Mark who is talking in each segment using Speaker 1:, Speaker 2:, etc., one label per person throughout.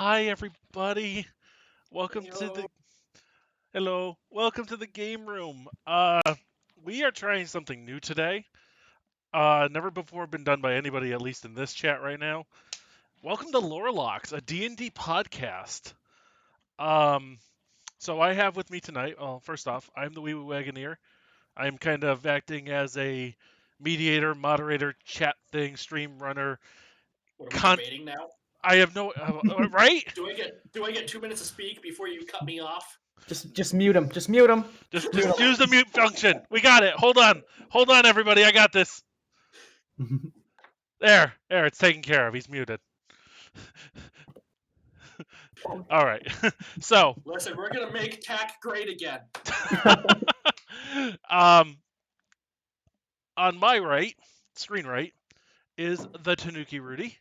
Speaker 1: Hi, everybody. Welcome to
Speaker 2: Hello.
Speaker 1: the hello. Welcome to the game room. We are trying something new today. Never before been done by anybody, at least in this chat right now. Welcome to LoreLocks, a D&D podcast. Um, so I have with me tonight. Well, first off, I'm the WeeWoo Wagoneer. I'm kind of acting as a mediator, moderator, chat thing, stream runner.
Speaker 2: What are we
Speaker 1: Con-
Speaker 2: debating now?
Speaker 1: I have no right.
Speaker 2: Do I get 2 minutes to speak before you cut me off?
Speaker 3: Just mute him. Just mute him.
Speaker 1: Just use the mute function. We got it. Hold on, everybody. I got this. There, it's taken care of. He's muted. All right. So,
Speaker 2: Listen, we're gonna make TAC great again.
Speaker 1: on my right, screen right, is the Tanuki Rudy.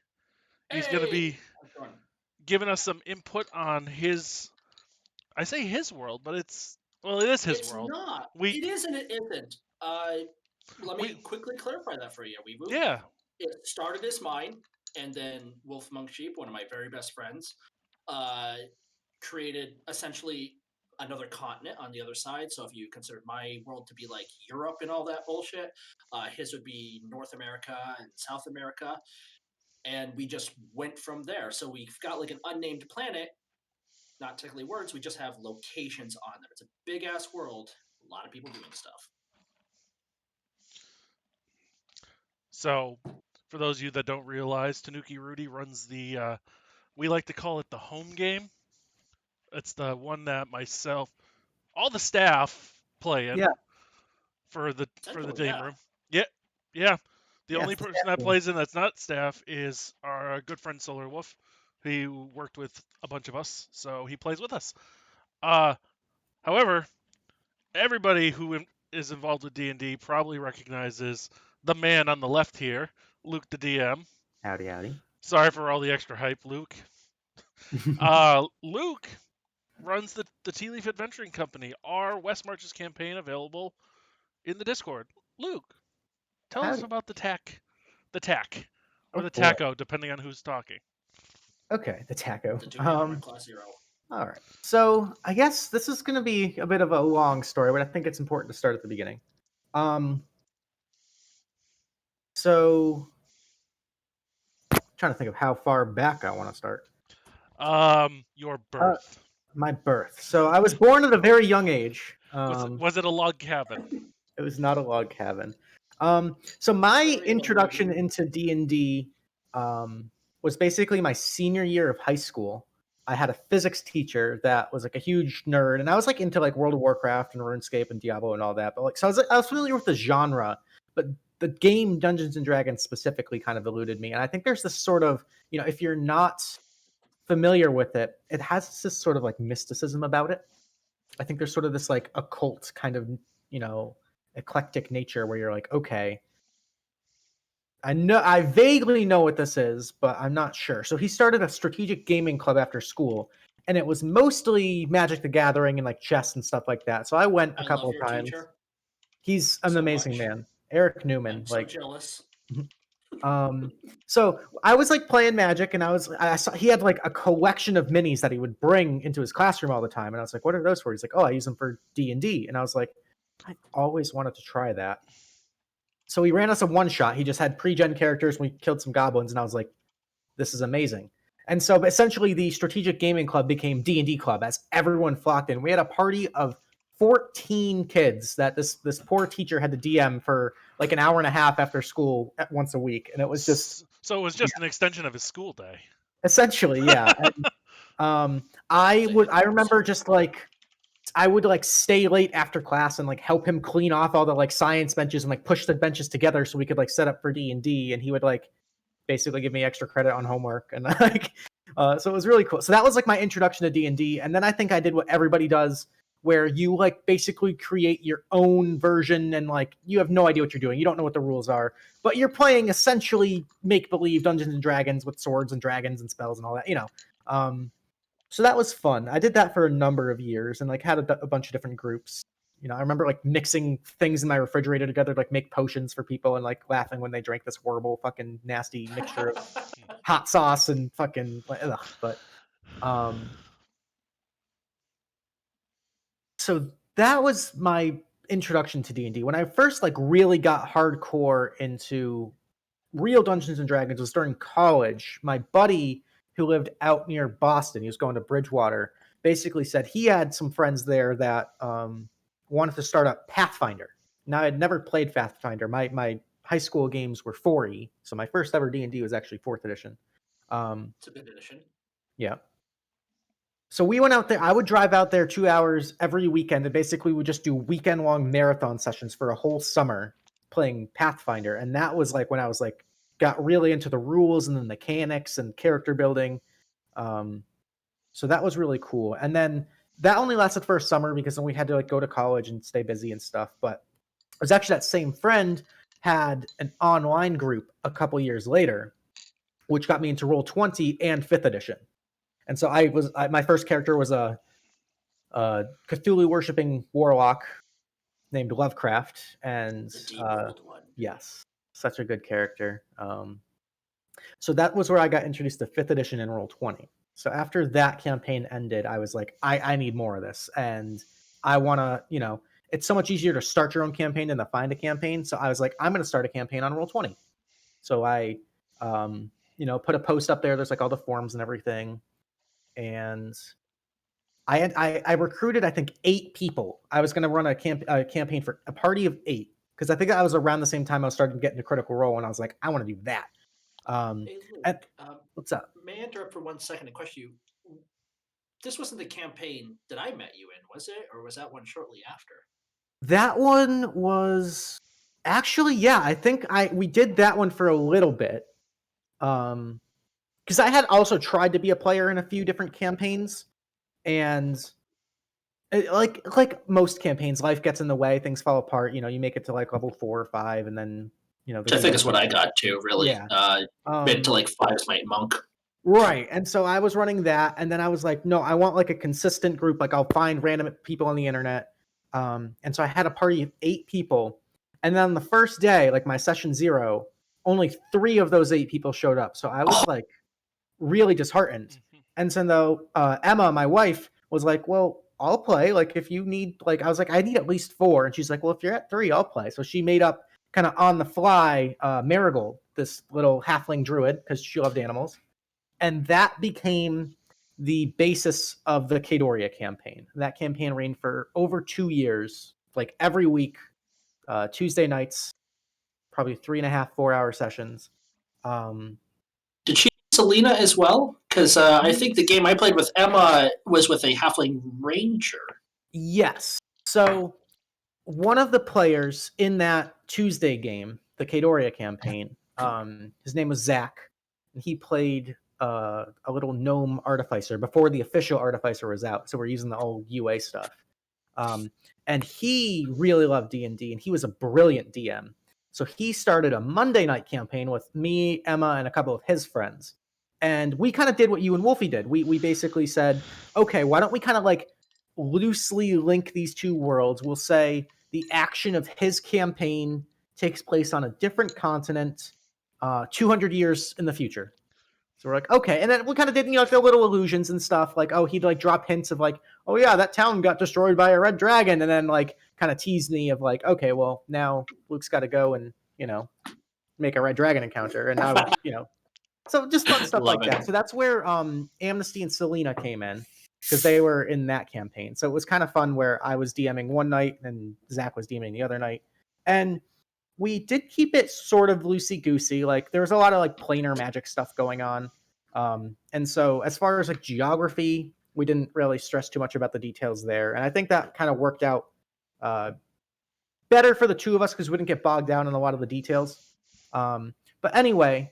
Speaker 1: He's going to be
Speaker 2: How's it going?
Speaker 1: giving us some input on his. I say his world, but it is his
Speaker 2: It's
Speaker 1: world.
Speaker 2: not.
Speaker 1: We-
Speaker 2: It is and it isn't. Let me quickly clarify that for you, WeeWoo.
Speaker 1: Yeah.
Speaker 2: It started as mine, and then Wolf Monk Sheep, one of my very best friends, created essentially another continent on the other side. So if you consider my world to be like Europe and all that bullshit, his would be North America and South America. And we just went from there. So we've got like an unnamed planet, not technically words, we just have locations on there. It's a big ass world, a lot of people doing stuff.
Speaker 1: So, for those of you that don't realize, Tanuki Rudy runs the. We like to call it the home game. It's the one that myself, all the staff play in.
Speaker 3: Yeah.
Speaker 1: For the game
Speaker 2: Yeah.
Speaker 1: room. Yeah. The
Speaker 3: Yeah,
Speaker 1: only
Speaker 3: it's the
Speaker 1: person
Speaker 3: staff
Speaker 1: that
Speaker 3: game.
Speaker 1: plays in that's not staff is our good friend Solar Wolf. He worked with a bunch of us, so he plays with us. However, everybody who is involved with D&D probably recognizes the man on the left here, Luke the DM.
Speaker 3: Howdy.
Speaker 1: Sorry for all the extra hype, Luke. Luke runs the Tea Leaf Adventuring Company, our West Marches campaign available in the Discord. Luke, tell us
Speaker 3: Howdy.
Speaker 1: about the tack, or
Speaker 3: Oh,
Speaker 1: the
Speaker 3: boy.
Speaker 1: taco, depending on who's talking.
Speaker 3: Okay, the taco.
Speaker 2: The 2 armor class 0.
Speaker 3: All right. So I guess this is going to be a bit of a long story, but I think it's important to start at the beginning. So trying to think of how far back I want to start.
Speaker 1: Your birth.
Speaker 3: My birth. So I was born at a very young age.
Speaker 1: Was it a log cabin?
Speaker 3: It was not a log cabin. So my introduction into D&D was basically my senior year of high school. I had a physics teacher that was like a huge nerd, and I was like into like World of Warcraft and RuneScape and Diablo and all that. But like, so I was familiar with the genre, but the game Dungeons and Dragons specifically kind of eluded me. And I think there's this sort of, if you're not familiar with it, it has this sort of like mysticism about it. I think there's sort of this like occult kind of, eclectic nature where you're like, okay, I vaguely know what this is, but I'm not sure. So he started a strategic gaming club after school, and it was mostly Magic the Gathering and like chess and stuff like that. So I went a couple of times.
Speaker 2: Teacher.
Speaker 3: He's an amazing man, Eric Newman.
Speaker 2: I'm so jealous.
Speaker 3: So I was like playing Magic, and I saw he had like a collection of minis that he would bring into his classroom all the time, and I was like, "What are those for?" He's like, "Oh, I use them for D&D," and I was like, "I always wanted to try that." So he ran us a one shot. He just had pre-gen characters. We killed some goblins, and I was like, "This is amazing." And so essentially, the strategic gaming club became D&D club as everyone flocked in. We had a party of 14 kids that this poor teacher had to DM for like an hour and a half after school once a week, and it was just
Speaker 1: so it was just an extension of his school day.
Speaker 3: Essentially, yeah. And, I remember just like I would like stay late after class and like help him clean off all the like science benches and like push the benches together so we could like set up for D&D, and he would like basically give me extra credit on homework, and like so it was really cool. So that was like my introduction to D&D, and then I think I did what everybody does, where you like basically create your own version, and like you have no idea what you're doing. You don't know what the rules are, but you're playing essentially make-believe Dungeons and Dragons with swords and dragons and spells and all that, so that was fun. I did that for a number of years and like had a bunch of different groups. I remember like mixing things in my refrigerator together to like make potions for people and like laughing when they drank this horrible fucking nasty mixture of hot sauce and fucking ugh. But So that was my introduction to D&D. When I first like really got hardcore into real Dungeons and Dragons was during college. My buddy who lived out near Boston, he was going to Bridgewater, basically said he had some friends there that wanted to start up Pathfinder. Now, I had never played Pathfinder. My high school games were 4E, so my first ever D&D was actually 4th edition.
Speaker 2: It's a good edition.
Speaker 3: Yeah. So we went out there. I would drive out there 2 hours every weekend, and basically we just do weekend-long marathon sessions for a whole summer playing Pathfinder. And that was like when I was like got really into the rules and the mechanics and character building. So that was really cool. And then that only lasted for a summer because then we had to like go to college and stay busy and stuff. But it was actually that same friend had an online group a couple years later, which got me into Roll20 and 5th edition. And so my first character was a Cthulhu worshipping warlock named Lovecraft, and
Speaker 2: The deep old one.
Speaker 3: yes, such a good character. So that was where I got introduced to 5th edition and Roll20. So after that campaign ended, I was like, I need more of this, and I want to, it's so much easier to start your own campaign than to find a campaign. So I was like, I'm going to start a campaign on Roll20. So I, put a post up there. There's like all the forums and everything. And I recruited, I think, 8 people. I was going to run a campaign for a party of 8 because I think that was around the same time I was starting to get into Critical Role, and I was like, I want to do that.
Speaker 2: Hey, Luke,
Speaker 3: What's up?
Speaker 2: May I interrupt for 1 second and question you? This wasn't the campaign that I met you in, was it? Or was that one shortly after?
Speaker 3: That one was actually, yeah, I think we did that one for a little bit. Because I had also tried to be a player in a few different campaigns, and like most campaigns, life gets in the way, things fall apart. You make it to like level 4 or 5, and then
Speaker 2: Which I think is what I got to, really.
Speaker 3: Yeah.
Speaker 2: Been to like 5's my monk.
Speaker 3: Right. And so I was running that, and then I was like, no, I want like a consistent group. Like I'll find random people on the internet. And so I had a party of 8 people. And then on the first day, like my session 0, only 3 of those 8 people showed up. So I was like really disheartened. And so though Emma, my wife, was like, well, I'll play. Like if you need, like, I was like, I need at least 4. And she's like, well, if you're at 3, I'll play. So she made up kind of on the fly Marigold, this little halfling druid, because she loved animals. And that became the basis of the Cadoria campaign. That campaign ran for over 2 years, like every week, Tuesday nights, probably 3.5, 4-hour sessions.
Speaker 2: Did she Selena as well? Because I think the game I played with Emma was with a halfling ranger.
Speaker 3: Yes. So one of the players in that Tuesday game, the Cadoria campaign, his name was Zach, and he played a little gnome artificer before the official artificer was out. So we're using the old UA stuff. And he really loved D&D, and he was a brilliant DM. So he started a Monday night campaign with me, Emma, and a couple of his friends. And we kind of did what you and Wolfie did. We basically said, okay, why don't we kind of like loosely link these 2 worlds? We'll say the action of his campaign takes place on a different continent 200 years in the future. So we're like, okay. And then we kind of did, like the little illusions and stuff. Like, oh, he'd like drop hints of like, oh yeah, that town got destroyed by a red dragon. And then like kind of tease me of like, okay, well now Luke's got to go and, make a red dragon encounter. And now, so just fun stuff like that. So that's where Amnesty and Selena came in, because they were in that campaign. So it was kind of fun where I was DMing one night and Zach was DMing the other night. And we did keep it sort of loosey-goosey. Like there was a lot of like planar magic stuff going on. And so as far as like geography, we didn't really stress too much about the details there. And I think that kind of worked out better for the 2 of us because we didn't get bogged down in a lot of the details. But anyway,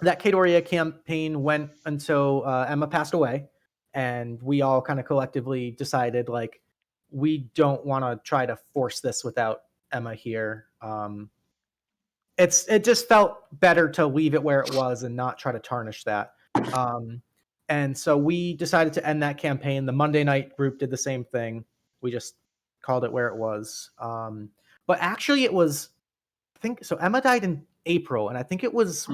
Speaker 3: that Cadoria campaign went until Emma passed away. And we all kind of collectively decided like, we don't want to try to force this without Emma here. It just felt better to leave it where it was and not try to tarnish that. And so we decided to end that campaign. The Monday night group did the same thing. We just called it where it was. But actually it was, I think, so Emma died in April, and I think it was,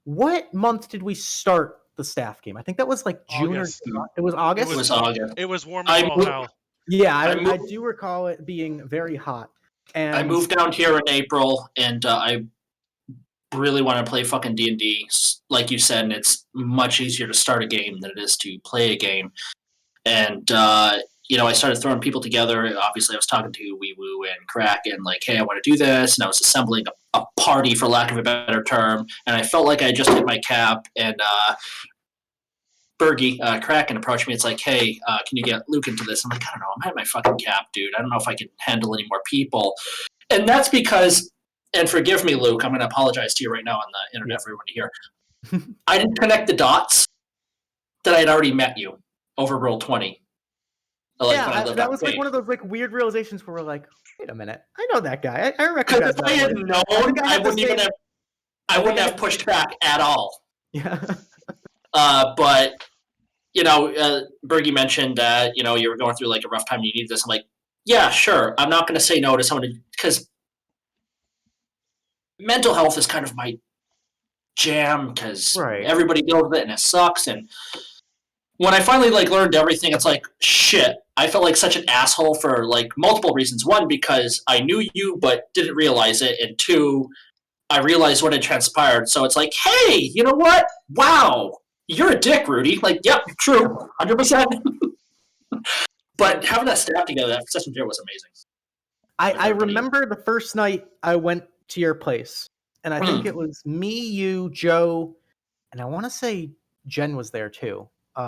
Speaker 3: what month did we start the staff game? I think that was like June
Speaker 1: August.
Speaker 3: or it was August.
Speaker 2: It was August.
Speaker 1: It was warm
Speaker 2: I
Speaker 1: as all
Speaker 2: moved-
Speaker 1: hell.
Speaker 3: Yeah, I
Speaker 2: moved-
Speaker 3: do recall it being very hot. And
Speaker 2: I moved down here in April, and I really want to play fucking D&D. Like you said, and it's much easier to start a game than it is to play a game. And I started throwing people together. Obviously, I was talking to WeeWoo and Kraken, like, hey, I want to do this, and I was assembling a party, for lack of a better term. And I felt like I just hit my cap, and Bergie, Kraken, approached me. It's like, hey, can you get Luke into this? I'm like, I don't know. I'm at my fucking cap, dude. I don't know if I can handle any more people. And that's because, and forgive me, Luke, I'm going to apologize to you right now on the internet for everyone to hear. I didn't connect the dots that I had already met you over Roll20.
Speaker 3: That was like one of those like weird realizations where we're like, wait a minute, I know that guy. I recognize
Speaker 2: that. Because if I had known, I wouldn't have pushed back at all.
Speaker 3: Yeah.
Speaker 2: But Bergie mentioned that you were going through like a rough time. And you need this. I'm like, yeah, sure. I'm not going to say no to someone because mental health is kind of my jam because everybody deals with it and it sucks. And when I finally learned everything, it's like shit. I felt like such an asshole for multiple reasons. One, because I knew you but didn't realize it, and two, I realized what had transpired. So it's like, hey, you know what? Wow, you're a dick, Rudy. Yep, true, 100%. But having that staff together, that session there was amazing.
Speaker 3: I remember the first night I went to your place, and I think it was me, you, Joe, and I want to say Jen was there too.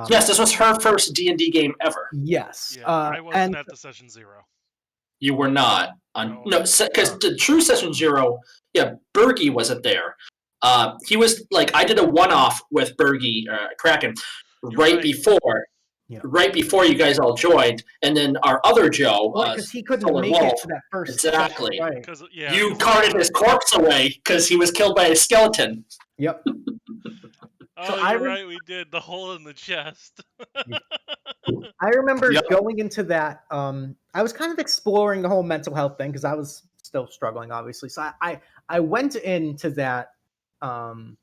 Speaker 2: Yes, this was her first D&D game ever.
Speaker 3: Yes.
Speaker 1: Yeah, I wasn't at the session 0.
Speaker 2: You were not. No, because the true session 0, Bergie wasn't there. He was I did a one-off with Bergie, Kraken, right before you guys all joined, and then our other Joe,
Speaker 3: because he couldn't make it to that first.
Speaker 2: Exactly.
Speaker 3: Session, right.
Speaker 2: You carted his corpse away because he was killed by a skeleton.
Speaker 3: Yep.
Speaker 1: Oh, you're right, we did. The hole in the chest.
Speaker 3: I remember going into that. I was kind of exploring the whole mental health thing because I was still struggling, obviously. So I went into that, and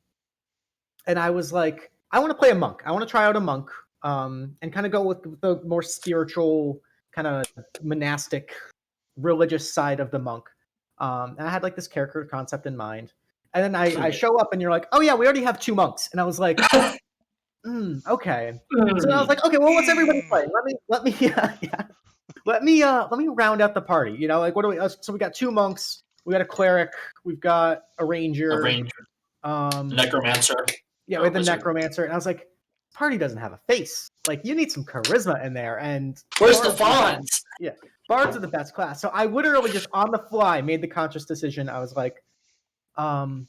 Speaker 3: I was like, I want to play a monk. I want to try out a monk, and kind of go with the more spiritual, kind of monastic, religious side of the monk. And I had this character concept in mind. And then I show up and you're like, oh yeah, we already have 2 monks. And I was like, okay. So I was like, okay, well, what's everybody playing? Let me round out the party. What do we? So we got 2 monks, we got a cleric, we've got a ranger,
Speaker 2: necromancer.
Speaker 3: Yeah, we had the necromancer, and I was like, party doesn't have a face. You need some charisma in there. And
Speaker 2: where's the fawns?
Speaker 3: Yeah, bards are the best class. So I literally just on the fly made the conscious decision. I was like, I'm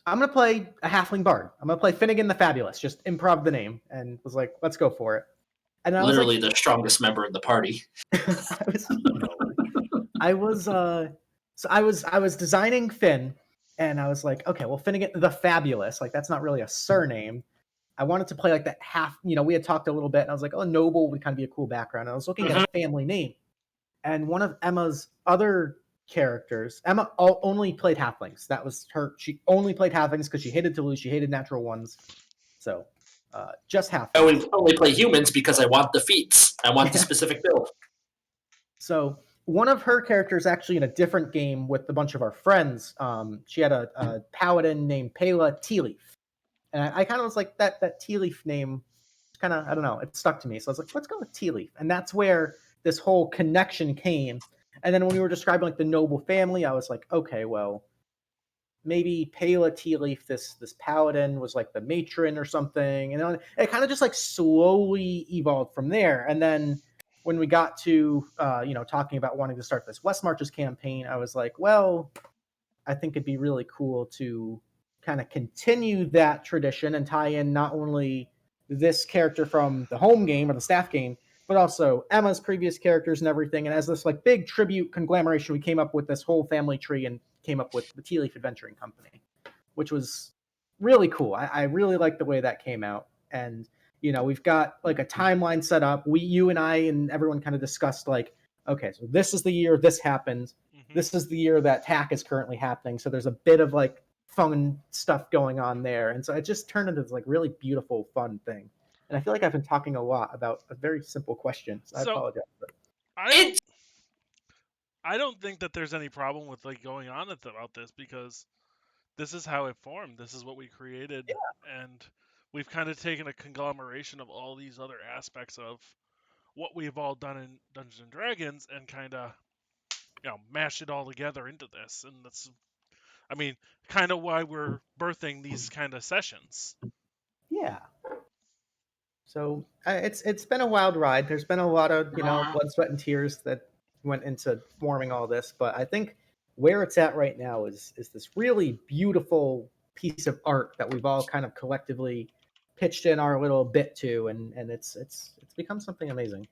Speaker 3: gonna play a halfling bard. I'm gonna play Finnegan the Fabulous. Just improv the name, and was like, let's go for it. And I
Speaker 2: literally
Speaker 3: was
Speaker 2: the strongest member of the party.
Speaker 3: I was designing Finn, and I was like, okay, well, Finnegan the Fabulous, that's not really a surname. I wanted to play that half. We had talked a little bit, and I was like, oh, noble would kind of be a cool background. And I was looking at a family name, and one of Emma's other characters, Emma only played halflings. That was her. She only played halflings because she hated to lose. She hated natural ones. So just halflings.
Speaker 2: I only play humans because I want the feats. I want the specific build.
Speaker 3: So one of her characters actually in a different game with a bunch of our friends. She had a paladin named Pela Tealeaf. And I kind of was like, that Tealeaf name kind of, I don't know, it stuck to me. So I was like, let's go with Tealeaf. And that's where this whole connection came. And then when we were describing the noble family, I was like, okay, well, maybe Pela Tealeaf, this paladin, was the matron or something. And then it kind of just slowly evolved from there. And then when we got to talking about wanting to start this West Marches campaign, I was like, well, I think it'd be really cool to kind of continue that tradition and tie in not only this character from the home game or the staff game, but also Emma's previous characters and everything. And as this big tribute conglomeration, we came up with this whole family tree and came up with the Tealeaf Adventuring Company, which was really cool. I really liked the way that came out. And, we've got a timeline set up. You and I and everyone kind of discussed okay, so this is the year this happened. This is the year that TAC is currently happening. So there's a bit of fun stuff going on there, and so it just turned into this like really beautiful, fun thing. And I feel like I've been talking a lot about a very simple question, so I apologize.
Speaker 1: I don't think that there's any problem with like going on about this, because this is how it formed. This is what we created, and we've kind of taken a conglomeration of all these other aspects of what we've all done in Dungeons and Dragons and kind of, mash it all together into this. And that's, I mean, kind of why we're birthing these kind of sessions.
Speaker 3: Yeah. So it's been a wild ride. There's been a lot of blood, sweat, and tears that went into forming all this, but I think where it's at right now is this really beautiful piece of art that we've all kind of collectively pitched in our little bit to, and it's become something amazing.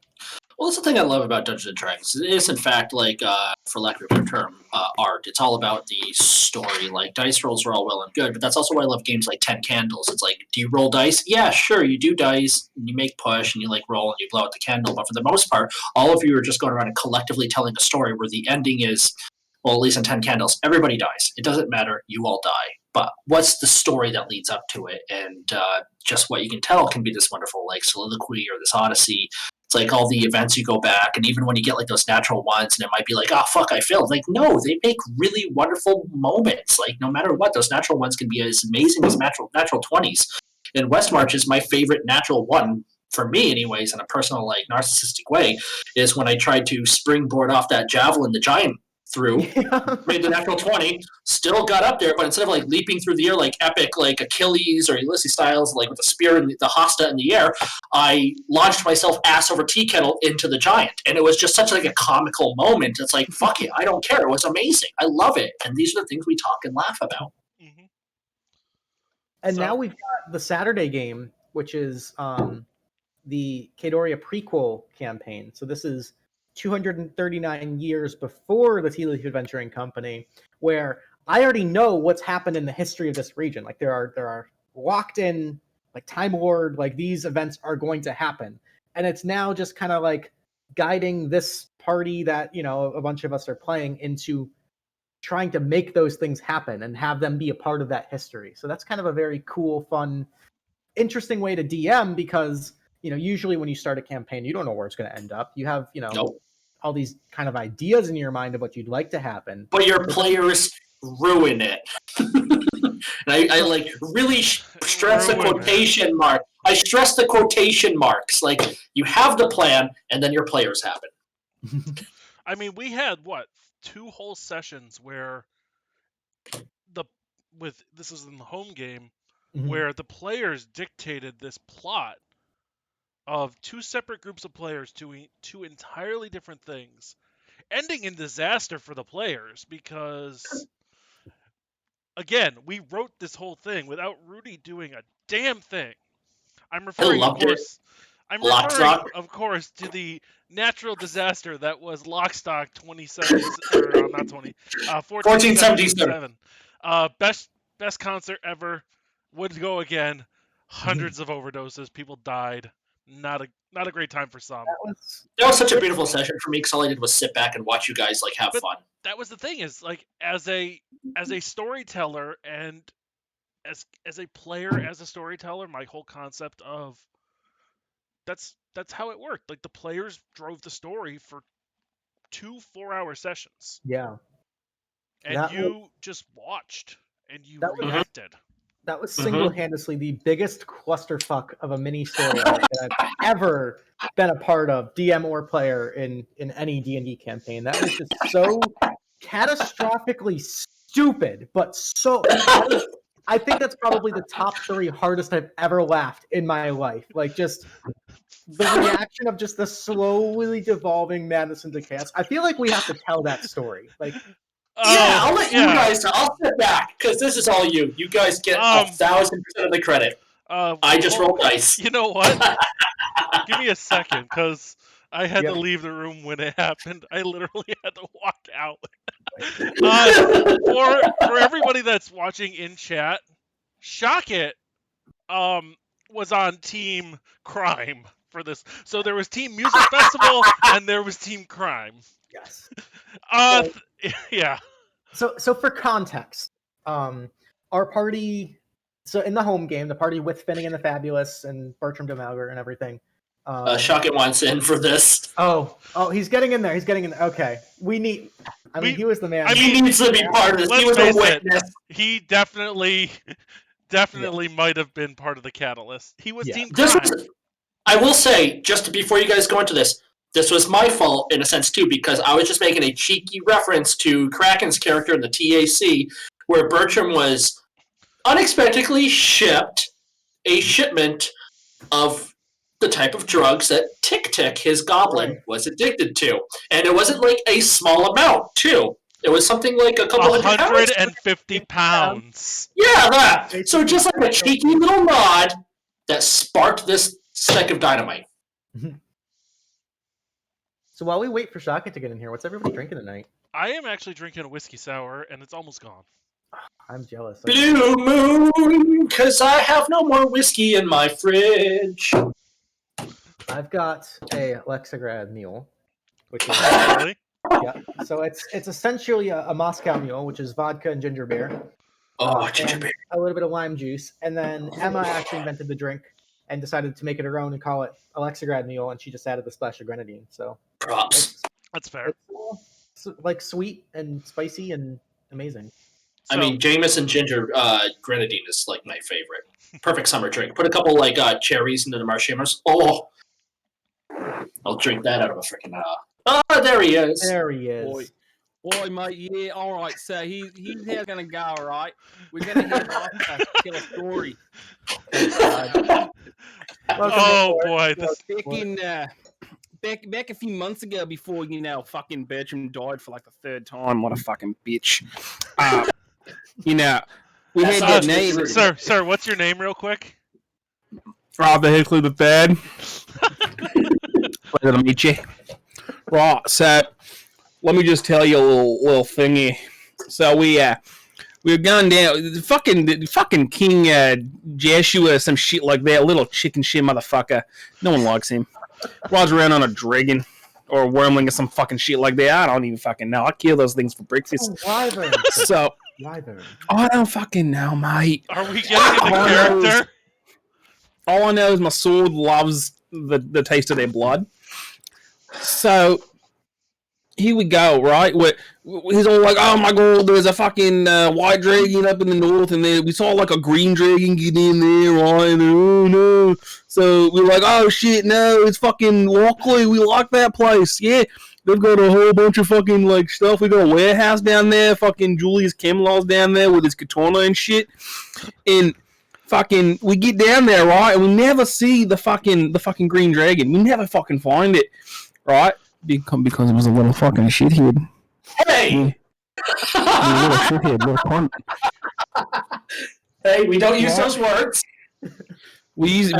Speaker 2: Well, that's the thing I love about Dungeons and Dragons. It is, in fact, like, for lack of a better term, art. It's all about the story. Like, dice rolls are all well and good, but that's also why I love games like 10 Candles. It's like, do you roll dice? Yeah, sure, you do dice, and you make push, and you, like, roll, and you blow out the candle. But for the most part, all of you are just going around and collectively telling a story where the ending is, well, at least in 10 Candles, everybody dies. It doesn't matter. You all die. But what's the story that leads up to it? And just what you can tell can be this wonderful, like, soliloquy or this odyssey. It's like all the events you go back, and even when you get like those natural ones, and it might be like, oh fuck, I failed. Like, no, they make really wonderful moments. Like, no matter what, those natural ones can be as amazing as natural 20s. And Westmarch is my favorite natural one, for me anyways, in a personal, like, narcissistic way, is when I tried to springboard off that javelin the giant through, made the natural 20, still got up there, but instead of like leaping through the air like epic like Achilles or Ulysses styles, like with the spear and the hosta in the air, I launched myself ass over tea kettle into the giant, and it was just such like a comical moment. It's like, fuck it, I don't care. It was amazing. I love it, and these are the things we talk and laugh about.
Speaker 1: Mm-hmm.
Speaker 3: And now we've got the Saturday game, which is the Cadoria Prequel campaign. So this is 239 years before the Tea Leaf Adventuring Company, where I already know what's happened in the history of this region. Like there are locked in, like, Time Lord, like these events are going to happen, and it's now just kind of like guiding this party that a bunch of us are playing into trying to make those things happen and have them be a part of that history. So that's kind of a very cool, fun, interesting way to DM, because usually when you start a campaign, you don't know where it's going to end up. You have
Speaker 2: Nope.
Speaker 3: all these kind of ideas in your mind of what you'd like to happen,
Speaker 2: but your players ruin it. And I like really stress the quotation mark. I stress the quotation marks. Like, you have the plan, and then your players have it.
Speaker 1: I mean, we had 2 whole sessions where this is in the home game, where the players dictated this plot of 2 separate groups of players doing 2 entirely different things, ending in disaster for the players, because again, we wrote this whole thing without Rudy doing a damn thing. I'm referring, of course, to the natural disaster that was Lockstock 1477. Best concert ever. Would go again. Hundreds of overdoses. People died. Not a great time for some.
Speaker 2: That was such a beautiful session for me, because all I did was sit back and watch you guys like have fun.
Speaker 1: That was the thing, is like, as a storyteller and as a player, as a storyteller, my whole concept of that's how it worked. Like, the players drove the story for 2 4-hour sessions.
Speaker 3: Yeah.
Speaker 1: And you just watched and you reacted.
Speaker 3: That was single-handedly the biggest clusterfuck of a mini story that I've ever been a part of, DM or player, in any D&D campaign. That was just so catastrophically stupid, but so... I think that's probably the top 3 hardest I've ever laughed in my life. Like, just the reaction of just the slowly devolving madness into chaos. I feel like we have to tell that story. Like,
Speaker 2: I'll let you guys. I'll sit back, because this is all you. You guys get 1,000% of the credit. I just roll dice.
Speaker 1: You know what? Give me a second, because I had to leave the room when it happened. I literally had to walk out. For everybody that's watching in chat, Shaket was on Team Crime for this. So there was Team Music Festival and there was Team Crime.
Speaker 3: Yes.
Speaker 1: Yeah.
Speaker 3: So for context, our party. So in the home game, the party with Finnegan the Fabulous and Bertram De Malgore and everything.
Speaker 2: Shaket wants in for this.
Speaker 3: Oh, he's getting in there. He's getting in there. Okay, we need. I mean, he was the man.
Speaker 2: He needs to be part of this. He was a witness.
Speaker 1: He definitely might have been part of the catalyst. He was Team
Speaker 2: This
Speaker 1: Crime.
Speaker 2: was, I will say, just before you guys go into this was my fault in a sense too, because I was just making a cheeky reference to Kraken's character in the TAC, where Bertram was unexpectedly shipped a shipment of the type of drugs that Tic, his goblin, was addicted to. And it wasn't like a small amount, too. It was something like a couple
Speaker 1: 150 pounds.
Speaker 2: Yeah, that. So just like a cheeky little nod that sparked this speck of dynamite.
Speaker 3: So while we wait for Shaket to get in here, what's everybody drinking tonight?
Speaker 1: I am actually drinking a whiskey sour, and it's almost gone.
Speaker 3: I'm jealous.
Speaker 2: Blue moon, because I have no more whiskey in my fridge.
Speaker 3: I've got a Lexigrad mule, which is
Speaker 1: Really?
Speaker 3: yeah. So it's essentially a Moscow mule, which is vodka and ginger beer.
Speaker 2: Ginger beer.
Speaker 3: A little bit of lime juice, and then Emma actually invented the drink and decided to make it her own and call it Lexigrad mule, and she just added the splash of grenadine. So
Speaker 2: props.
Speaker 1: That's fair.
Speaker 3: It's like sweet and spicy and amazing.
Speaker 2: I mean, Jameson ginger grenadine is like my favorite. Perfect summer drink. Put a couple like cherries into the marshmallows. Oh, I'll drink that out of a freaking. There he is.
Speaker 3: There he is.
Speaker 4: Boy, mate, yeah, all right. So he's how gonna go, all right? We're gonna head off to tell a story.
Speaker 1: Oh boy,
Speaker 4: back a few months ago, before fucking Bertram died for like the third time. What a fucking bitch. We had that name.
Speaker 1: Sir, what's your name, real quick?
Speaker 4: Arthur Hickley the Third. Pleasure to meet you. Right, so let me just tell you a little thingy. So we were going down, the fucking King Joshua, some shit like that, little chicken shit motherfucker. No one likes him. Rides around on a dragon or a wormling or some fucking shit like that. I don't even fucking know. I kill those things for breakfast.
Speaker 3: Wyvern.
Speaker 4: So
Speaker 3: Wyvern.
Speaker 4: I don't fucking know, mate.
Speaker 1: Are we getting into character?
Speaker 4: All I know is my sword loves the taste of their blood. So here we go, right? He's all like, "Oh my god, there's a fucking white dragon up in the north, and then we saw like a green dragon get in there, right? And oh no!" So we're like, "Oh shit, no, it's fucking Lockley. We like that place, yeah." They've got a whole bunch of fucking like stuff. We got a warehouse down there. Fucking Julius Camelot's down there with his katana and shit. And fucking, we get down there, right? And we never see the fucking green dragon. We never fucking find it, right? Because it was a little fucking shithead.
Speaker 2: Hey!
Speaker 4: A little shithead, little cunt.
Speaker 2: Hey, we don't use those words.
Speaker 4: I use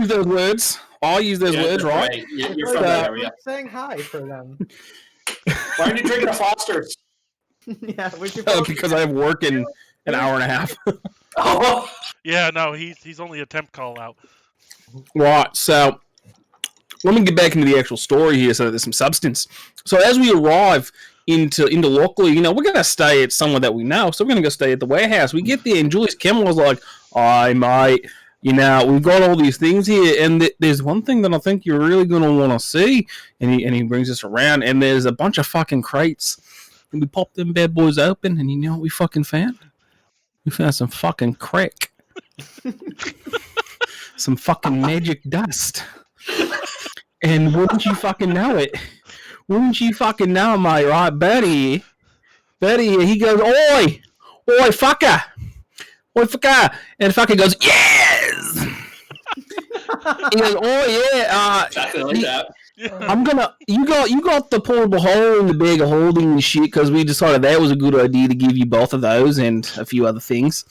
Speaker 4: those words. I use those words, right?
Speaker 2: You're from that area.
Speaker 3: Saying hi for them.
Speaker 2: Why aren't you drinking a Foster's?
Speaker 3: Yeah,
Speaker 4: because I have work in an hour and a half.
Speaker 2: Oh.
Speaker 1: Yeah, no, he's only a temp call out.
Speaker 4: Right, so let me get back into the actual story here so there's some substance. So as we arrive into Lockley, we're going to stay at somewhere that we know, so we're going to go stay at the warehouse. We get there, and Julius Campbell was like, "Aye, mate, we've got all these things here, and there's one thing that I think you're really going to want to see." And he brings us around, and there's a bunch of fucking crates. And we popped them bad boys open, and you know what we fucking found? We found some fucking crack. Some fucking magic dust. And wouldn't you fucking know it? Wouldn't you fucking know, mate, right? Betty, he goes, "Oi, fucker. Oi, fucker." And the fucker goes, "Yes!" He goes, "Oh, yeah.
Speaker 2: Exactly like that.
Speaker 4: You got the portable hole in the bag of holding and shit, because we decided that was a good idea to give you both of those and a few other things.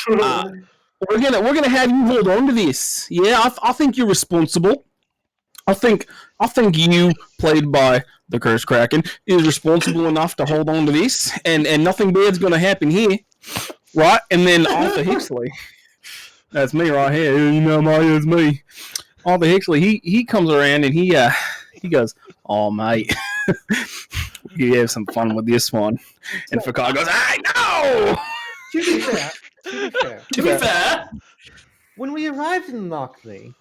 Speaker 4: We're gonna have you hold on to this. Yeah, I think you're responsible. I think you, played by the Cursed Kraken, is responsible enough to hold on to this, and nothing bad's gonna happen here, right?" And then Arthur Hixley, that's me right here. It's me. Arthur Hixley, he comes around and he goes, "Oh mate, you have some fun with this one." And Fakai goes, "I know."
Speaker 3: To be fair.
Speaker 2: To be fair,
Speaker 3: When we arrived in Lockleigh,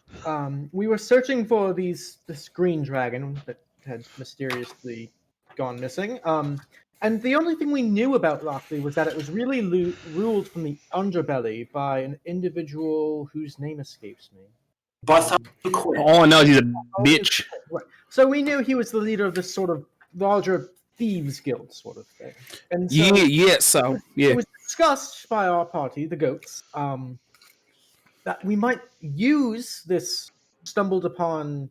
Speaker 3: we were searching for this green dragon that had mysteriously gone missing. And the only thing we knew about Lockleigh was that it was really ruled from the underbelly by an individual whose name escapes me.
Speaker 2: Bartholomew Quinn.
Speaker 4: All I know is he's a bitch.
Speaker 3: Right. So we knew he was the leader of this sort of larger thieves guild sort of thing. And so it was discussed by our party, the goats, that we might use this stumbled upon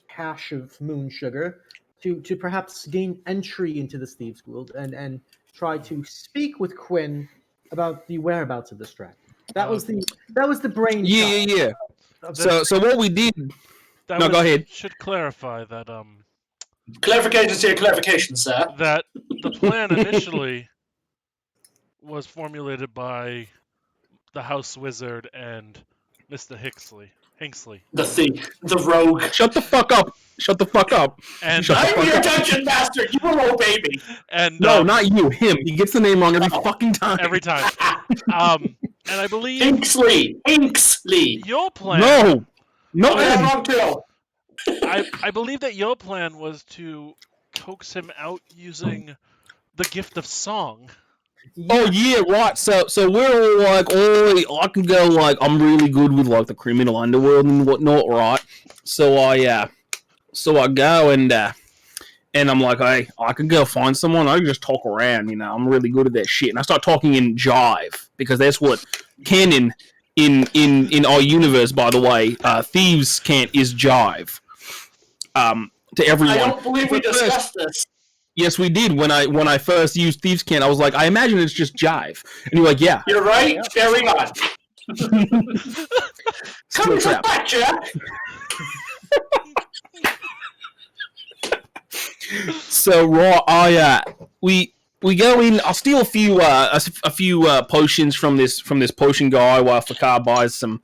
Speaker 3: cache of moon sugar to perhaps gain entry into this thieves guild and try to speak with Quinn about the whereabouts of this dragon. That was the brain.
Speaker 4: Yeah. So what we did. No, go ahead.
Speaker 1: Should clarify that
Speaker 2: Clarification, sir.
Speaker 1: That the plan initially was formulated by the House Wizard and Mr. Hinksley.
Speaker 2: The thief. The rogue.
Speaker 4: Shut the fuck up.
Speaker 1: And
Speaker 2: I'm your dungeon master. You will obey me.
Speaker 1: And
Speaker 4: no, not you. Him. He gets the name wrong every fucking time.
Speaker 1: Every time. And I believe
Speaker 2: Hinksley.
Speaker 1: Your plan.
Speaker 4: No.
Speaker 2: Wrong too.
Speaker 1: I believe that your plan was to coax him out using the gift of song.
Speaker 4: Oh yeah, right. So we're all like, oh, I can go like, I'm really good with like the criminal underworld and whatnot, right? So I go and I'm like, hey, I can go find someone. I can just talk around, I'm really good at that shit. And I start talking in jive because that's what canon in our universe, by the way, thieves cant is jive. To everyone.
Speaker 2: I don't believe we discussed this.
Speaker 4: Yes, we did. When I first used Thieves' Cant, I was like, I imagine it's just jive. And you're like, yeah.
Speaker 2: You're right. Yeah. Carry on. Come
Speaker 4: trap.
Speaker 2: back, Jack.
Speaker 4: So raw. We go in. I'll steal a few potions from this potion guy while Fakar buys some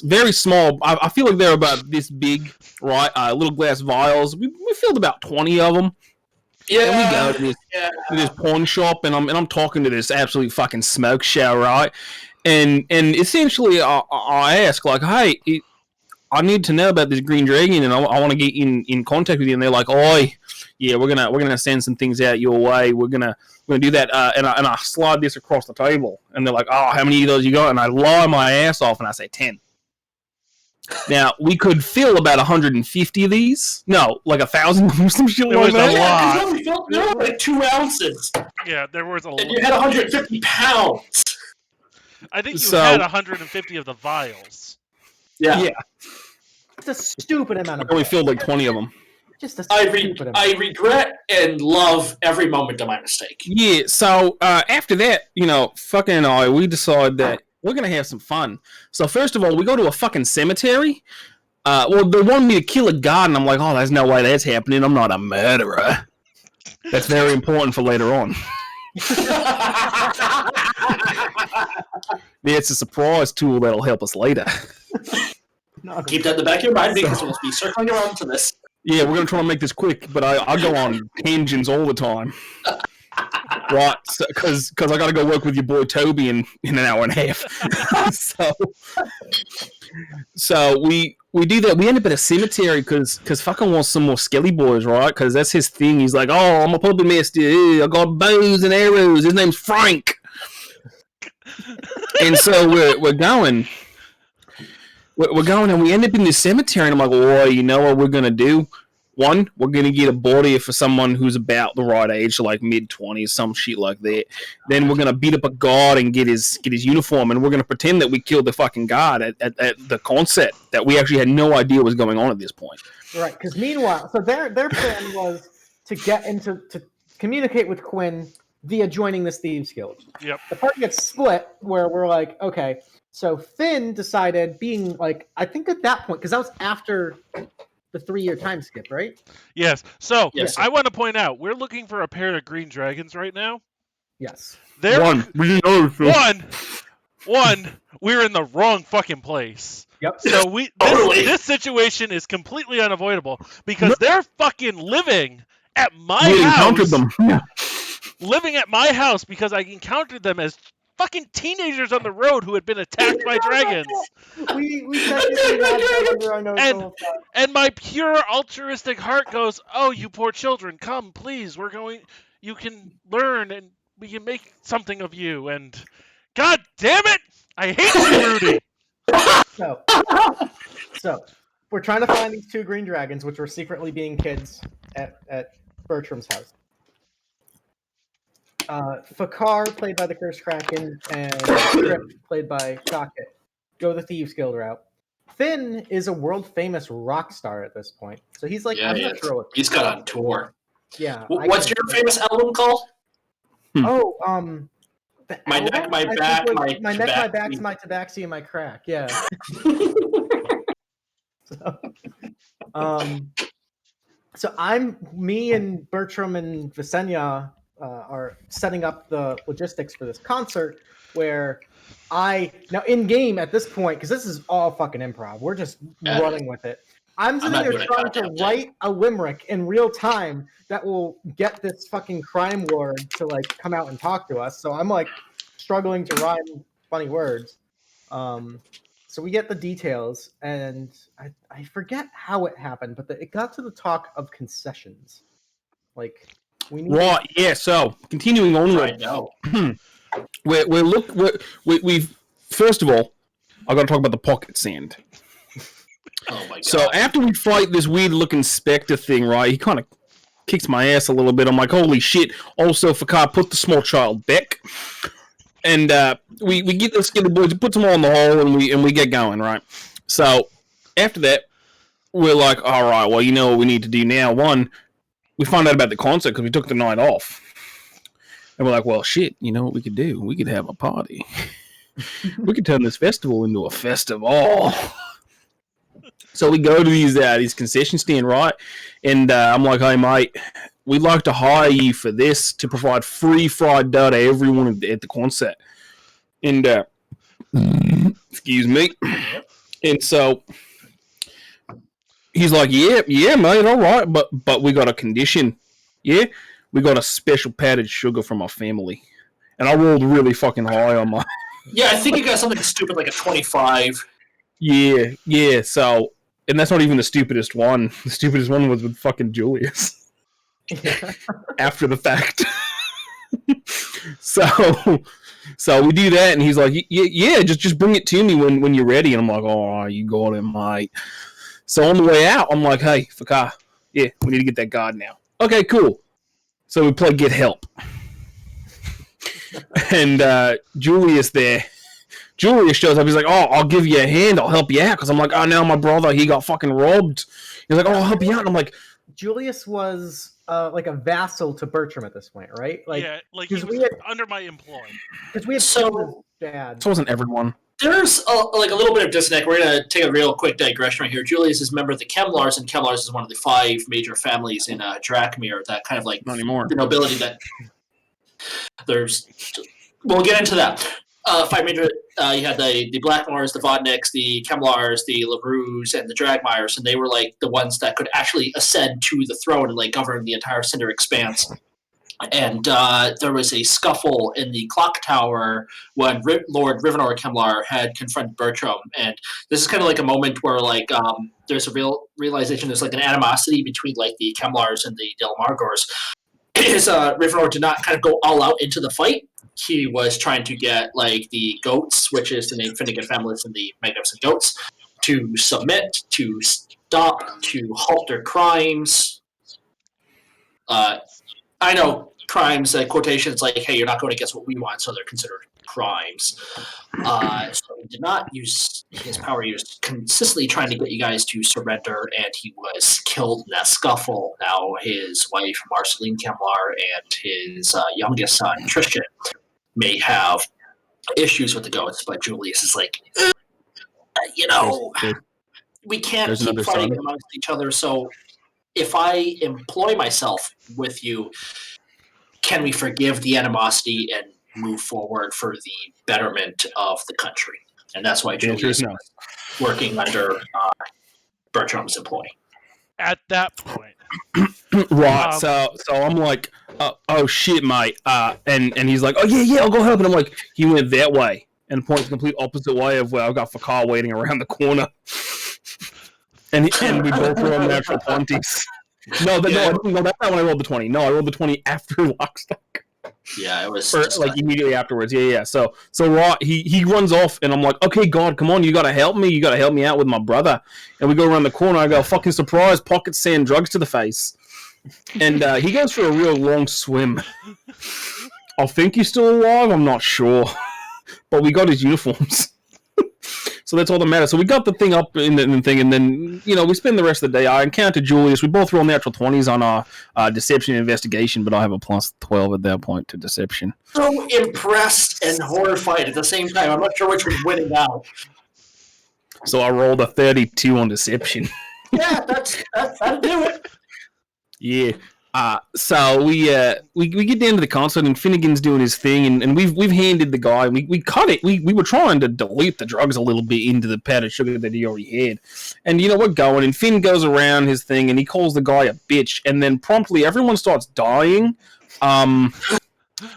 Speaker 4: very small. I feel like they're about this big, right? Little glass vials. We filled about 20 of them. Yeah, and we go to this pawn shop, and I'm talking to this absolute fucking smoke show, right? And essentially, I ask like, hey, I need to know about this green dragon, and I want to get in contact with you. And they're like, oh, yeah, we're gonna send some things out your way. We're gonna do that, and I slide this across the table, and they're like, oh, how many of those you got? And I lie my ass off, and I say 10. Now, we could fill about 150 of these. No, like 1,000 or some shit like that.
Speaker 2: Yeah, there were like 2 ounces.
Speaker 1: Yeah, there was a lot.
Speaker 2: And you had 150 pounds.
Speaker 1: I think you had 150 of the vials.
Speaker 2: Yeah.
Speaker 3: It's a stupid amount of.
Speaker 4: We filled like 20 of them.
Speaker 3: Just a stupid amount.
Speaker 2: I regret and love every moment of my mistake.
Speaker 4: Yeah, so after that, fucking we decide that we're going to have some fun. So first of all, we go to a fucking cemetery. Well, they wanted me to kill a guard, and I'm like, oh, there's no way that's happening. I'm not a murderer. That's very important for later on. It's a surprise tool that'll help us later.
Speaker 2: Keep that in the back of your mind because we'll be circling around to this.
Speaker 4: Yeah, we're going to try and make this quick, but I go on tangents all the time. Right, because I got to go work with your boy Toby in an hour and a half. so we do that. We end up at a cemetery because fucking wants some more skelly boys, right? Because that's his thing. He's like, oh, I'm a puppet master. I got bows and arrows. His name's Frank. And so we're going. We're going, and we end up in this cemetery, and I'm like, oh, you know what we're going to do? One, we're going to get a body for someone who's about the right age, so like mid-20s, some shit like that. Then we're going to beat up a guard and get his uniform, and we're going to pretend that we killed the fucking guard at the concert that we actually had no idea was going on at this point.
Speaker 3: Right, because meanwhile, so their plan was to to communicate with Quinn via joining this Thieves Guild.
Speaker 1: Yep.
Speaker 3: The party gets split where we're like, okay, so Finn decided, being like, I think at that point, because that was after the 3-year time skip, right?
Speaker 1: Yes. So
Speaker 2: Yes,
Speaker 1: I want to point out, we're looking for a pair of green dragons right now.
Speaker 3: Yes.
Speaker 1: One, we're in the wrong fucking place.
Speaker 3: Yep.
Speaker 1: So this situation is completely unavoidable because they're fucking living at my house.
Speaker 4: Encountered them. Yeah.
Speaker 1: Living at my house because I encountered them as fucking teenagers on the road who had been attacked by dragons.
Speaker 3: We technically had them under our nose the whole time.
Speaker 1: And my pure altruistic heart goes, "Oh, you poor children, come, please. You can learn, and we can make something of you." And God damn it, I hate you, Rudy.
Speaker 3: So we're trying to find these 2 green dragons, which were secretly being kids at Bertram's house. Fakar, played by the Cursed Kraken, and Trip, played by Shaket, go the Thieves Guild route. Finn is a world-famous rock star at this point, so he's like, I'm not sure what
Speaker 2: he's got on tour.
Speaker 3: Yeah.
Speaker 2: What's your famous album called?
Speaker 3: Oh,
Speaker 2: My Neck, My Back, My
Speaker 3: Neck, My Back's My Tabaxi, and My Crack. Yeah. So me and Bertram and Visenya are setting up the logistics for this concert, where now in game at this point, because this is all fucking improv, we're just running with it. I'm sitting there trying to write a limerick in real time that will get this fucking crime lord to like come out and talk to us. So I'm like struggling to rhyme funny words. So we get the details, and I forget how it happened, but it got to the talk of concessions. Like we need
Speaker 4: yeah. So continuing on,
Speaker 2: right now,
Speaker 4: we've first of all, I got to talk about the pocket sand.
Speaker 2: Oh my god!
Speaker 4: So after we fight this weird looking specter thing, right? He kind of kicks my ass a little bit. I'm like, holy shit! Also, Fakar, put the small child back. And we get the boys, put them all in the hole, and we get going, right? So after that, we're like, all right, well, you know what we need to do now. One, we find out about the concert because we took the night off, and we're like, well, shit, you know what we could do? We could have a party. We could turn this festival into a festival. So we go to these concession stand, right? And I'm like, hey, mate, we'd like to hire you for this to provide free fried dough to everyone at the concert. And, excuse me. And so he's like, yeah, mate, all right. But we got a condition. Yeah? We got a special powdered sugar from our family. And I rolled really fucking high on my...
Speaker 2: Yeah, I think you got something stupid like a 25.
Speaker 4: Yeah, so... And that's not even the stupidest one. The stupidest one was with fucking Julius. After the fact. So we do that, and he's like, yeah, just bring it to me when you're ready. And I'm like, oh, you got it, mate. So on the way out, I'm like, hey, Fakar, yeah, we need to get that guard now. Okay, cool. So we play Get Help. And Julius shows up. He's like, oh, I'll give you a hand. I'll help you out. Because I'm like, oh, now my brother, he got fucking robbed. He's like, oh, I'll help you out. And I'm like...
Speaker 3: Julius was like a vassal to Bertram at this point, right? Like,
Speaker 1: yeah, like he was under my employ.
Speaker 3: Because we had
Speaker 2: so
Speaker 3: dad.
Speaker 4: So wasn't everyone.
Speaker 2: There's a little bit of disconnect. We're going to take a real quick digression right here. Julius is a member of the Kemlars, and Kemlars is one of the 5 major families in Drakmir that kind of like...
Speaker 4: Not anymore.
Speaker 2: The nobility that... We'll get into that. 5 major... you had the Blackmores, the Vodniks, the Kemlars, the Labrews, and the Dragmires, and they were like the ones that could actually ascend to the throne and like govern the entire Cinder Expanse. And there was a scuffle in the clock tower when Lord Rivenor Kemlar had confronted Bertram, and this is kind of like a moment where like there's a realization there's like an animosity between like the Kemlars and the De Malgores. Rivenor did not kind of go all out into the fight. He was trying to get like the goats, which is the name Finnegan families and the Magnificent Goats, to submit, to stop, to halt their crimes. I know crimes, quotations like, hey, you're not going against what we want, so they're considered crimes. So he did not use his power. He was consistently trying to get you guys to surrender, and he was killed in that scuffle. Now his wife, Marceline Kemlar, and his youngest son, Tristan, may have issues with the goats, but Julius is like, we can't keep fighting amongst each other, so if I employ myself with you, can we forgive the animosity and move forward for the betterment of the country? And that's why Julius is working under Bertram's employ.
Speaker 1: At that point,
Speaker 4: Right. So I'm like, oh shit, mate. And he's like, oh yeah, I'll go help. And I'm like, he went that way, and points the complete opposite way of where I've got Fakar waiting around the corner. And we both rolled natural 20s. No, that's not when I rolled the 20. No, I rolled the 20 after Lockstock.
Speaker 2: Yeah, it was
Speaker 4: like immediately afterwards. Yeah. So Rot, he runs off, and I'm like, okay, God, come on, you gotta help me. You gotta help me out with my brother. And we go around the corner. I go, fucking surprise, pockets sand drugs to the face. And he goes for a real long swim. I think he's still alive. I'm not sure, but we got his uniforms. So that's all that matters. So we got the thing up in the thing, and then we spend the rest of the day. I encountered Julius. We both roll natural 20s on our deception and investigation, but I have a plus 12 at that point to deception.
Speaker 2: So impressed and horrified at the same time. I'm not sure which was winning out.
Speaker 4: So I rolled a 32 on deception.
Speaker 2: Yeah, that'll do it.
Speaker 4: Yeah. So we get down to the concert, and Finnegan's doing his thing, and we've handed the guy. We cut it. We were trying to dilute the drugs a little bit into the powdered sugar that he already had, and we're going. And Finn goes around his thing, and he calls the guy a bitch, and then promptly everyone starts dying.
Speaker 1: Oh my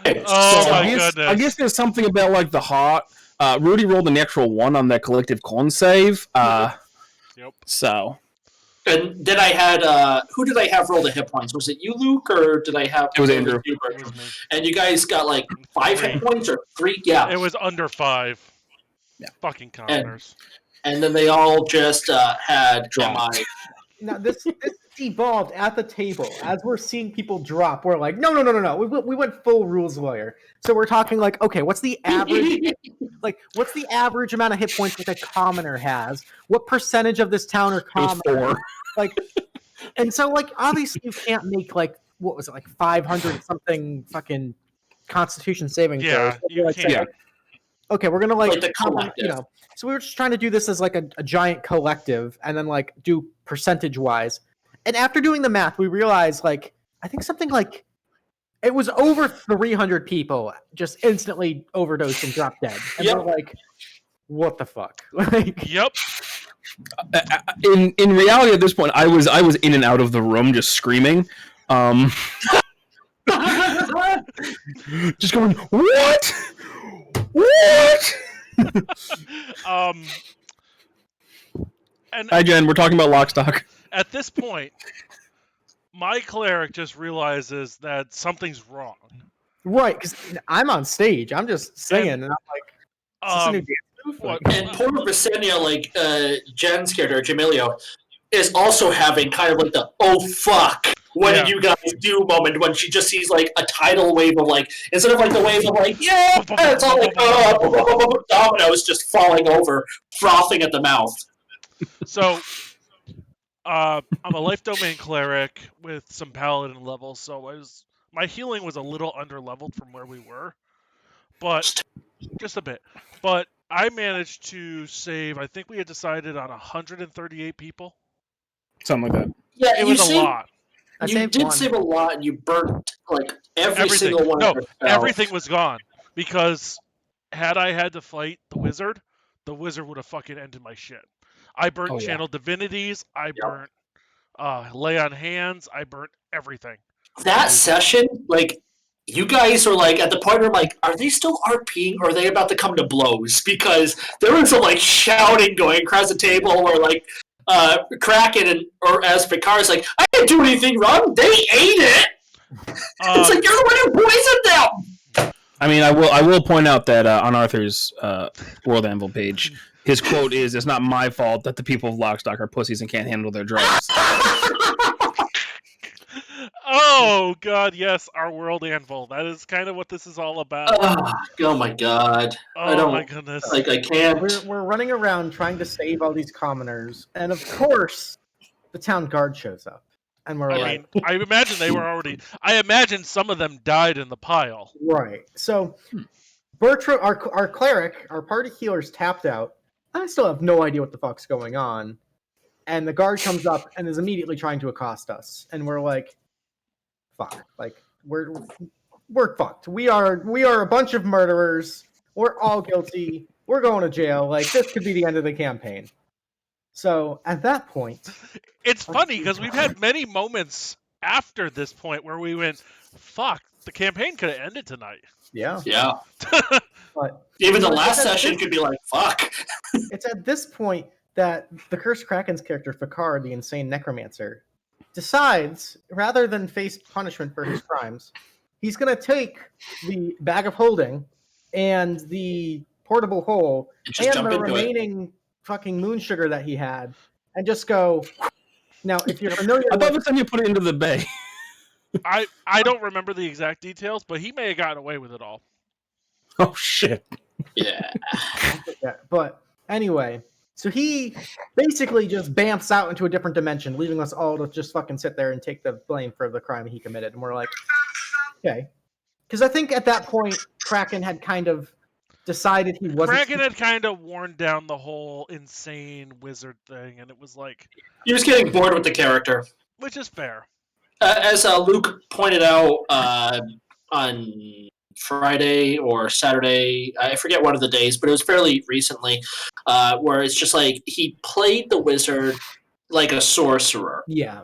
Speaker 1: goodness!
Speaker 4: I guess there's something about like the heart. Rudy rolled a natural 1 on that collective con save.
Speaker 1: Yep.
Speaker 4: So.
Speaker 2: And then I had who did I have roll the hit points? Was it you, Luke, or did I have?
Speaker 4: It was Andrew.
Speaker 2: And you guys got like 5 hit points or 3? Yeah,
Speaker 1: it was under 5.
Speaker 4: Yeah,
Speaker 1: fucking commoners.
Speaker 2: And then they all just had
Speaker 4: drop.
Speaker 3: Now this evolved at the table as we're seeing people drop. We're like, no. We went full rules lawyer. So we're talking like, okay, what's the average? What's the average amount of hit points like a commoner has? What percentage of this town are commoners?
Speaker 4: 4.
Speaker 3: And so obviously you can't make what was it 500 something fucking Constitution saving throws.
Speaker 1: Yeah, you can't.
Speaker 3: Okay, we're gonna
Speaker 2: the collective.
Speaker 3: So we were just trying to do this as a giant collective, and then do percentage wise. And after doing the math, we realized I think something it was over 300 people just instantly overdosed and dropped dead. And we're like, what the fuck?
Speaker 1: Yep.
Speaker 4: In reality, at this point, I was in and out of the room just screaming, just going, what?
Speaker 1: And
Speaker 4: hi Jen, we're talking about Lockstock.
Speaker 1: At this point, my cleric just realizes that something's wrong.
Speaker 3: Right, because I'm on stage. I'm just singing, and I'm like, is this a new dance move?
Speaker 2: And poor Visenya, Jen's character, Jamilio, is also having kind of the oh fuck, what did you guys do moment when she just sees a tidal wave of instead of the wave of yeah, it's all dominoes just falling over, frothing at the mouth.
Speaker 1: So I'm a life domain cleric with some paladin levels, so my healing was a little under-leveled from where we were, but just a bit. But I managed to save, I think we had decided on 138 people.
Speaker 4: Something like that.
Speaker 2: Yeah,
Speaker 1: it was a lot.
Speaker 2: You did save a lot, and you burnt every single one.
Speaker 1: No, everything was gone, because had I had to fight the wizard would have fucking ended my shit. I burnt Channel Divinities. I burnt Lay on Hands. I burnt everything.
Speaker 2: That session, you guys are at the point where are they still RPing or are they about to come to blows? Because there was some shouting going across the table where Kraken or as Vicar's I didn't do anything wrong. They ate it. It's you're the one who poisoned them.
Speaker 4: I mean, I will point out that on Arthur's World Anvil page, his quote is, "It's not my fault that the people of Lockstock are pussies and can't handle their drugs."
Speaker 1: Oh god, yes, our World Anvil. That is kind of what this is all about.
Speaker 2: Oh my god.
Speaker 1: Oh my goodness.
Speaker 2: I can't.
Speaker 3: We're running around trying to save all these commoners, and of course, the town guard shows up, and we're
Speaker 1: I imagine they were already. I imagine some of them died in the pile.
Speaker 3: Right. So, Bertram, our cleric, our party healer's tapped out. I still have no idea what the fuck's going on, and the guard comes up and is immediately trying to accost us, and we're like, fuck, we're fucked. We are a bunch of murderers. We're all guilty. We're going to jail. This could be the end of the campaign. So at that point,
Speaker 1: It's funny because we've had many moments after this point where we went, "Fuck, the campaign could have ended tonight."
Speaker 3: yeah.
Speaker 2: Yeah.
Speaker 3: But
Speaker 2: Even the
Speaker 3: But
Speaker 2: last
Speaker 3: it's at
Speaker 2: session
Speaker 3: this-
Speaker 2: could be like, fuck.
Speaker 3: it's at this point that the Cursed Kraken's character, Fakar, the insane necromancer, decides, rather than face punishment for his crimes, he's going to take the bag of holding and the portable hole
Speaker 2: Just
Speaker 3: and
Speaker 2: jump
Speaker 3: the
Speaker 2: into it.
Speaker 3: remaining fucking moon sugar that he had and just go. Now, if you're familiar
Speaker 4: I thought
Speaker 3: with
Speaker 4: this time you put it into the bay.
Speaker 1: I don't remember the exact details, but he may have gotten away with it all.
Speaker 4: Oh shit!
Speaker 2: Yeah.
Speaker 3: Yeah, but anyway, so he basically just bamfs out into a different dimension, leaving us all to just fucking sit there and take the blame for the crime he committed. And we're like, okay. Because I think at that point, Kraken had kind of decided he wasn't.
Speaker 1: Kraken had kind of worn down the whole insane wizard thing, and it was like,
Speaker 2: He was getting bored with the character.
Speaker 1: which is fair.
Speaker 2: As Luke pointed out on Friday or Saturday, I forget one of the days, but it was fairly recently, where it's just like he played the wizard like a sorcerer,
Speaker 3: Yeah.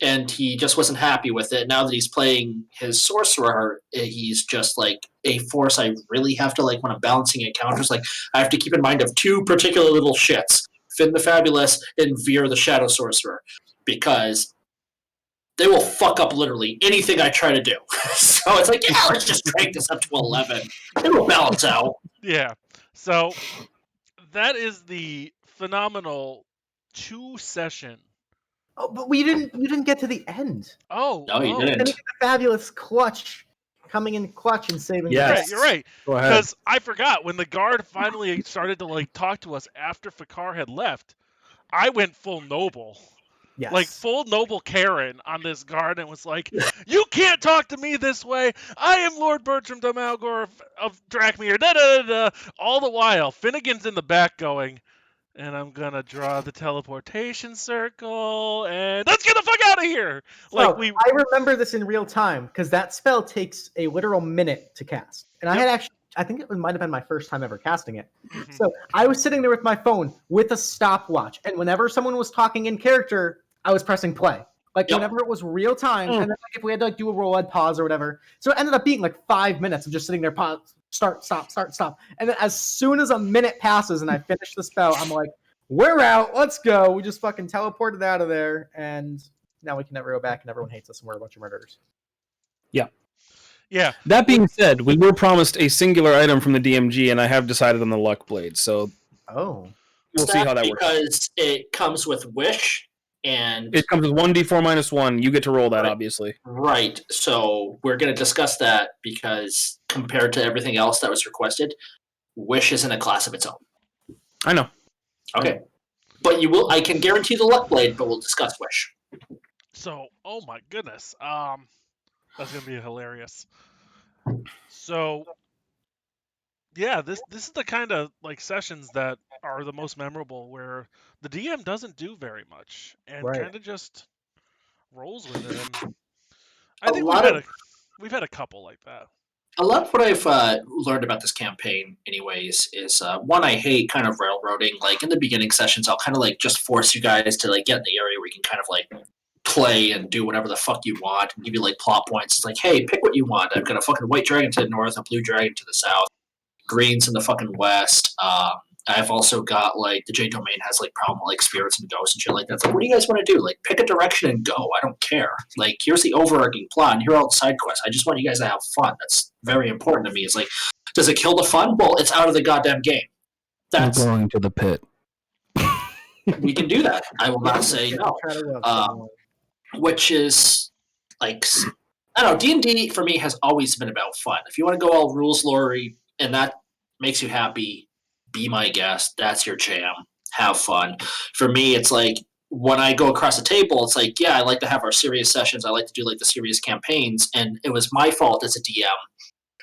Speaker 2: and he just wasn't happy with it. Now that he's playing his sorcerer, he's just like a force I really have to, like, when I'm balancing encounters, like, I have to keep in mind of two particular little shits, Finn the Fabulous and Veer the Shadow Sorcerer, because they will fuck up literally anything I try to do. So it's like, yeah, let's just crank this up to 11. It'll balance out.
Speaker 1: Yeah. So that is the phenomenal 2-session.
Speaker 3: Oh, but we didn't. You didn't get to the end.
Speaker 1: Oh,
Speaker 2: No, you
Speaker 3: And
Speaker 2: didn't.
Speaker 3: the fabulous clutch coming in clutch and saving.
Speaker 1: You're
Speaker 3: the
Speaker 1: right,
Speaker 4: Yes.
Speaker 3: day.
Speaker 1: you're right.
Speaker 4: Go ahead.
Speaker 1: Because I forgot when the guard finally started to like talk to us after Fakar had left. I went full noble.
Speaker 3: Yes.
Speaker 1: Like full noble Karen on this guard and was like, "You can't talk to me this way. I am Lord Bertram de Malgore of Drakmere." Da da da da. All the while, Finnegan's in the back going, "And I'm gonna draw the teleportation circle and let's get the fuck out of here." Like
Speaker 3: So, I remember this in real time because that spell takes a literal minute to cast, and I
Speaker 1: Yep.
Speaker 3: had actually. I think it might have been my first time ever casting it.
Speaker 1: Mhm.
Speaker 3: So I was sitting there with my phone with a stopwatch, and whenever someone was talking in character, I was pressing play. Like
Speaker 2: Yep.
Speaker 3: whenever it was real time, and then like if we had to like do a roll, I'd pause or whatever. So it ended up being like 5 minutes of just sitting there, pause, start, stop. And then as soon as a minute passes and I finish the spell, I'm like, "We're out. Let's go." We just fucking teleported out of there, and now we can never go back, and everyone hates us, and we're a bunch of murderers.
Speaker 1: Yeah.
Speaker 4: That being said, we were promised a singular item from the DMG, and I have decided on the luck blade. So
Speaker 3: Oh,
Speaker 4: we'll see how that works.
Speaker 2: Because it comes with Wish, and
Speaker 4: It comes with 1d4 minus 1. You get to roll that,
Speaker 2: Right.
Speaker 4: obviously.
Speaker 2: right. So we're going to discuss that because compared to everything else that was requested, Wish is in a class of its own.
Speaker 4: I know.
Speaker 2: Okay. But you will. I can guarantee the luck blade, but we'll discuss Wish.
Speaker 1: So, oh my goodness. That's gonna be hilarious. So, yeah, this is the kind of like sessions that are the most memorable, where the DM doesn't do very much and
Speaker 3: Right.
Speaker 1: kind of just rolls with it. And I
Speaker 2: A
Speaker 1: think
Speaker 2: lot
Speaker 1: we've had a couple like that.
Speaker 2: A lot of what I've learned about this campaign, anyways, is one, I hate kind of railroading. Like in the beginning sessions, I'll kind of like just force you guys to like get in the area where you can kind of like play and do whatever the fuck you want and give you like plot points. It's like, hey, pick what you want. I've got a fucking white dragon to the north, a blue dragon to the south, greens in the fucking west. I've also got like the J domain has like problem with like spirits and ghosts and shit like that. It's like, what do you guys want to do? Like, pick a direction and go. I don't care. Like, here's the overarching plot, and here are all the side quests. I just want you guys to have fun. That's very important to me. It's like, does it kill the fun? Well, it's out of the goddamn game. That's
Speaker 4: going to the pit.
Speaker 2: we can do that. I will not say no.
Speaker 3: Try to love
Speaker 2: Um, which is like, I don't know, D&D for me has always been about fun. If you want to go all rules lorry and that makes you happy, be my guest. That's your jam. Have fun. For me, it's like when I go across the table, it's like, yeah, I like to have our serious sessions. I like to do like the serious campaigns, and it was my fault as a DM.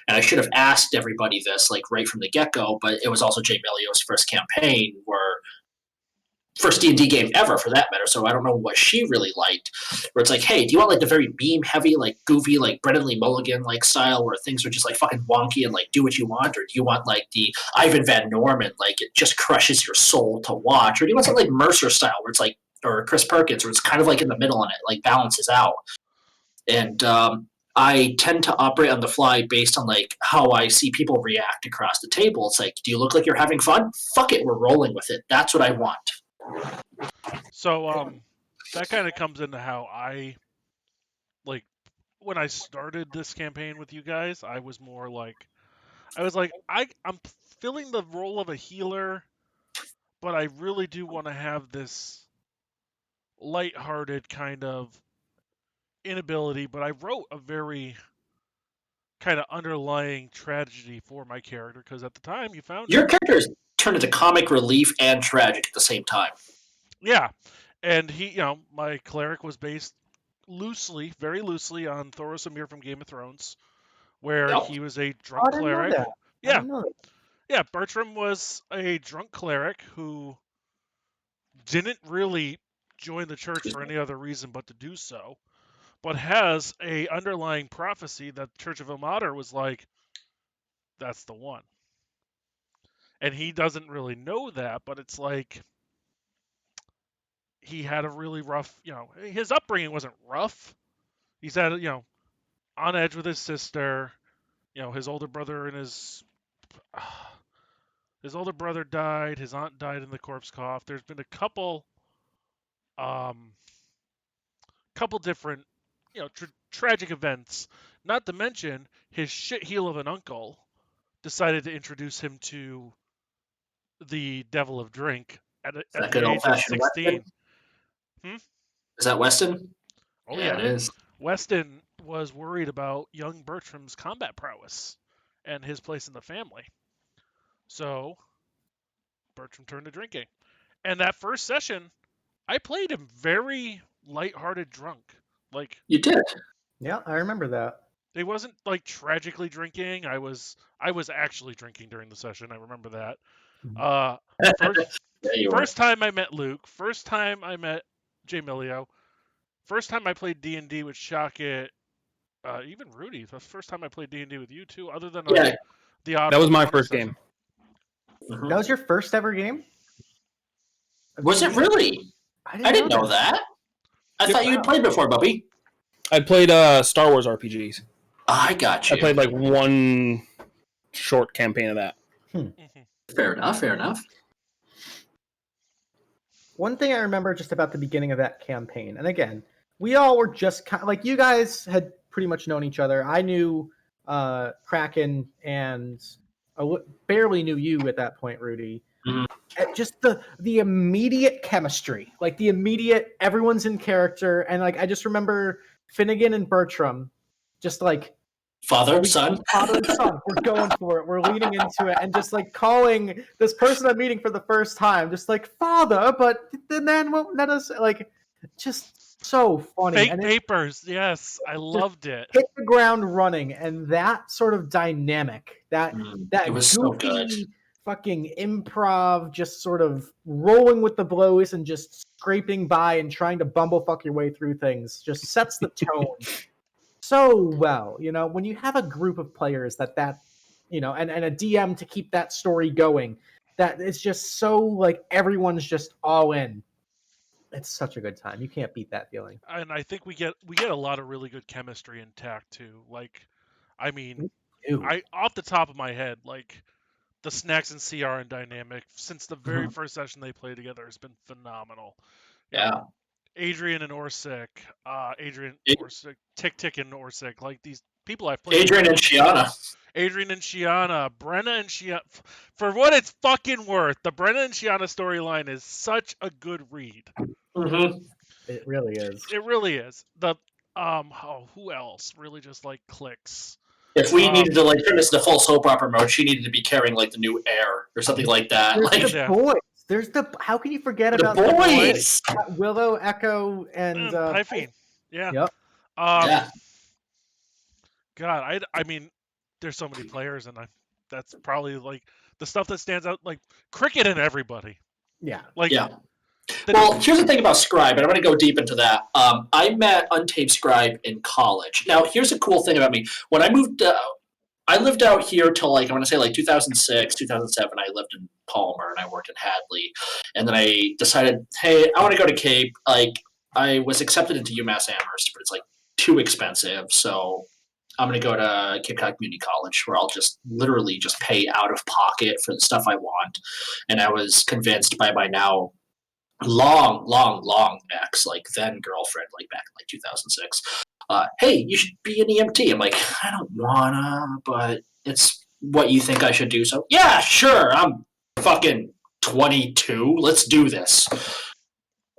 Speaker 2: And I should have asked everybody this like right from the get-go, but it was also Jay Melio's first campaign where first D&D game ever, for that matter. So I don't know what she really liked. Where it's like, hey, do you want like the very beam heavy, like goofy, like Brennan Lee Mulligan like style, where things are just like fucking wonky and like do what you want, or do you want like the Ivan Van Norman, like it just crushes your soul to watch, or do you want something like Mercer style, where it's like, or Chris Perkins, where it's kind of like in the middle and it like balances out. And I tend to operate on the fly based on like how I see people react across the table. It's like, do you look like you're having fun? Fuck it, we're rolling with it. That's what I want.
Speaker 1: So that kind of comes into how I like when I started this campaign with you guys. I was like I'm filling the role of a healer, but I really do want to have this lighthearted kind of inability. But I wrote a very kind of underlying tragedy for my character because at the time you found
Speaker 2: Your character is turned into comic relief and tragic at the same time.
Speaker 1: Yeah, and my cleric was based loosely, very loosely, on Thoros Amir from Game of Thrones, where he was a drunk
Speaker 3: I didn't know
Speaker 1: cleric.
Speaker 3: that. I
Speaker 1: Yeah,
Speaker 3: didn't know that.
Speaker 1: yeah. Bertram was a drunk cleric who didn't really join the church for any other reason but to do so, but has a underlying prophecy that the Church of Ilmater was like, that's the one. And he doesn't really know that, but it's like he had a really rough, his upbringing wasn't rough. He's had, on edge with his sister, his older brother and his older brother died, his aunt died in the corpse cough. There's been a couple different, tragic events. Not to mention his shitheel of an uncle decided to introduce him to the devil of drink at the age of 16.
Speaker 2: Is that Weston?
Speaker 1: Oh
Speaker 2: yeah, it is.
Speaker 1: Weston was worried about young Bertram's combat prowess and his place in the family. So Bertram turned to drinking. And that first session, I played him very lighthearted drunk. Like,
Speaker 2: you did.
Speaker 3: Yeah, I remember that.
Speaker 1: It wasn't like tragically drinking. I was actually drinking during the session. I remember that. First time I met Luke. First time I met Jay Milio. First time I played D&D with Shaket. Even Rudy. The first time I played D&D with you too. Other than the odd.
Speaker 4: That was my first game.
Speaker 2: Mm-hmm.
Speaker 3: That was your first ever game?
Speaker 2: Was it really? I didn't know that. I thought you had played before, Bubby.
Speaker 4: I played Star Wars RPGs.
Speaker 2: I got you.
Speaker 4: I played like one short campaign of that.
Speaker 2: Fair enough.
Speaker 3: One thing I remember just about the beginning of that campaign, and again, we all were just kind of, like, you guys had pretty much known each other. I knew Kraken and barely knew you at that point, Rudy.
Speaker 2: Mm-hmm.
Speaker 3: Just the immediate chemistry, like the immediate everyone's in character, and like I just remember Finnegan and Bertram, just like
Speaker 2: father and son.
Speaker 3: We're going for it. We're leaning into it, and just like calling this person I'm meeting for the first time, just like father, but the man won't let us. Like, just so funny.
Speaker 1: Fake papers, yes, I loved it.
Speaker 3: Hit the ground running, and that sort of dynamic, that
Speaker 2: it was
Speaker 3: goofy,
Speaker 2: so good.
Speaker 3: Fucking improv, just sort of rolling with the blows and just scraping by and trying to bumblefuck your way through things, just sets the tone so well. When you have a group of players that and a DM to keep that story going, that it's just so like everyone's just all in. It's such a good time. You can't beat that feeling.
Speaker 1: And I think we get a lot of really good chemistry intact too. Like, I mean, off the top of my head, like, the Snacks and CRN dynamic since the very first session they played together has been phenomenal.
Speaker 2: Yeah.
Speaker 1: Adrian and Orsic, Tick and Orsic, like these people I've played.
Speaker 2: Adrian and Shiana,
Speaker 1: Brenna and Shiana. For what it's fucking worth, the Brenna and Shiana storyline is such a good read.
Speaker 2: Mm-hmm.
Speaker 3: It really is.
Speaker 1: It really is. The who else really just like clicks?
Speaker 2: If we needed to like turn this into full soap opera mode, she needed to be carrying like the new Heir or something like that.
Speaker 3: There's the boys. There's how can you forget about
Speaker 2: the boys?
Speaker 3: Willow, Echo, and
Speaker 1: Typhine. Yeah.
Speaker 3: Yep.
Speaker 1: God, I mean, there's so many players, and that's probably like the stuff that stands out. Like cricket and everybody.
Speaker 3: Yeah.
Speaker 1: Like,
Speaker 2: yeah. Well, here's the thing about Scribe, and I'm going to go deep into that. I met Untamed Scribe in college. Now, here's a cool thing about me. When I moved, I lived out here till like, I want to say like 2006, 2007. I lived in Palmer and I worked in Hadley. And then I decided, hey, I want to go to Cape. Like, I was accepted into UMass Amherst, but it's like too expensive. So I'm going to go to Cape Cod Community College where I'll just literally just pay out of pocket for the stuff I want. And I was convinced by my now long ex, like then girlfriend, like back in like 2006. Hey, you should be an EMT. I'm like, I don't wanna, but it's what you think I should do. So yeah, sure. I'm fucking 22. Let's do this.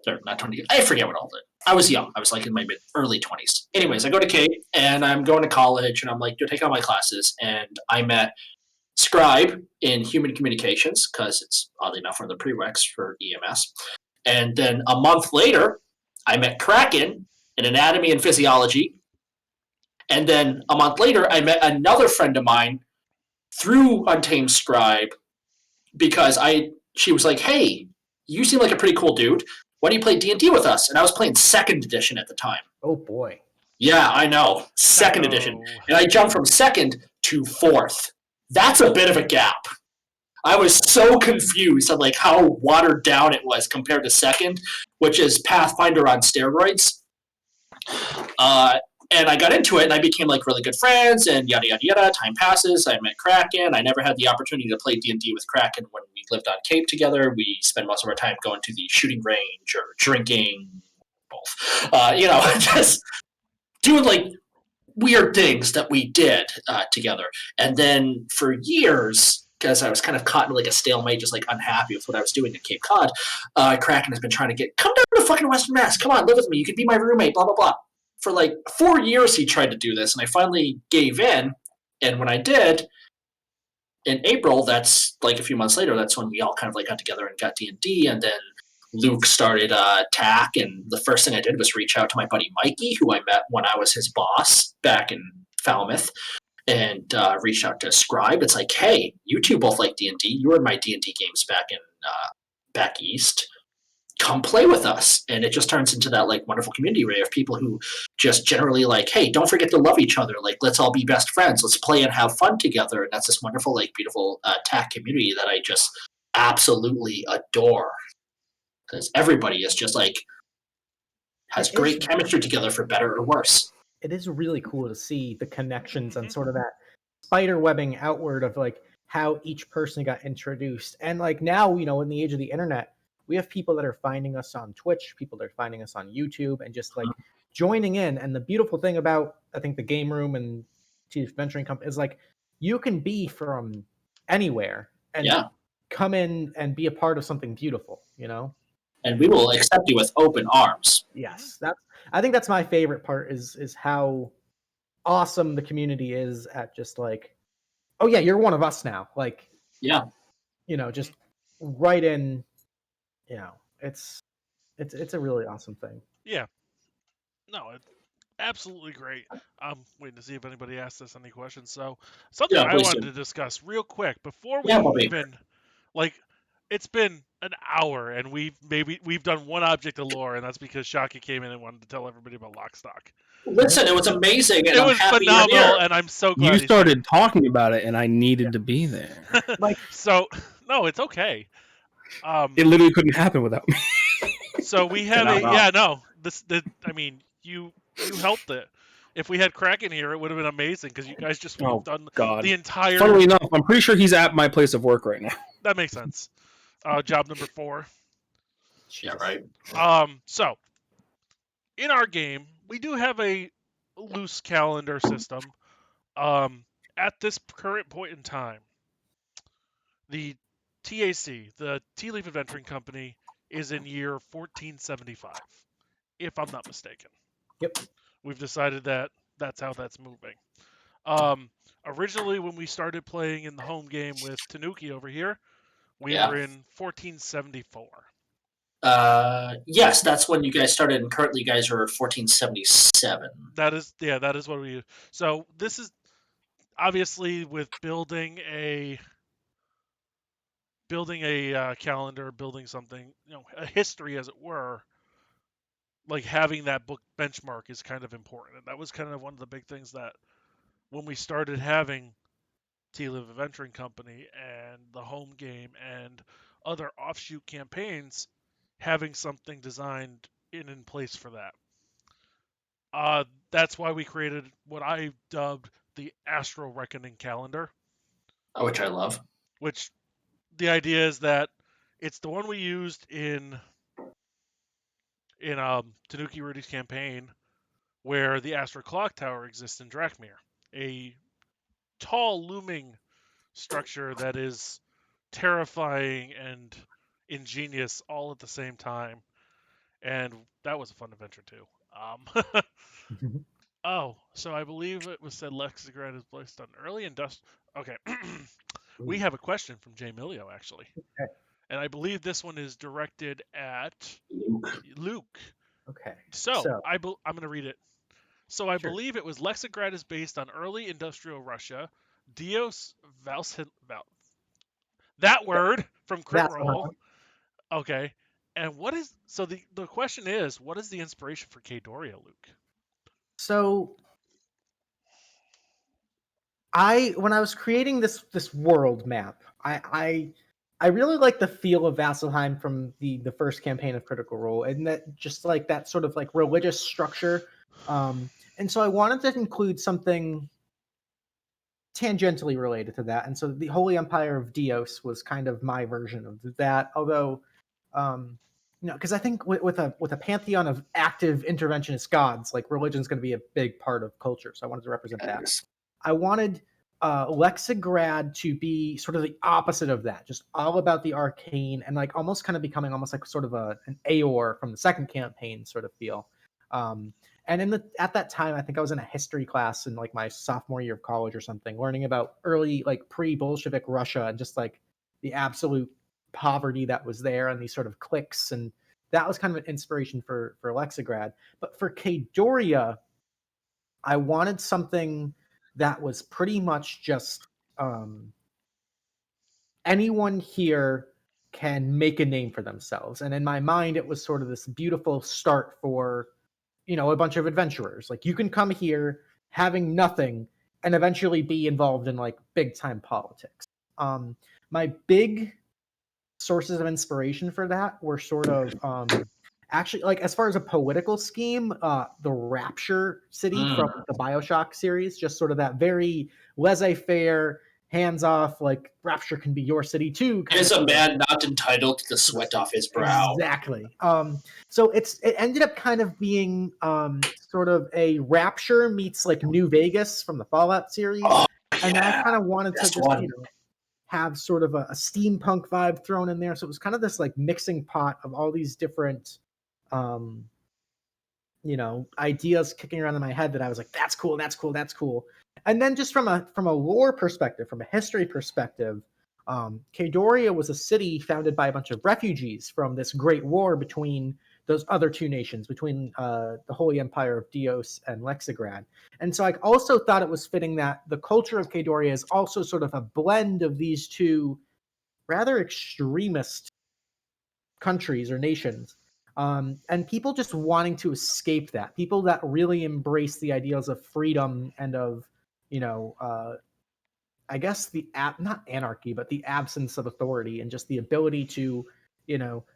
Speaker 2: Or not 20. I forget what all the. I was young. I was like in my early 20s. Anyways, I go to Cape and I'm going to college and I'm like, you're taking all my classes. And I met Scribe in human communications because it's oddly enough one of the prereqs for EMS. And then a month later, I met Kraken in anatomy and physiology. And then a month later, I met another friend of mine through Untamed Scribe because she was like, hey, you seem like a pretty cool dude. Why don't you play D&D with us? And I was playing 2nd edition at the time.
Speaker 3: Oh, boy.
Speaker 2: Yeah, I know. 2nd edition. And I jumped from 2nd to 4th. That's a bit of a gap. I was so confused on like how watered down it was compared to 2nd, which is Pathfinder on steroids. And I got into it, and I became like really good friends, and yada yada yada. Time passes. I met Kraken. I never had the opportunity to play D&D with Kraken when we lived on Cape together. We spent most of our time going to the shooting range or drinking, both. Just doing like weird things that we did together. And then for years, because I was kind of caught in like a stalemate, just like unhappy with what I was doing at Cape Cod, Kraken has been trying to come down to fucking Western Mass. Come on, live with me. You can be my roommate, blah, blah, blah. For like 4 years, he tried to do this, and I finally gave in. And when I did, in April, that's like a few months later, that's when we all kind of like got together and got D&D, and then Luke started TAC, and the first thing I did was reach out to my buddy Mikey, who I met when I was his boss back in Falmouth, and reached out to Scribe. It's like, hey, you two both like D&D. You were in my D&D games back east. Come play with us. And it just turns into that like wonderful community array of people who just generally like, hey, don't forget to love each other. Like, let's all be best friends. Let's play and have fun together. And that's this wonderful, like, beautiful TAC community that I just absolutely adore. Because everybody is just like has great chemistry together for better or worse.
Speaker 3: It is really cool to see the connections and sort of that spider webbing outward of like how each person got introduced. And like now, in the age of the internet, we have people that are finding us on Twitch, people that are finding us on YouTube, and just like joining in. And the beautiful thing about, I think, the Game Room and Chief Venturing Company is like you can be from anywhere and come in and be a part of something beautiful,
Speaker 2: And we will accept you with open arms.
Speaker 3: Yes, I think that's my favorite part is how awesome the community is at just like, oh yeah, you're one of us now. Like, just right in. It's a really awesome thing.
Speaker 1: Yeah. No, it's absolutely great. I'm waiting to see if anybody asks us any questions. So something I wanted to discuss real quick before we even like. It's been an hour, and we've done one object of lore, and that's because Shaket came in and wanted to tell everybody about Lockstock.
Speaker 2: Listen, it was amazing. And
Speaker 1: it was phenomenal, and I'm so glad
Speaker 4: you started talking about it, and I needed to be there.
Speaker 1: No, it's okay.
Speaker 4: It literally couldn't happen without me.
Speaker 1: So we have you helped it. If we had Kraken here, it would have been amazing because you guys just would have done the entire.
Speaker 4: Funnily enough, I'm pretty sure he's at my place of work right now.
Speaker 1: That makes sense. Job number 4.
Speaker 2: Yeah, right.
Speaker 1: So in our game, we do have a loose calendar system. At this current point in time, the TAC, the Tea Leaf Adventuring Company, is in year 1475, if I'm not mistaken.
Speaker 3: Yep.
Speaker 1: We've decided that that's how that's moving. Originally, when we started playing in the home game with Tanuki over here, we were in 1474.
Speaker 2: Yes, that's when you guys started, and currently you guys are 1477.
Speaker 1: That is what we. So this is obviously with building building a calendar, building something, a history as it were, like having that book benchmark is kind of important. And that was kind of one of the big things that when we started having T-Live Adventuring Company and the home game and other offshoot campaigns, having something designed in place for that. That's why we created what I dubbed the Astro Reckoning calendar,
Speaker 2: which I love.
Speaker 1: which the idea is that it's the one we used in Tanuki Rudy's campaign, where the Astro Clock Tower exists in Drakmir, a tall looming structure that is terrifying and ingenious all at the same time, and that was a fun adventure too. Oh, so I believe it was said Lexigrad is placed on early industrial. Okay, we have a question from Jay Milio actually, and I believe this one is directed at Luke.
Speaker 3: Okay.
Speaker 1: So I'm going to read it. So I
Speaker 3: Sure.
Speaker 1: believe it was Lexigrad is based on early industrial Russia. Dios that word from Crit
Speaker 3: That's
Speaker 1: Roll. Okay. And what is so the question is, what is the inspiration for Cadoria, Luke?
Speaker 3: So when I was creating this world map, I really like the feel of Vasselheim from the first campaign of Critical Role, and that just like that sort of like religious structure. And so I wanted to include something tangentially related to that. And so the Holy Empire of Dios was kind of my version of that. Although, because I think with a pantheon of active interventionist gods, like religion's going to be a big part of culture. So I wanted to represent that. I wanted Lexigrad to be sort of the opposite of that, just all about the arcane and like almost kind of becoming almost like sort of an Aeor from the second campaign sort of feel. And at that time, I think I was in a history class in like my sophomore year of college or something, learning about early like pre-Bolshevik Russia and just like the absolute poverty that was there and these sort of cliques, and that was kind of an inspiration for Lexigrad. But for Cadoria, I wanted something that was pretty much just anyone here can make a name for themselves. And in my mind, it was sort of this beautiful start for, a bunch of adventurers. Like you can come here having nothing and eventually be involved in like big time politics. My big sources of inspiration for that were sort of actually like as far as a political scheme, the Rapture City from the BioShock series, just sort of that very laissez-faire, hands-off, like Rapture can be your city too.
Speaker 2: It's a man not entitled to the sweat off his brow.
Speaker 3: Exactly. So it ended up kind of being sort of a Rapture meets like New Vegas from the Fallout series.
Speaker 2: Oh,
Speaker 3: and then I kind of wanted to
Speaker 2: Best
Speaker 3: just,
Speaker 2: one.
Speaker 3: have sort of a steampunk vibe thrown in there. So it was kind of this like mixing pot of all these different ideas kicking around in my head that I was like, that's cool, that's cool, that's cool. And then just from a lore perspective, from a history perspective, Cadoria was a city founded by a bunch of refugees from this great war between those other two nations, between the Holy Empire of Dios and Lexigrad. And so I also thought it was fitting that the culture of Cadoria is also sort of a blend of these two rather extremist countries or nations. And people just wanting to escape that. People that really embrace the ideals of freedom and of, I guess not anarchy, but the absence of authority and just the ability to,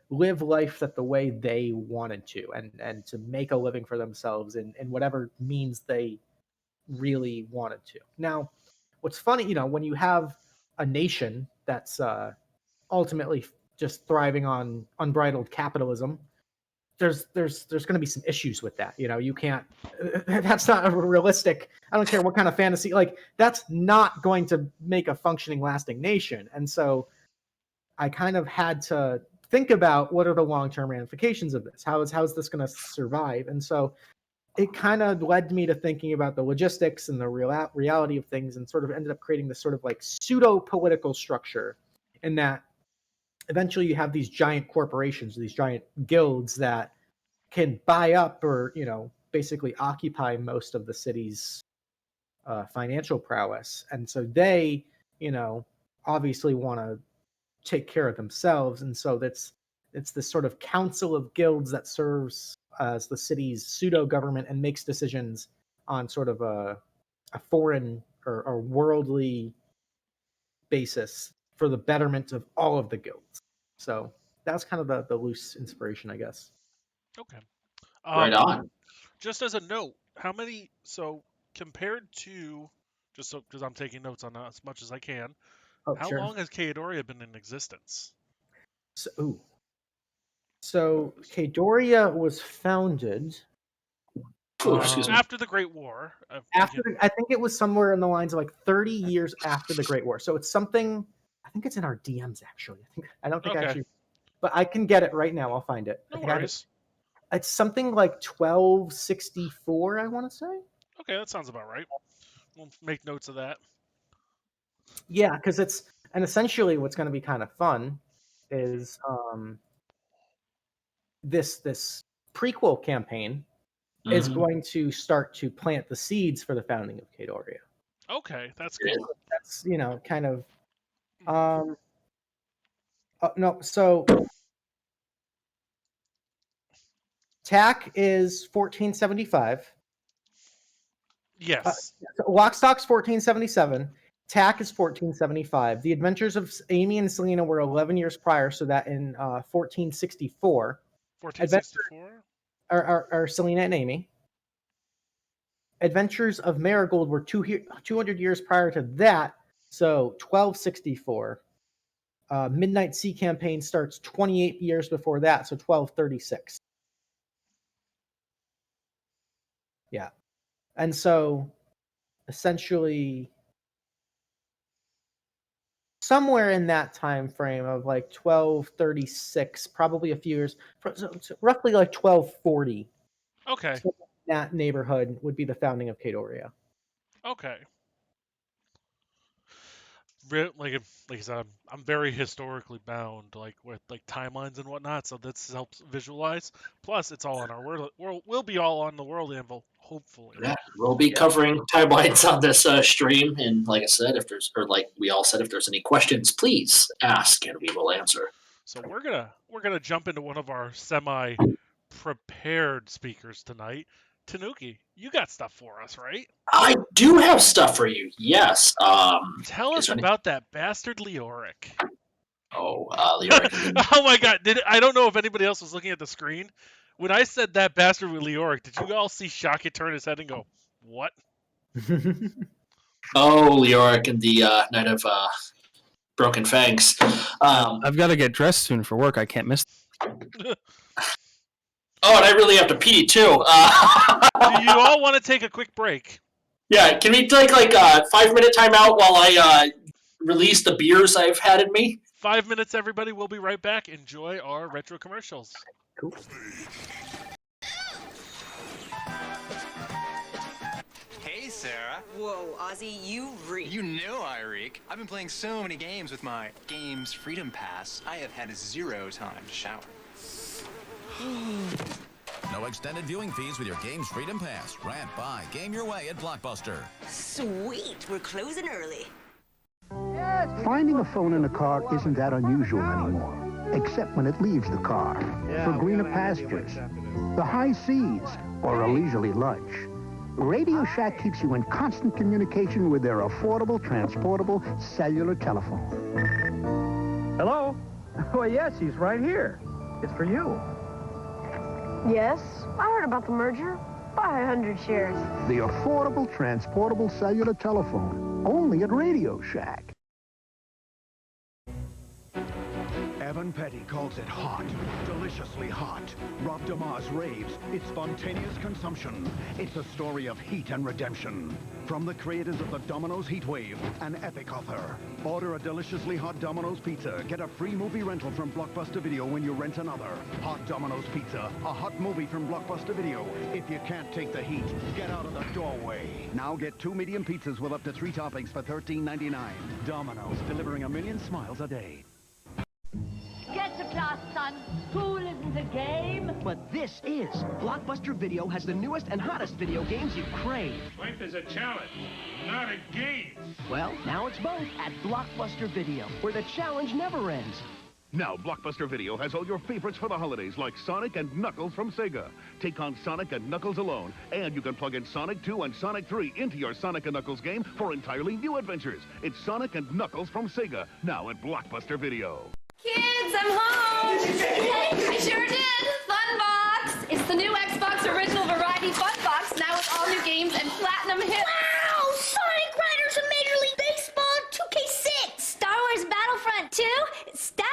Speaker 3: live life that the way they wanted to and to make a living for themselves in whatever means they really wanted to. Now, what's funny, when you have a nation that's ultimately just thriving on unbridled capitalism, there's going to be some issues with that. You can't. That's not a realistic. I don't care what kind of fantasy. Like that's not going to make a functioning, lasting nation. And so, I kind of had to think about what are the long-term ramifications of this. How is this going to survive? And so, it kind of led me to thinking about the logistics and the reality of things, and sort of ended up creating this sort of like pseudo political structure, in that eventually you have these giant corporations, these giant guilds that can buy up or, basically occupy most of the city's financial prowess. And so they, obviously want to take care of themselves, and so it's this sort of council of guilds that serves as the city's pseudo government and makes decisions on sort of a foreign or worldly basis for the betterment of all of the guilds. So that's kind of the loose inspiration, I guess.
Speaker 1: Okay.
Speaker 2: Right on.
Speaker 1: Just as a note, how many? So compared to, just so because I'm taking notes on that as much as I can.
Speaker 3: Oh,
Speaker 1: How
Speaker 3: sure.
Speaker 1: long has Chaodoria been in existence?
Speaker 3: So Cadoria was founded
Speaker 2: Excuse me.
Speaker 1: After the Great War.
Speaker 3: I think it was somewhere in the lines of like 30 years after the Great War. So it's something. I think it's in our DMs actually. I don't think I
Speaker 1: Okay.
Speaker 3: actually, but I can get it right now. I'll find it.
Speaker 1: No
Speaker 3: I think
Speaker 1: worries.
Speaker 3: it's something like 1264. I want to say.
Speaker 1: Okay, that sounds about right. We'll make notes of that.
Speaker 3: Yeah, because and essentially what's going to be kind of fun is this prequel campaign is going to start to plant the seeds for the founding of Cadoria.
Speaker 1: Okay, that's cool.
Speaker 3: That's kind of no. So TAC is 1475.
Speaker 1: Yes.
Speaker 3: Lockstock's 1477. TAC is 1475. The Adventures of Amy and Selena were 11 years prior, so that in 1464.
Speaker 1: 1464.
Speaker 3: Are Selena and Amy. Adventures of Marigold were 200 years prior to that, so 1264. Midnight Sea Campaign starts 28 years before that, so 1236. Yeah. And so essentially somewhere in that time frame of like 1236, probably a few years, roughly like 1240.
Speaker 1: Okay.
Speaker 3: So that neighborhood would be the founding of Cadoria.
Speaker 1: Okay. Like I said, I'm very historically bound, like with like timelines and whatnot. So this helps visualize. Plus, it's all on our world. We'll be all on the world anvil, hopefully.
Speaker 2: Yeah, we'll be covering timelines on this stream, and like I said, if there's like we all said, if there's any questions, please ask, and we will answer.
Speaker 1: So we're gonna jump into one of our semi-prepared speakers tonight. Tanuki, you got stuff for us, right?
Speaker 2: I do have stuff for you. Yes.
Speaker 1: Tell us about that bastard Leoric.
Speaker 2: Leoric.
Speaker 1: Oh my god! I don't know if anybody else was looking at the screen. When I said that bastard with Leoric, did you all see Shaket turn his head and go, "What?"
Speaker 2: Leoric and the Knight of Broken Fangs.
Speaker 4: I've got to get dressed soon for work. I can't miss.
Speaker 2: And I really have to pee too.
Speaker 1: Do you all want to take a quick break?
Speaker 2: Yeah, can we take like a 5-minute timeout while I release the beers I've had in me?
Speaker 1: 5 minutes, everybody. We'll be right back. Enjoy our retro commercials.
Speaker 3: Cool.
Speaker 5: Hey, Sarah.
Speaker 6: Whoa, Ozzy, you reek.
Speaker 5: You know I reek. I've been playing so many games with my Games Freedom Pass, I have had 0 time to shower.
Speaker 7: No extended viewing fees with your Games Freedom Pass. Rant, buy, game your way at Blockbuster.
Speaker 6: Sweet, we're closing early.
Speaker 8: Finding a phone in a car isn't that unusual anymore, except when it leaves the car, for greener pastures, the high seas, or a leisurely lunch. Radio Shack keeps you in constant communication with their affordable, transportable cellular telephone.
Speaker 9: Hello? Oh, yes, he's right here. It's for you.
Speaker 10: Yes, I heard about the merger. Buy 100 shares.
Speaker 8: The affordable, transportable cellular telephone, only at Radio Shack.
Speaker 11: Evan Petty calls it hot, deliciously hot. Rob Damas raves, it's spontaneous consumption. It's a story of heat and redemption. From the creators of the Domino's Heatwave, an epic author. Order a deliciously hot Domino's pizza. Get a free movie rental from Blockbuster Video when you rent another. Hot Domino's Pizza, a hot movie from Blockbuster Video. If you can't take the heat, get out of the doorway. Now get 2 medium pizzas with up to 3 toppings for $13.99. Domino's, delivering 1 million smiles a day.
Speaker 10: Get to class
Speaker 12: on. School isn't a game.
Speaker 13: But this is. Blockbuster Video has the newest and hottest video games you crave.
Speaker 14: Life is a challenge, not a game.
Speaker 13: Well, now it's both at Blockbuster Video, where the challenge never ends.
Speaker 11: Now, Blockbuster Video has all your favorites for the holidays, like Sonic and Knuckles from Sega. Take on Sonic and Knuckles alone, and you can plug in Sonic 2 and Sonic 3 into your Sonic and Knuckles game for entirely new adventures. It's Sonic and Knuckles from Sega, now at Blockbuster Video.
Speaker 15: Kids, I'm home! I sure did! Fun Box! It's the new Xbox Original Variety Fun Box, now with all new games and platinum hits.
Speaker 16: Wow! Sonic Riders of Major League Baseball 2K6! Star Wars Battlefront 2? Stacked!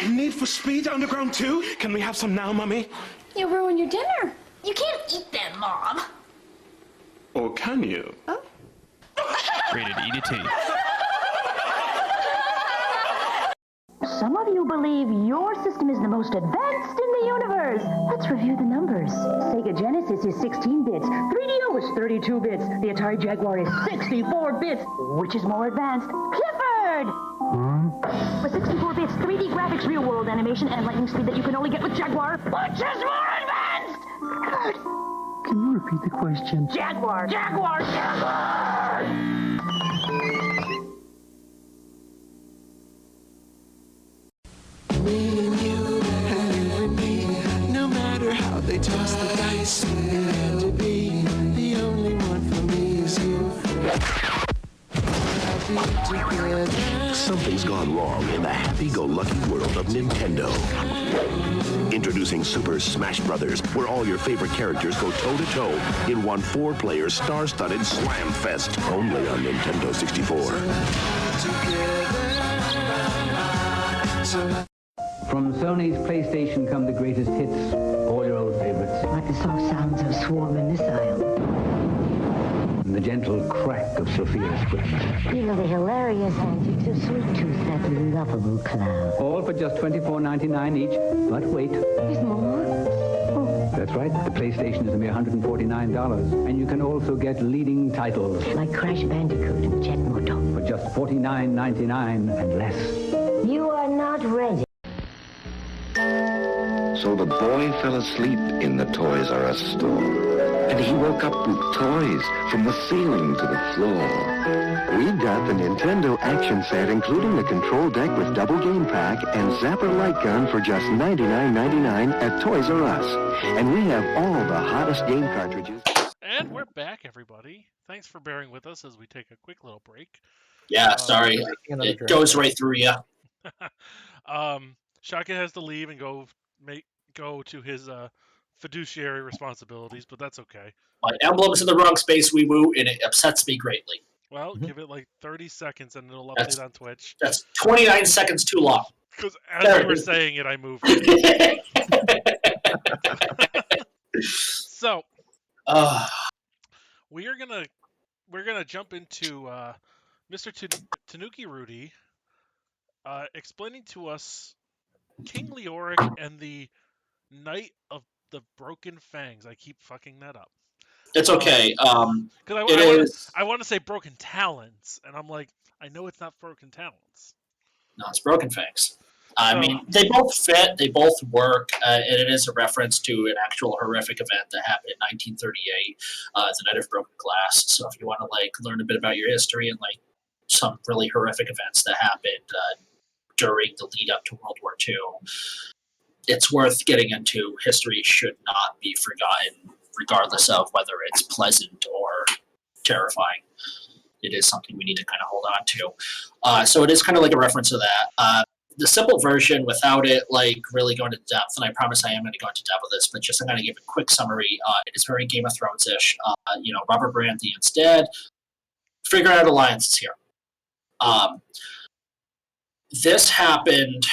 Speaker 17: Need for Speed Underground 2? Can we have some now, Mummy?
Speaker 15: You'll ruin your dinner.
Speaker 16: You can't eat them, Mom.
Speaker 17: Or can you?
Speaker 15: Oh.
Speaker 18: Rated E to T.
Speaker 19: Some of you believe your system is the most advanced in the universe. Let's review the numbers. Sega Genesis is 16 bits. 3DO is 32 bits. The Atari Jaguar is 64 bits. Which is more advanced? Clifford! With 64 bits, 3D graphics, real-world animation, and lightning speed that you can only get with Jaguar. Which is more advanced? Good.
Speaker 8: Can you repeat the question?
Speaker 19: Jaguar! Jaguar! Jaguar!
Speaker 20: Me and you and me, no matter how they toss the dice, and to be the only one for me is you.
Speaker 21: Something's gone wrong in the happy-go-lucky world of Nintendo. Introducing Super Smash Bros., where all your favorite characters go toe-to-toe in one 4-player star-studded slam fest, only on Nintendo 64.
Speaker 22: From Sony's PlayStation come the greatest hits, all your old favorites.
Speaker 19: Like the soft sounds of swarming missile.
Speaker 22: And the gentle crack of Sophia's whip.
Speaker 19: Feel the hilarious antics of Sweet Tooth, that lovable clown.
Speaker 22: All for just $24.99 each, but wait.
Speaker 19: There's more? Oh.
Speaker 22: That's right, the PlayStation is a mere $149, and you can also get leading titles.
Speaker 19: Like Crash Bandicoot and Jet Moto.
Speaker 22: For just $49.99 and less.
Speaker 19: You are not ready.
Speaker 23: So the boy fell asleep in the Toys R Us store. And he woke up with toys from the ceiling to the floor.
Speaker 21: We got the Nintendo action set, including the control deck with double game pack and Zapper light gun for just $99.99 at Toys R Us. And we have all the hottest game cartridges.
Speaker 1: And we're back, everybody. Thanks for bearing with us as we take a quick little break.
Speaker 2: Yeah, sorry. It goes right through you.
Speaker 1: Shaket has to leave and go to his fiduciary responsibilities, but that's okay.
Speaker 2: My emblem's in the wrong space, WeeWoo, and it upsets me greatly.
Speaker 1: Well, give it like 30 seconds and it'll update on Twitch.
Speaker 2: That's 29 seconds too long.
Speaker 1: Because as you were saying it, I moved. So, we're gonna jump into Mr. Tanuki Rudy explaining to us King Leoric and the Knight of the Broken Fangs. I keep fucking that up.
Speaker 2: It's okay.
Speaker 1: Because I want to say Broken Talons, and I'm like, I know it's not Broken Talons.
Speaker 2: No, it's Broken Fangs. I mean, they both fit, they both work, and it is a reference to an actual horrific event that happened in 1938, the Night of Broken Glass. So if you want to learn a bit about your history and some really horrific events that happened during the lead up to World War II, it's worth getting into. History should not be forgotten, regardless of whether it's pleasant or terrifying. It is something we need to kind of hold on to. So it is kind of like a reference to that. The simple version, without it really going to depth, and I promise I am going to go into depth with this, but just I'm going to give a quick summary. It is very Game of Thrones-ish. Robert Baratheon instead. Figuring out alliances here. This happened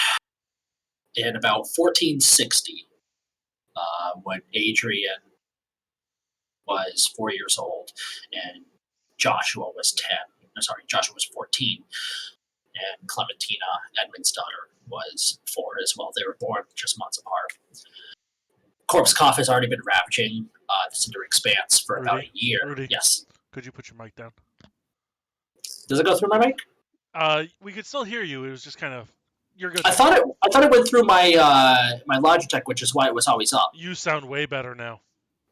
Speaker 2: in about 1460, when Adrian was 4 years old and Joshua was 14, and Clementina, Edmund's daughter, was 4 as well. They were born just months apart. Corpse cough has already been ravaging the Sundering Expanse for about a year.
Speaker 1: Rudy,
Speaker 2: yes.
Speaker 1: Could you put your mic down?
Speaker 2: Does it go through my mic?
Speaker 1: We could still hear you. It was just kind of You're good.
Speaker 2: I thought it went through my my Logitech, which is why it was always up.
Speaker 1: You sound way better now.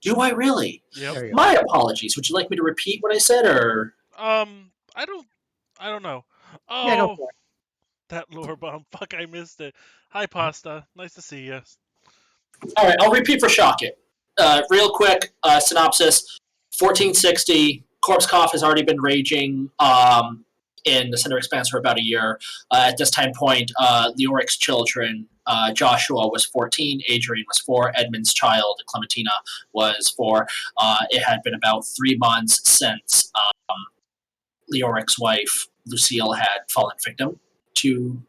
Speaker 2: Do I really?
Speaker 1: Yep.
Speaker 2: My apologies. Would you like me to repeat what I said, or?
Speaker 1: I don't know. Oh,
Speaker 3: Yeah, go for it.
Speaker 1: That lore bomb. Fuck, I missed it. Hi, Pasta. Nice to see you.
Speaker 2: All right, I'll repeat for Shaket. Real quick synopsis: 1460. Corpse Cough has already been raging in the Cinder Expanse for about a year. At this time point, Leoric's children, Joshua was 14, Adrian was 4, Edmund's child, Clementina, was 4. It had been about 3 months since Leoric's wife, Lucille, had fallen victim to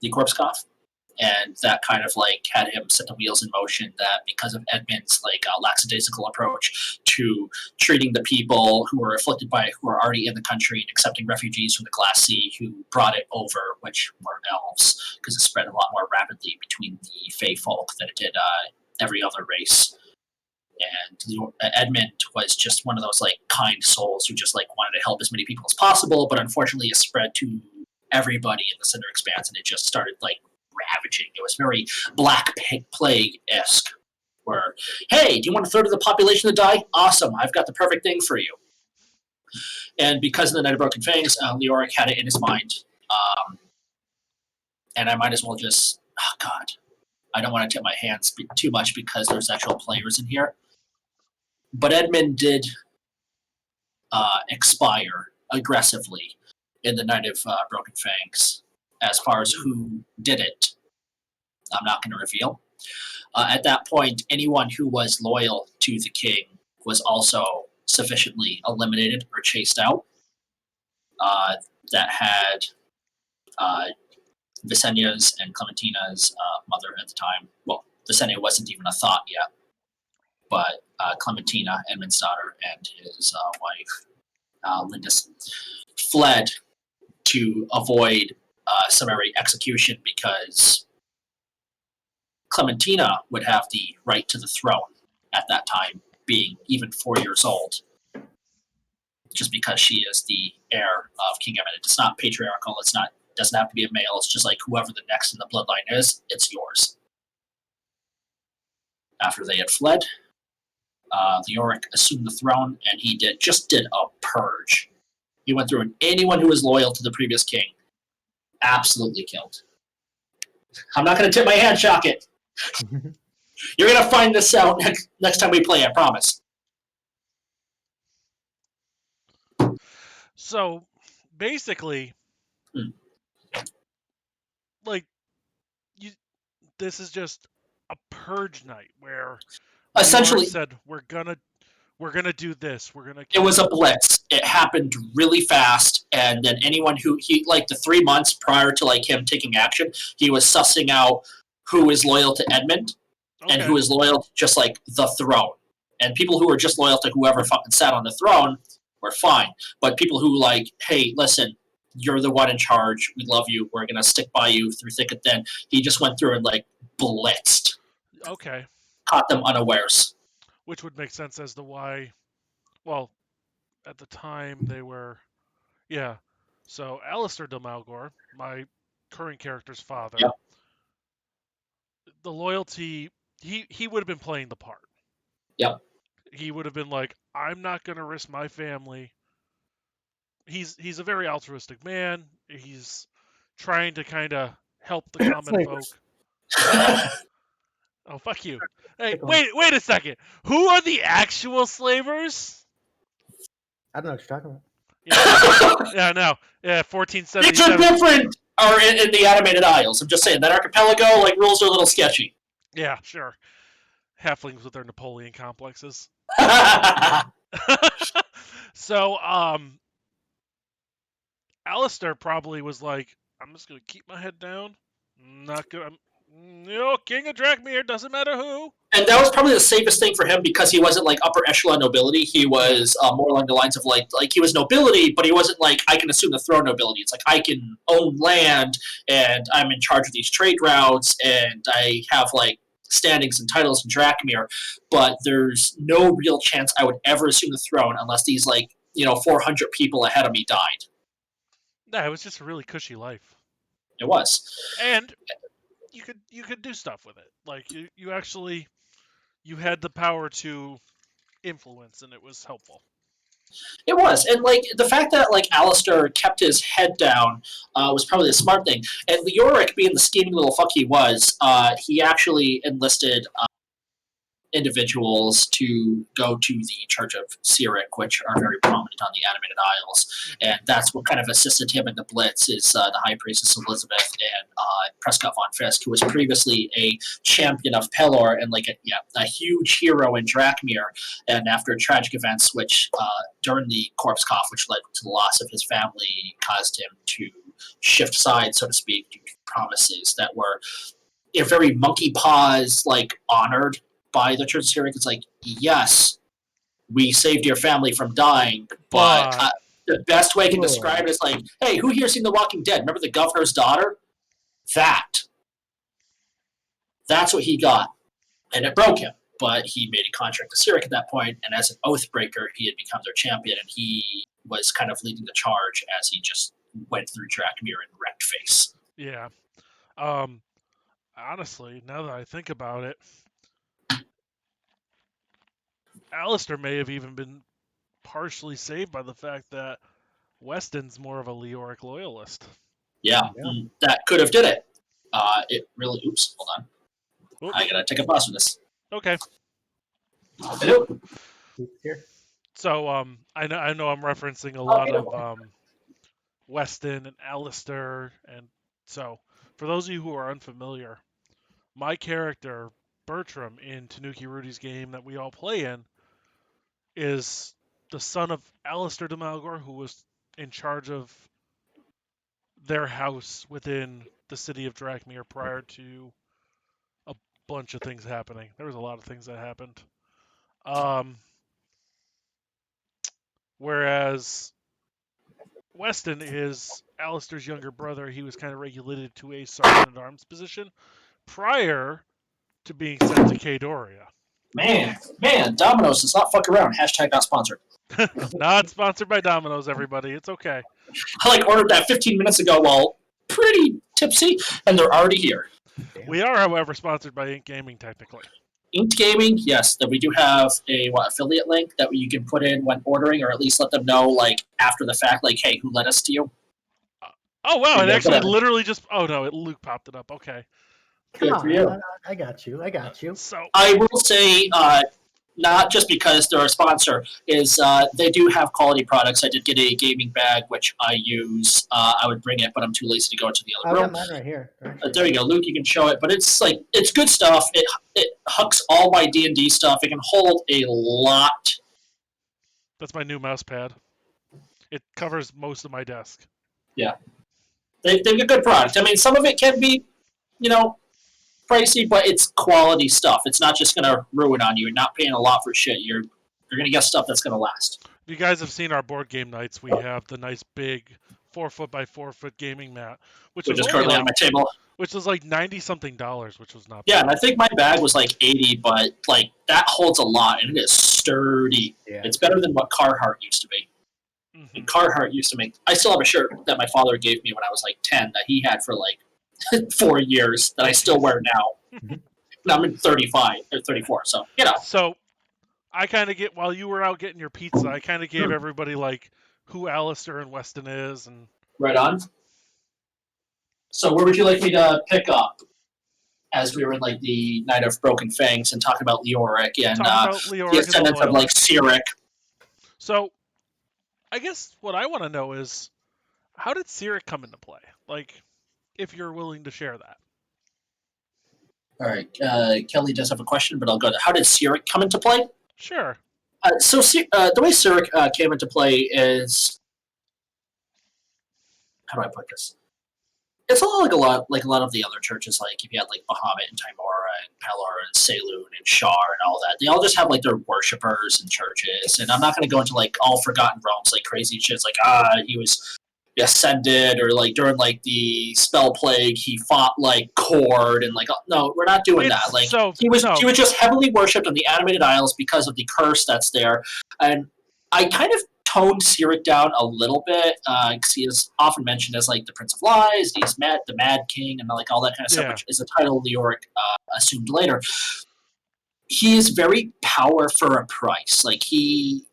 Speaker 2: the Corpse Cough. And that kind of like had him set the wheels in motion, that because of Edmund's like lackadaisical approach to treating the people who were afflicted by it, who were already in the country and accepting refugees from the Glass Sea who brought it over, which were elves, because it spread a lot more rapidly between the Fey folk than it did every other race. And Edmund was just one of those like kind souls who just like wanted to help as many people as possible, but unfortunately it spread to everybody in the Cinder Expanse, and it just started like ravaging. It was very Black Plague-esque, where, hey, do you want a third of the population to die? Awesome, I've got the perfect thing for you. And because of the Night of Broken Fangs, Leoric had it in his mind. And I might as well just, oh god, I don't want to tip my hands too much because there's actual players in here. But Edmund did expire aggressively in the Night of Broken Fangs. As far as who did it, I'm not going to reveal. At that point, anyone who was loyal to the king was also sufficiently eliminated or chased out. That had Visenya's and Clementina's mother at the time. Well, Visenya wasn't even a thought yet, but Clementina, Edmund's daughter, and his wife, Lindis, fled to avoid summary execution because Clementina would have the right to the throne at that time, being even 4 years old, just because she is the heir of King Edmund. It's not patriarchal. Doesn't have to be a male. It's just like whoever the next in the bloodline is, it's yours. After they had fled, Leoric assumed the throne, and he did a purge. He went through, and anyone who was loyal to the previous king absolutely killed. I'm not going to tip my hand, Shaket. You're going to find this out next time we play, I promise.
Speaker 1: So, basically, like, this is just a purge night where
Speaker 2: essentially
Speaker 1: said we're gonna do this.
Speaker 2: It was a blitz. It happened really fast, and then anyone who the 3 months prior to like him taking action, he was sussing out who is loyal to Edmund and who is loyal to just like the throne. And people who were just loyal to whoever fucking sat on the throne were fine. But people who like, hey, listen, you're the one in charge. We love you. We're gonna stick by you through thick and thin. He just went through and like blitzed.
Speaker 1: Okay.
Speaker 2: Caught them unawares.
Speaker 1: Which would make sense as to why. Well, at the time they were, yeah. So Alistair De Malgore, my current character's father, the loyalty, he would have been playing the part.
Speaker 2: Yep.
Speaker 1: He would have been like, I'm not going to risk my family. He's a very altruistic man. He's trying to kind of help the common folk. Oh, fuck you. Hey, wait a second. Who are the actual slavers?
Speaker 3: I don't know what you're talking about.
Speaker 1: Yeah, no. Yeah, 1477.
Speaker 2: These are different are in the Animated Isles. I'm just saying, that archipelago, like, rules are a little sketchy.
Speaker 1: Yeah, sure. Halflings with their Napoleon complexes. So, Alistair probably was like, I'm just going to keep my head down. Not going to... King of Drakmir, doesn't matter who.
Speaker 2: And that was probably the safest thing for him because he wasn't like upper echelon nobility. He was more along the lines of like he was nobility, but he wasn't like I can assume the throne nobility. It's like I can own land and I'm in charge of these trade routes and I have like standings and titles in Drakmir, but there's no real chance I would ever assume the throne unless these 400 people ahead of me died.
Speaker 1: Nah, it was just a really cushy life.
Speaker 2: It was.
Speaker 1: And you could do stuff with it. Like you actually had the power to influence, and it was helpful.
Speaker 2: It was, and like the fact that like Alistair kept his head down was probably the smart thing. And Leoric, being the scheming little fuck he was, he actually enlisted individuals to go to the Church of Cyric, which are very prominent on the Animated Isles, and that's what kind of assisted him in the Blitz. Is the High Priestess Elizabeth and Prescott von Fisk, who was previously a champion of Pelor and like a huge hero in Drakmir, and after tragic events, which during the Corpse Cough, which led to the loss of his family, caused him to shift sides, so to speak, due to promises that were very monkey paws like honored by the Church of Cyric. It's like, yes, we saved your family from dying, but the best way I can describe it is like, hey, who here's seen The Walking Dead? Remember the governor's daughter? That's what he got, and it broke him. But he made a contract to Cyric at that point, and as an Oathbreaker, he had become their champion, and he was kind of leading the charge as he just went through Drakmir and wrecked face.
Speaker 1: Yeah. Honestly, now that I think about it, Alistair may have even been partially saved by the fact that Weston's more of a Leoric loyalist.
Speaker 2: Yeah, that could have did it. It really. Oops, hold on.
Speaker 1: Oops.
Speaker 2: I gotta take a pause for this.
Speaker 1: Okay.
Speaker 2: Hello.
Speaker 3: Here.
Speaker 1: So I know I'm referencing a lot of Weston and Alistair, and so for those of you who are unfamiliar, my character Bertram in Tanuki Rudy's game that we all play in is the son of Alistair De Malgore, who was in charge of their house within the city of Drakmir prior to a bunch of things happening. There was a lot of things that happened. Whereas Weston is Alistair's younger brother. He was kind of regulated to a sergeant-at-arms position prior to being sent to Cadoria.
Speaker 2: Man, Domino's does not fuck around. # not sponsored.
Speaker 1: Not sponsored by Domino's, everybody. It's okay.
Speaker 2: I ordered that 15 minutes ago while pretty tipsy, and they're already here.
Speaker 1: We are, however, sponsored by Ink Gaming, technically.
Speaker 2: Ink Gaming, yes, that we do have a affiliate link that you can put in when ordering, or at least let them know like after the fact, like, hey, who led us to you?
Speaker 1: Oh wow! It actually literally just. Oh no! Luke popped it up. Okay.
Speaker 2: Good for you.
Speaker 3: I got you.
Speaker 1: So
Speaker 2: I will say, not just because they're a sponsor, is they do have quality products. I did get a gaming bag, which I use. I would bring it, but I'm too lazy to go into the other room.
Speaker 3: I got mine right here.
Speaker 2: There you go, Luke. You can show it, but it's like it's good stuff. It hooks all my D&D stuff. It can hold a lot.
Speaker 1: That's my new mouse pad. It covers most of my desk.
Speaker 2: Yeah, they've got good product. I mean, some of it can be, pricey, but it's quality stuff. It's not just going to ruin on you. You're not paying a lot for shit. You're going to get stuff that's going to last.
Speaker 1: If you guys have seen our board game nights, we have the nice big 4-foot by 4-foot gaming mat, which is
Speaker 2: currently on my table.
Speaker 1: Which was like $90-something, which was not bad.
Speaker 2: Yeah, and I think my bag was like $80, but like that holds a lot, and it is sturdy.
Speaker 3: Yeah.
Speaker 2: It's better than what Carhartt used to be. Mm-hmm. And Carhartt used to make. I still have a shirt that my father gave me when I was like 10 that he had for like 4 years that I still wear now. Now I'm 35 or 34, so
Speaker 1: So I kind of while you were out getting your pizza, I kind of gave everybody like who Alistair and Weston is, and
Speaker 2: right on. So where would you like me to pick up? As we were in like the Night of Broken Fangs and talking about Leoric and the descendants of like Cyric.
Speaker 1: So I guess what I want to know is how did Cyric come into play? Like, if you're willing to share that.
Speaker 2: All right, Kelly does have a question, but I'll go to how did Cyric come into play?
Speaker 1: Sure.
Speaker 2: So the way Cyric came into play is, how do I put this? It's a lot like a lot of the other churches. Like if you had like Bahamut and Timora and Pelor and Saloon and Shar and all that, they all just have like their worshippers and churches. And I'm not going to go into like all Forgotten Realms like crazy shit. It's like he was ascended, or like during like the spell plague he fought like Cord, and like no, we're not doing that. Like he was just heavily worshipped on the Animated Isles because of the curse that's there. And I kind of toned Cyric down a little bit, because he is often mentioned as like the Prince of Lies, he's the Mad King, and like all that kind of stuff, which is a title Leoric assumed later. He is very power for a price. Like, he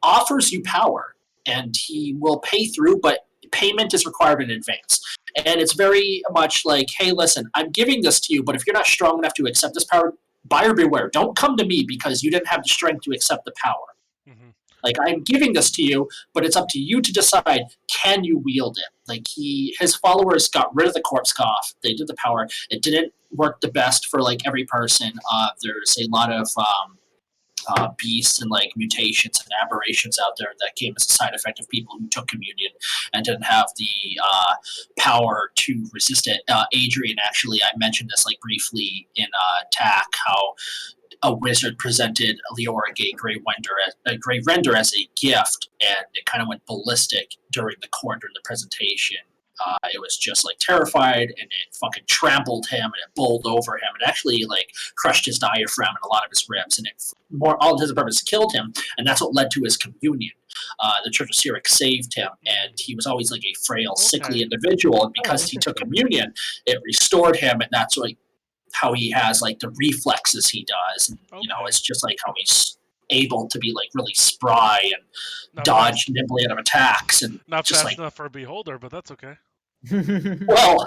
Speaker 2: offers you power, and he will pay through, but payment is required in advance. And it's very much like, hey, listen, I'm giving this to you, but if you're not strong enough to accept this power, buyer beware. Don't come to me because you didn't have the strength to accept the power. Like, I'm giving this to you, but it's up to you to decide, can you wield it? Like, his followers got rid of the corpse cough. They did the power. It didn't work the best for, like, every person. There's a lot of beasts and, like, mutations and aberrations out there that came as a side effect of people who took communion and didn't have the power to resist it. Adrian, actually, I mentioned this, like, briefly in TAC, how a wizard presented Leoric a Grey Render as a gift, and it kind of went ballistic during the presentation. It was just like terrified, and it fucking trampled him, and it bowled over him. It actually like crushed his diaphragm and a lot of his ribs, and it, all intents and purposes, killed him. And that's what led to his communion. The Church of Cyric saved him, and he was always like a frail, sickly individual. And because he took communion, it restored him, and that's like how he has like the reflexes he does, and you know, it's just like how he's able to be like really spry and dodge nimbly out of attacks, and
Speaker 1: not
Speaker 2: just
Speaker 1: fast
Speaker 2: like,
Speaker 1: enough for a beholder, but that's okay.
Speaker 2: well,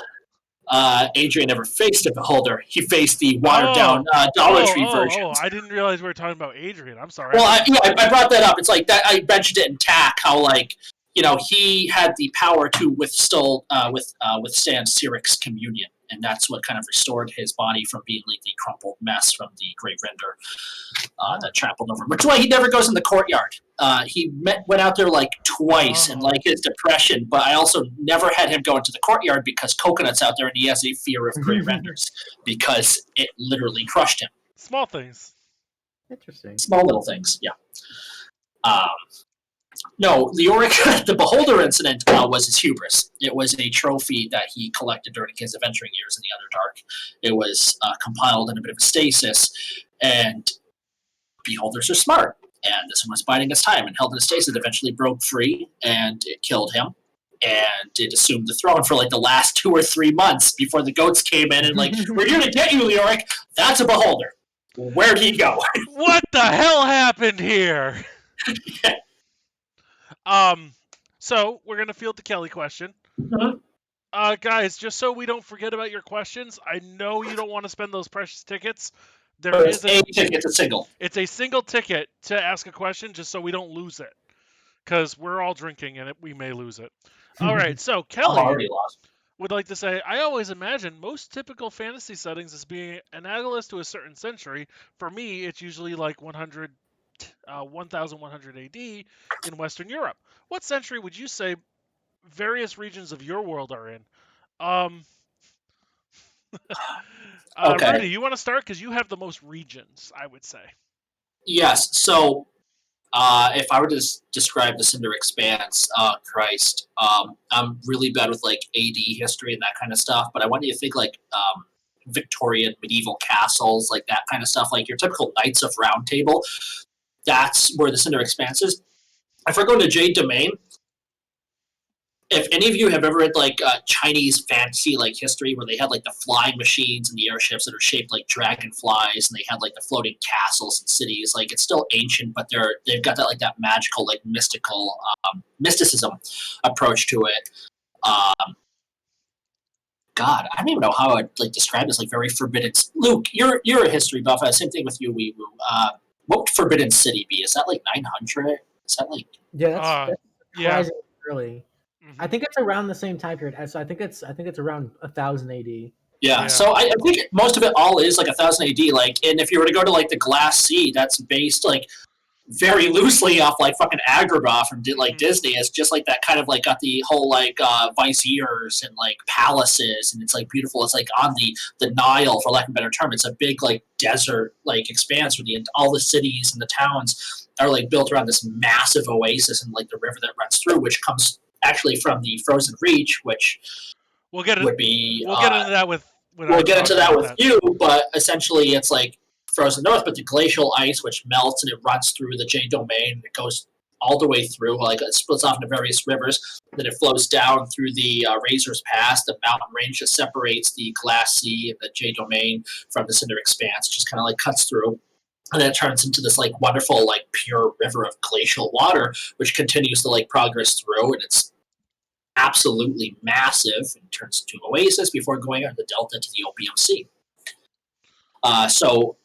Speaker 2: Adrian never faced a beholder. He faced the watered down Dollar Tree version.
Speaker 1: I didn't realize we were talking about Adrian. I'm sorry.
Speaker 2: Well, I brought that up. It's like that. I mentioned it in TAC, how like, you know, he had the power to withstand Cyric's communion, and that's what kind of restored his body from being like the crumpled mess from the Grey Render that trampled over him. Which is why he never goes in the courtyard. He went out there like twice in like his depression, but I also never had him go into the courtyard because Coconut's out there, and he has a fear of Grey Renders because it literally crushed him.
Speaker 1: Small things.
Speaker 3: Interesting.
Speaker 2: Small little things, yeah. No, Leoric, the Beholder incident was his hubris. It was a trophy that he collected during his adventuring years in the Underdark. It was compiled in a bit of a stasis, and Beholders are smart. And this one was biding its time and held in a stasis. It eventually broke free, and it killed him. And it assumed the throne for like the last 2 or 3 months before the goats came in and like, we're here to get you, Leoric. That's a Beholder. Where'd he go?
Speaker 1: What the hell happened here? So we're gonna field the Kelly question. Guys, just so we don't forget about your questions, I know you don't want to spend those precious tickets. There is
Speaker 2: a ticket, it's a single.
Speaker 1: It's a single ticket to ask a question, just so we don't lose it, because we're all drinking and we may lose it. All right, so Kelly would like to say, I always imagine most typical fantasy settings as being analogous to a certain century. For me, it's usually like 1100 AD in Western Europe. What century would you say various regions of your world are in?
Speaker 2: Okay.
Speaker 1: Rudy, you want to start? Because you have the most regions, I would say.
Speaker 2: Yes, so if I were to describe the Cinder Expanse, Christ, I'm really bad with like AD history and that kind of stuff, but I want you to think like Victorian medieval castles, like that kind of stuff, like your typical Knights of Round Table. That's where the Cinder Expanse is. If we're going to Jade Domain, if any of you have ever read like Chinese fantasy like history where they had like the flying machines and the airships that are shaped like dragonflies, and they had like the floating castles and cities, like it's still ancient, but they've got that like that magical like mystical mysticism approach to it. God, I don't even know how I'd like describe this, like very forbidden. Luke, you're a history buff. Same thing with you, WeeWoo. What would Forbidden City be? Is that like 900? Is that like?
Speaker 3: Yeah, that's
Speaker 1: yeah.
Speaker 3: Early. I think it's around the same time period. So I think it's around 1000 AD.
Speaker 2: Yeah, so I think most of it all is like 1000 AD. Like, and if you were to go to like the Glass Sea, that's based like very loosely off like fucking Agrabah from like Disney. It's just like that kind of like got the whole like viziers and like palaces, and it's like beautiful. It's like on the Nile, for lack of a better term. It's a big like desert like expanse where all the cities and the towns are like built around this massive oasis and like the river that runs through, which comes actually from the Frozen Reach, which
Speaker 1: we'll get
Speaker 2: would be
Speaker 1: we'll get into that with
Speaker 2: you, but essentially it's like Frozen North, but the glacial ice which melts and it runs through the Jade Domain, and it goes all the way through. Like it splits off into various rivers. Then it flows down through the Razor's Pass, the mountain range that separates the Glass Sea and the J Domain from the Cinder Expanse. Just kind of like cuts through. And then it turns into this like wonderful, like pure river of glacial water, which continues to like progress through, and it's absolutely massive and turns into an oasis before going on the delta to the Opium Sea. So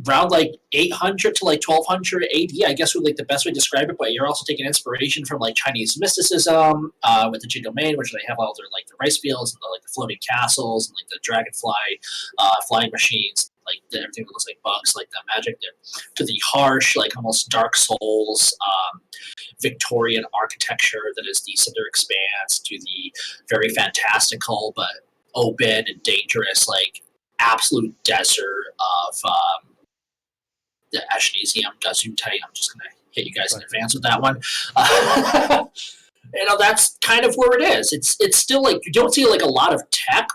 Speaker 2: around like 800 to like 1200 AD, I guess would like the best way to describe it. But you're also taking inspiration from like Chinese mysticism with the Jin Domain, which they have all their like the rice fields and the, like the floating castles and like the dragonfly flying machines, like everything that looks like bugs, like that magic there, to the harsh, like almost Dark Souls Victorian architecture that is the Cinder Expanse, to the very fantastical but open and dangerous, like absolute desert of the Ashnesium Gesundheit. I'm just going to hit you guys in advance with that one. That's kind of where it is. It's still like, you don't see like a lot of tech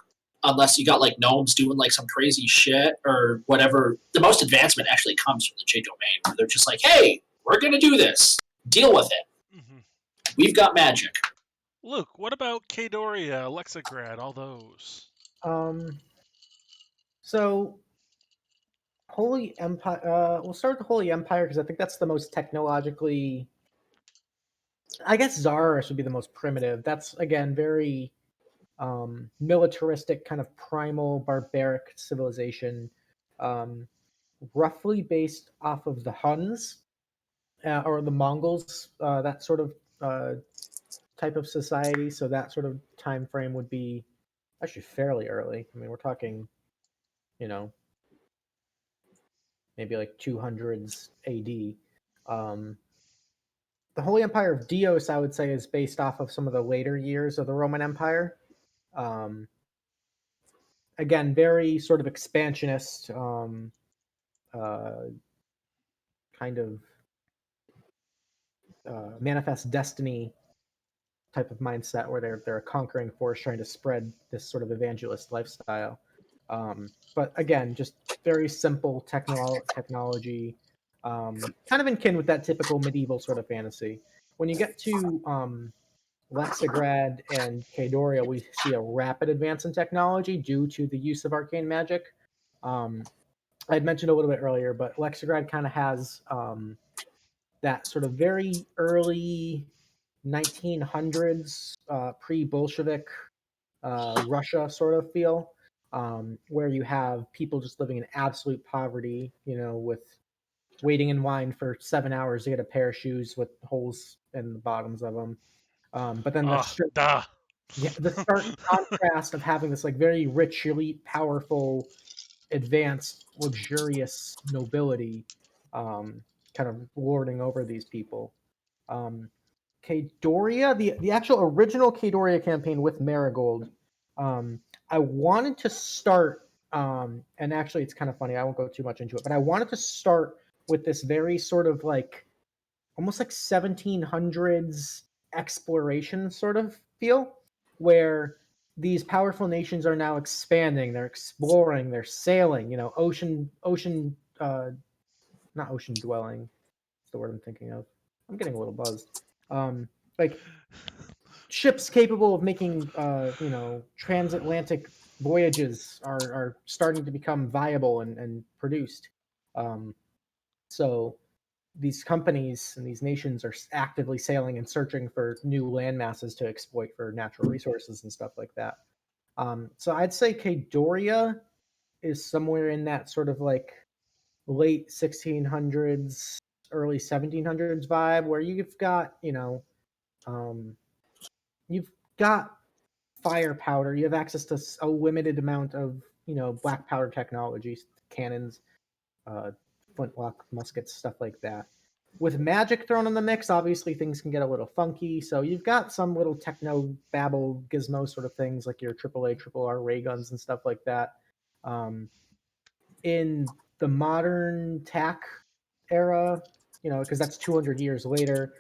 Speaker 2: unless you got like gnomes doing like some crazy shit or whatever. The most advancement actually comes from the J Domain, where they're just like, hey, we're going to do this. Deal with it. Mm-hmm. We've got magic.
Speaker 1: Luke, what about Cadoria, Lexigrad, all those?
Speaker 3: So Holy Empire. We'll start with the Holy Empire because I think that's the most technologically. I guess Zarash would be the most primitive. That's again very militaristic, kind of primal, barbaric civilization, roughly based off of the Huns or the Mongols. That sort of type of society. So that sort of time frame would be actually fairly early. I mean, we're talking, maybe like 200s AD. The Holy Empire of Dios, I would say, is based off of some of the later years of the Roman Empire. Again, very sort of expansionist, kind of manifest destiny type of mindset, where they're a conquering force trying to spread this sort of evangelist lifestyle. But again, just very simple technology, kind of in kin with that typical medieval sort of fantasy. When you get to Lexigrad and Cadoria, we see a rapid advance in technology due to the use of arcane magic. I had mentioned a little bit earlier, but Lexigrad kind of has that sort of very early 1900s pre-Bolshevik Russia sort of feel, where you have people just living in absolute poverty, with waiting in line for 7 hours to get a pair of shoes with holes in the bottoms of them. But then the stark contrast of having this like very rich, elite, powerful, advanced, luxurious nobility kind of lording over these people. Cadoria, the actual original Cadoria campaign with Marigold, I wanted to start, and actually it's kind of funny, I won't go too much into it, but I wanted to start with this very sort of like, almost like 1700s exploration sort of feel, where these powerful nations are now expanding, they're exploring, they're sailing, not ocean dwelling, that's the word I'm thinking of. I'm getting a little buzzed. Like ships capable of making, transatlantic voyages are starting to become viable and produced. So these companies and these nations are actively sailing and searching for new land masses to exploit for natural resources and stuff like that. So I'd say Cadoria is somewhere in that sort of like late 1600s, early 1700s vibe, where you've got, you've got fire powder, you have access to a limited amount of, black powder technologies, cannons, flintlock muskets, stuff like that. With magic thrown in the mix, obviously things can get a little funky. So you've got some little techno babble gizmo sort of things like your AAA, triple R ray guns and stuff like that. In the modern TAC era, because that's 200 years later,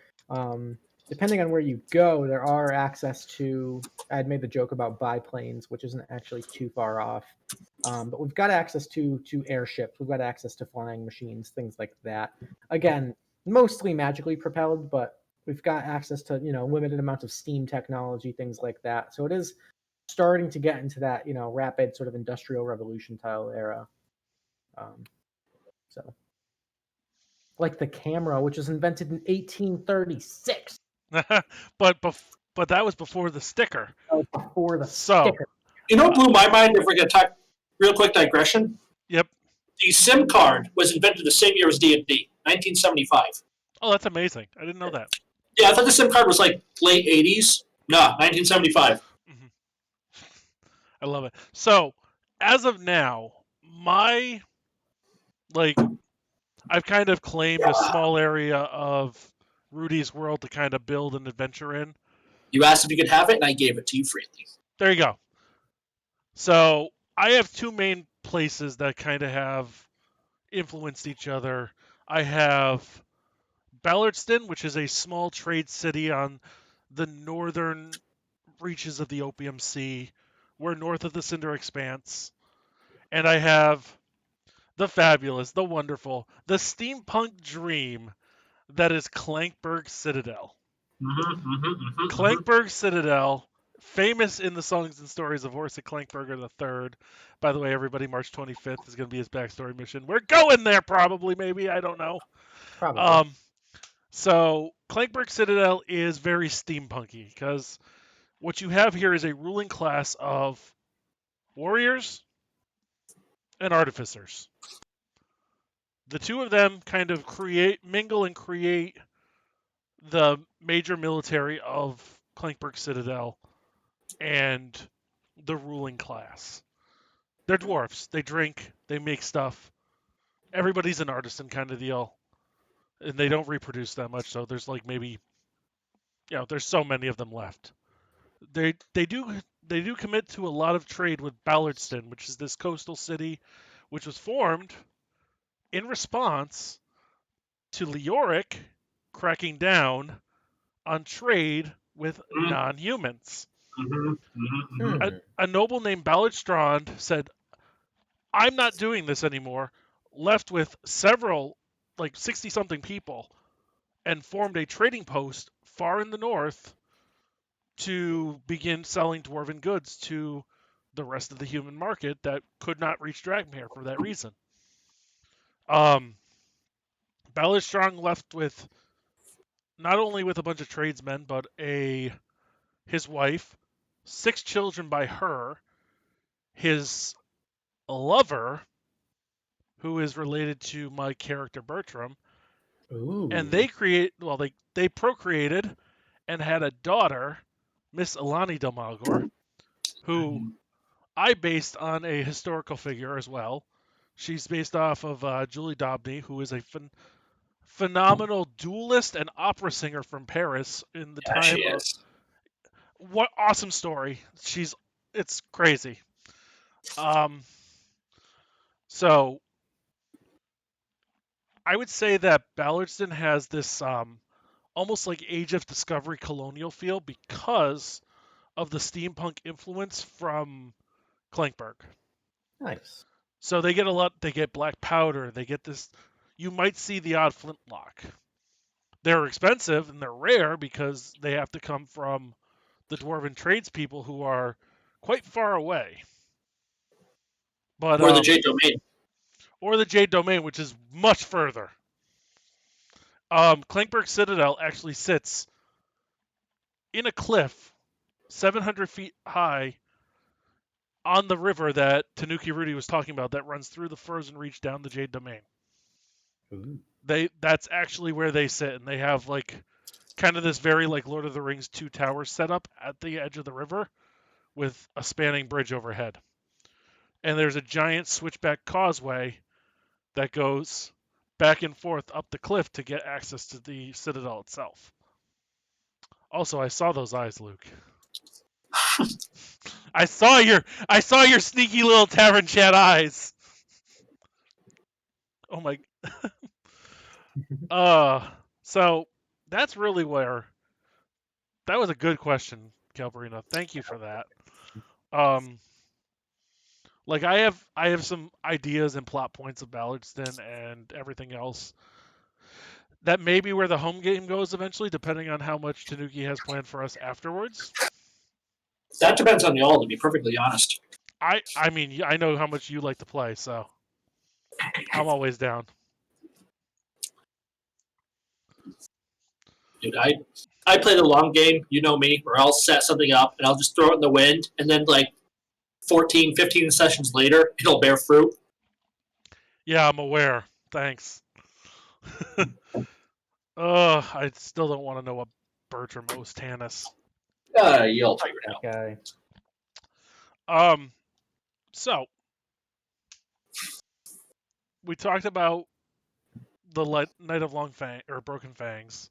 Speaker 3: depending on where you go, there are access to. I had made the joke about biplanes, which isn't actually too far off. But we've got access to airships. We've got access to flying machines, things like that. Again, mostly magically propelled, but we've got access to limited amounts of steam technology, things like that. So it is starting to get into that rapid sort of industrial revolution style era. So like the camera, which was invented in 1836.
Speaker 1: but that was before the sticker.
Speaker 3: Oh, before the
Speaker 1: So,
Speaker 3: sticker.
Speaker 2: You know what blew my mind? If we're going to talk real quick digression.
Speaker 1: Yep.
Speaker 2: The SIM card was invented the same year as D&D, 1975.
Speaker 1: Oh, that's amazing. I didn't know that.
Speaker 2: Yeah, I thought the SIM card was like late 80s. No, 1975.
Speaker 1: Mm-hmm. I love it. So, as of now, I've kind of claimed a small area of Rudy's world to kind of build an adventure in.
Speaker 2: You asked if you could have it, and I gave it to you freely.
Speaker 1: There you go. So, I have two main places that kind of have influenced each other. I have Ballardston, which is a small trade city on the northern reaches of the Opium Sea. We're north of the Cinder Expanse. And I have the fabulous, the wonderful, the steampunk dream that is Clankbrook Citadel. Clankbrook Citadel, famous in the songs and stories of Oric Clankburger III. By the way, everybody, March 25th is going to be his backstory mission. We're going there, probably, maybe, I don't know.
Speaker 3: Probably.
Speaker 1: So Clankbrook Citadel is very steampunky because what you have here is a ruling class of warriors and artificers. The two of them kind of mingle and create the major military of Clankbrook Citadel and the ruling class. They're dwarfs. They drink. They make stuff. Everybody's an artisan kind of deal. And they don't reproduce that much, so there's like maybe, there's so many of them left. They do commit to a lot of trade with Ballardston, which is this coastal city, which was formed in response to Leoric cracking down on trade with non-humans. A noble named Ballardstrand said, I'm not doing this anymore, left with several, like 60-something people, and formed a trading post far in the north to begin selling dwarven goods to the rest of the human market that could not reach Dragmere for that reason. Ballardstrand left with not only with a bunch of tradesmen, but his wife, 6 children by her, his lover, who is related to my character Bertram.
Speaker 3: Ooh.
Speaker 1: And they procreated and had a daughter, Miss Alani De Malgore, who I based on a historical figure as well. She's based off of Julie Dobney, who is a phenomenal duelist and opera singer from Paris in the time
Speaker 2: she
Speaker 1: of.
Speaker 2: is.
Speaker 1: What awesome story! It's crazy. So I would say that Ballardston has this almost like Age of Discovery colonial feel because of the steampunk influence from Clankbrook.
Speaker 3: Nice.
Speaker 1: So they get they get black powder, they get this, you might see the odd flintlock. They're expensive and they're rare because they have to come from the dwarven tradespeople who are quite far away. But
Speaker 2: or the Jade Domain.
Speaker 1: Or the Jade Domain, which is much further. Clankbrook Citadel actually sits in a cliff 700 feet high on the river that Tanuki Rudy was talking about that runs through the frozen reach down the Jade Domain.
Speaker 3: Ooh.
Speaker 1: That's actually where they sit, and they have like kind of this very like Lord of the Rings 2 towers set up at the edge of the river with a spanning bridge overhead. And there's a giant switchback causeway that goes back and forth up the cliff to get access to the citadel itself. Also, I saw those eyes, Luke. I saw your sneaky little tavern chat eyes. Oh my. So that's really where. That was a good question, Calvarino. Thank you for that. Like I have some ideas and plot points of Ballardston and everything else. That may be where the home game goes eventually, depending on how much Tanuki has planned for us afterwards.
Speaker 2: That depends on y'all, to be perfectly honest.
Speaker 1: I mean, I know how much you like to play, so I'm always down.
Speaker 2: Dude, I play the long game, you know me, where I'll set something up and I'll just throw it in the wind, and then like 14, 15 sessions later, it'll bear fruit.
Speaker 1: Yeah, I'm aware. Thanks. I still don't want to know what Bertram owes Tanis.
Speaker 2: You'll figure it
Speaker 1: out. So we talked about the Night of Long Fang or Broken Fangs.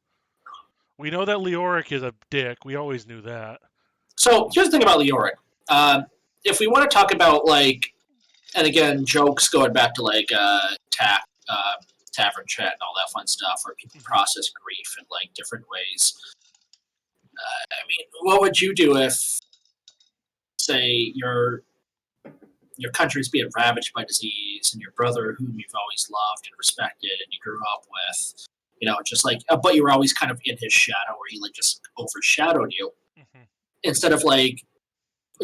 Speaker 1: We know that Leoric is a dick. We always knew that.
Speaker 2: So here's the thing about Leoric. If we want to talk about like, and again, jokes going back to like tavern chat and all that fun stuff, where people process grief in like different ways. I mean, what would you do if, say, your country's being ravaged by disease, and your brother, whom you've always loved and respected, and you grew up with, just like, but you were always kind of in his shadow, where he like just overshadowed you, instead of like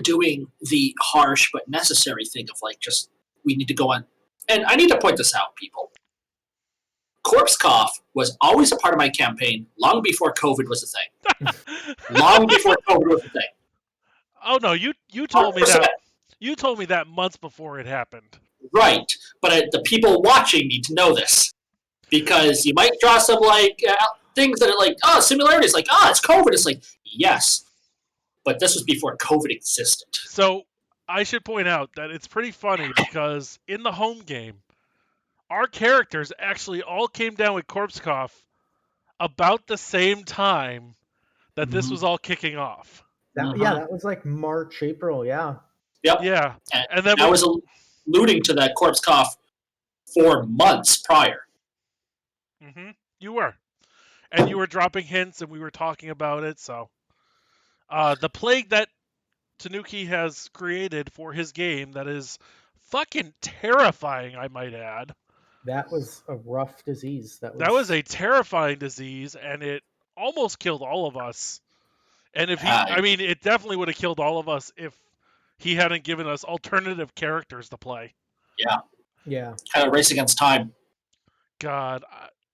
Speaker 2: doing the harsh but necessary thing of like just we need to go on. And I need to point this out, people. Corpse Cough was always a part of my campaign long before COVID was a thing. Long before COVID was a thing.
Speaker 1: Oh no, you told me that. You told me that months before it happened.
Speaker 2: Right, but the people watching need to know this, because you might draw some like things that are like, similarities, like, it's COVID. It's like, yes, but this was before COVID existed.
Speaker 1: So I should point out that it's pretty funny because in the home game, our characters actually all came down with Corpse Cough about the same time that this was all kicking off.
Speaker 3: Yeah, that was like March, April, yeah.
Speaker 2: Yep.
Speaker 1: Yeah.
Speaker 2: And then I was alluding to that Corpse Cough for months prior.
Speaker 1: Mm-hmm. You were. And you were dropping hints, and we were talking about it, so. The plague that Tanuki has created for his game that is fucking terrifying, I might add.
Speaker 3: That was a rough disease.
Speaker 1: That was a terrifying disease, and it almost killed all of us. And if it definitely would have killed all of us if he hadn't given us alternative characters to play.
Speaker 2: Yeah.
Speaker 3: Yeah.
Speaker 2: Kind of race against time.
Speaker 1: God,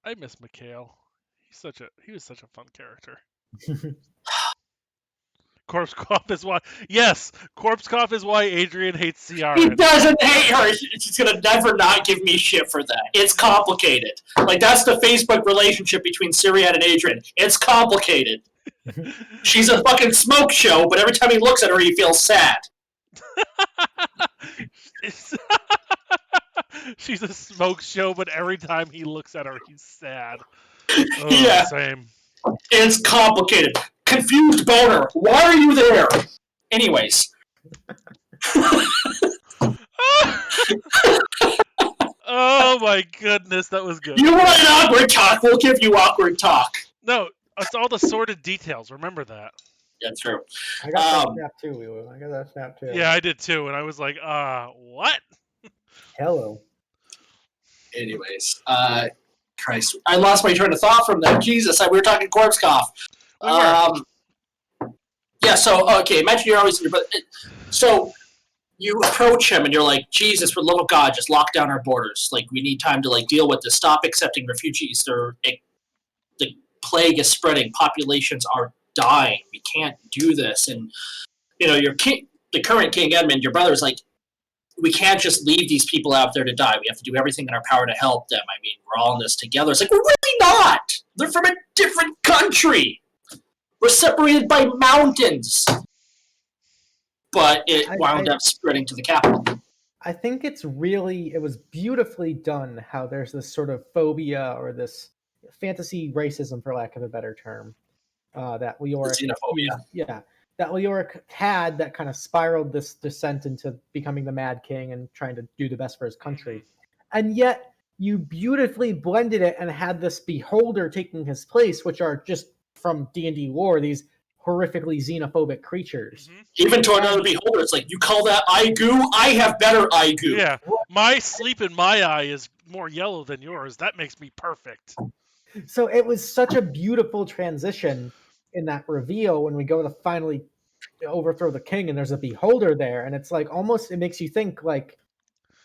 Speaker 1: I miss Mikhail. He was such a fun character. Corpse Cough is why. Yes, Corpse Cough is why Adrian hates Ciara.
Speaker 2: He doesn't hate her. She's gonna never not give me shit for that. It's complicated. Like, that's the Facebook relationship between Syrian and Adrian. It's complicated. She's a fucking smoke show, but every time he looks at her, he feels sad.
Speaker 1: She's a smoke show, but every time he looks at her, he's sad. Oh,
Speaker 2: yeah.
Speaker 1: Same.
Speaker 2: It's complicated. Confused boner. Why are you there? Anyways.
Speaker 1: Oh my goodness, that was good.
Speaker 2: You want an awkward talk? We'll give you awkward talk.
Speaker 1: No, it's all the sordid details. Remember that.
Speaker 2: Yeah, true.
Speaker 3: I got that snap too, WeeWoo. I got that snap too.
Speaker 1: Yeah, I did too, and I was like, what?
Speaker 3: Hello.
Speaker 2: Anyways, Christ, I lost my train of thought from that. Jesus, we were talking Corpse Cough. Yeah, so, okay, imagine you're always in your brother. So, you approach him and you're like, Jesus, for the love of God, just lock down our borders. Like, we need time to, like, deal with this. Stop accepting refugees. The plague is spreading. Populations are dying. We can't do this. And, your king, the current King Edmund, your brother's like, we can't just leave these people out there to die. We have to do everything in our power to help them. I mean, we're all in this together. It's like, we're really not. They're from a different country. We're separated by mountains. But it wound up spreading to the capital.
Speaker 3: I think it was beautifully done how there's this sort of phobia or this fantasy racism, for lack of a better term, that Leoric...
Speaker 2: Xenophobia.
Speaker 3: Yeah. That Leoric had that kind of spiraled this descent into becoming the Mad King and trying to do the best for his country. And yet, you beautifully blended it and had this beholder taking his place, which are just from D&D lore, these horrifically xenophobic creatures.
Speaker 2: Even to another beholder, it's like, you call that eye goo? I have better eye goo.
Speaker 1: Yeah, my sleep in my eye is more yellow than yours. That makes me perfect.
Speaker 3: So it was such a beautiful transition in that reveal when we go to finally overthrow the king and there's a beholder there, and it's like almost it makes you think like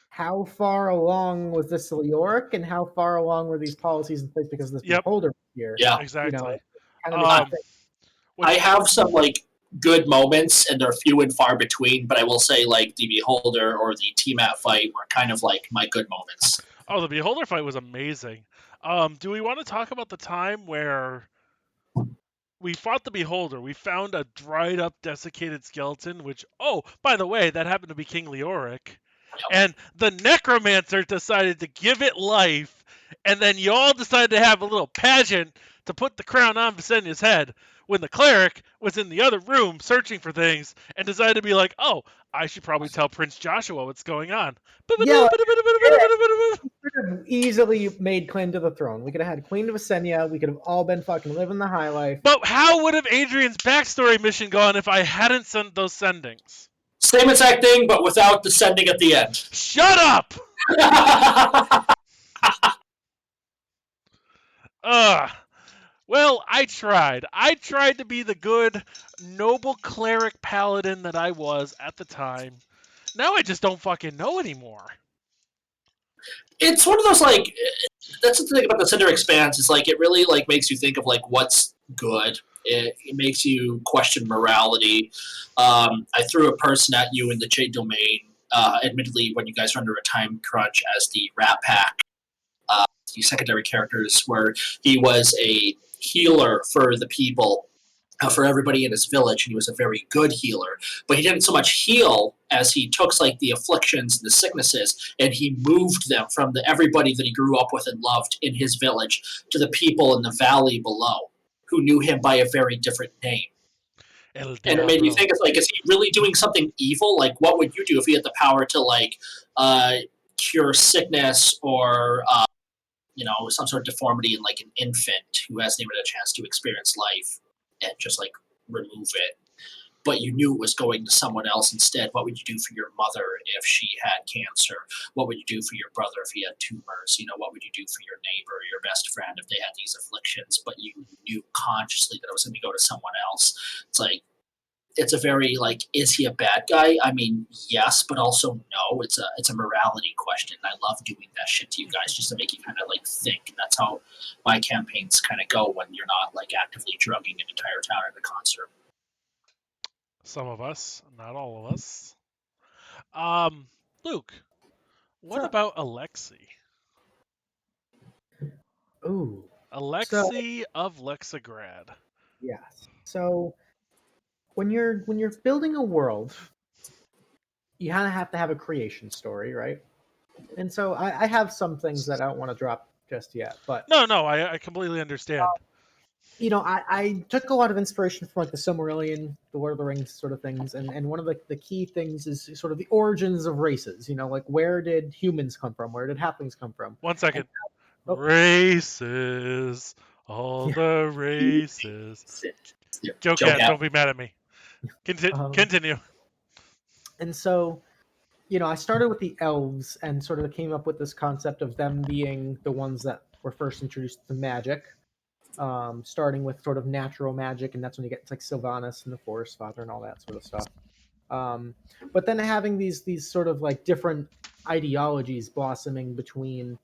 Speaker 3: how far along was this Leoric and how far along were these policies in place because of this
Speaker 1: Yep.
Speaker 3: beholder here?
Speaker 2: Yeah.
Speaker 1: Exactly.
Speaker 3: Kind of makes you think.
Speaker 2: I have some like good moments, and they're few and far between. But I will say, like the Beholder or the Tiamat fight were kind of like my good moments.
Speaker 1: Oh, the Beholder fight was amazing. Do we want to talk about the time where we fought the Beholder? We found a dried up, desiccated skeleton, which, oh, by the way, that happened to be King Leoric. And the Necromancer decided to give it life, and then you all decided to have a little pageant to put the crown on Visenya's head when the cleric was in the other room searching for things and decided to be like, oh, I should probably tell Prince Joshua what's going on.
Speaker 3: Yeah, we could have easily made claim to the throne. We could have had Queen Visenya. We could have all been fucking living the high life.
Speaker 1: But how would have Adrian's backstory mission gone if I hadn't sent those sendings?
Speaker 2: Same exact thing, but without the sending at the end.
Speaker 1: Shut up! Well, I tried. I tried to be the good, noble cleric paladin that I was at the time. Now I just don't fucking know anymore.
Speaker 2: It's one of those like that's the thing about the Cinder Expanse is like it really like makes you think of like what's good. It makes you question morality. I threw a person at you in the Jade Domain. Admittedly, when you guys are under a time crunch as the Rat Pack, the secondary characters, where he was a healer for the people, for everybody in his village, and he was a very good healer. But he didn't so much heal as he took like the afflictions and the sicknesses, and he moved them from the everybody that he grew up with and loved in his village to the people in the valley below, who knew him by a very different name. And it made you think, it's like, is he really doing something evil? Like, what would you do if he had the power to like cure sickness or some sort of deformity in like an infant who hasn't even had a chance to experience life, and just like remove it, but you knew it was going to someone else instead? What would you do for your mother if she had cancer? What would you do for your brother if he had tumors? What would you do for your neighbor or your best friend if they had these afflictions, but you knew consciously that it was going to go to someone else? It's like, it's a very like, is he a bad guy? I mean, yes, but also no. It's a morality question. I love doing that shit to you guys just to make you kind of like think. And that's how my campaigns kind of go when you're not like actively drugging an entire town at a concert.
Speaker 1: Some of us, not all of us. Luke, what about Alexei?
Speaker 3: Ooh.
Speaker 1: Alexei of Lexigrad.
Speaker 3: Yes. So when you're building a world, you kind of have to have a creation story, right? And so I have some things that I don't want to drop just yet, but
Speaker 1: no, I completely understand.
Speaker 3: I took a lot of inspiration from like the Silmarillion, the Lord of the Rings sort of things, and one of the key things is sort of the origins of races. Like where did humans come from? Where did halflings come from?
Speaker 1: 1 second. Races, all the races. Joe Cat, don't be mad at me. Continue.
Speaker 3: And so, I started with the elves and sort of came up with this concept of them being the ones that were first introduced to magic, starting with sort of natural magic, and that's when you get like Sylvanas and the Forest Father and all that sort of stuff. But then having these sort of like different ideologies blossoming between,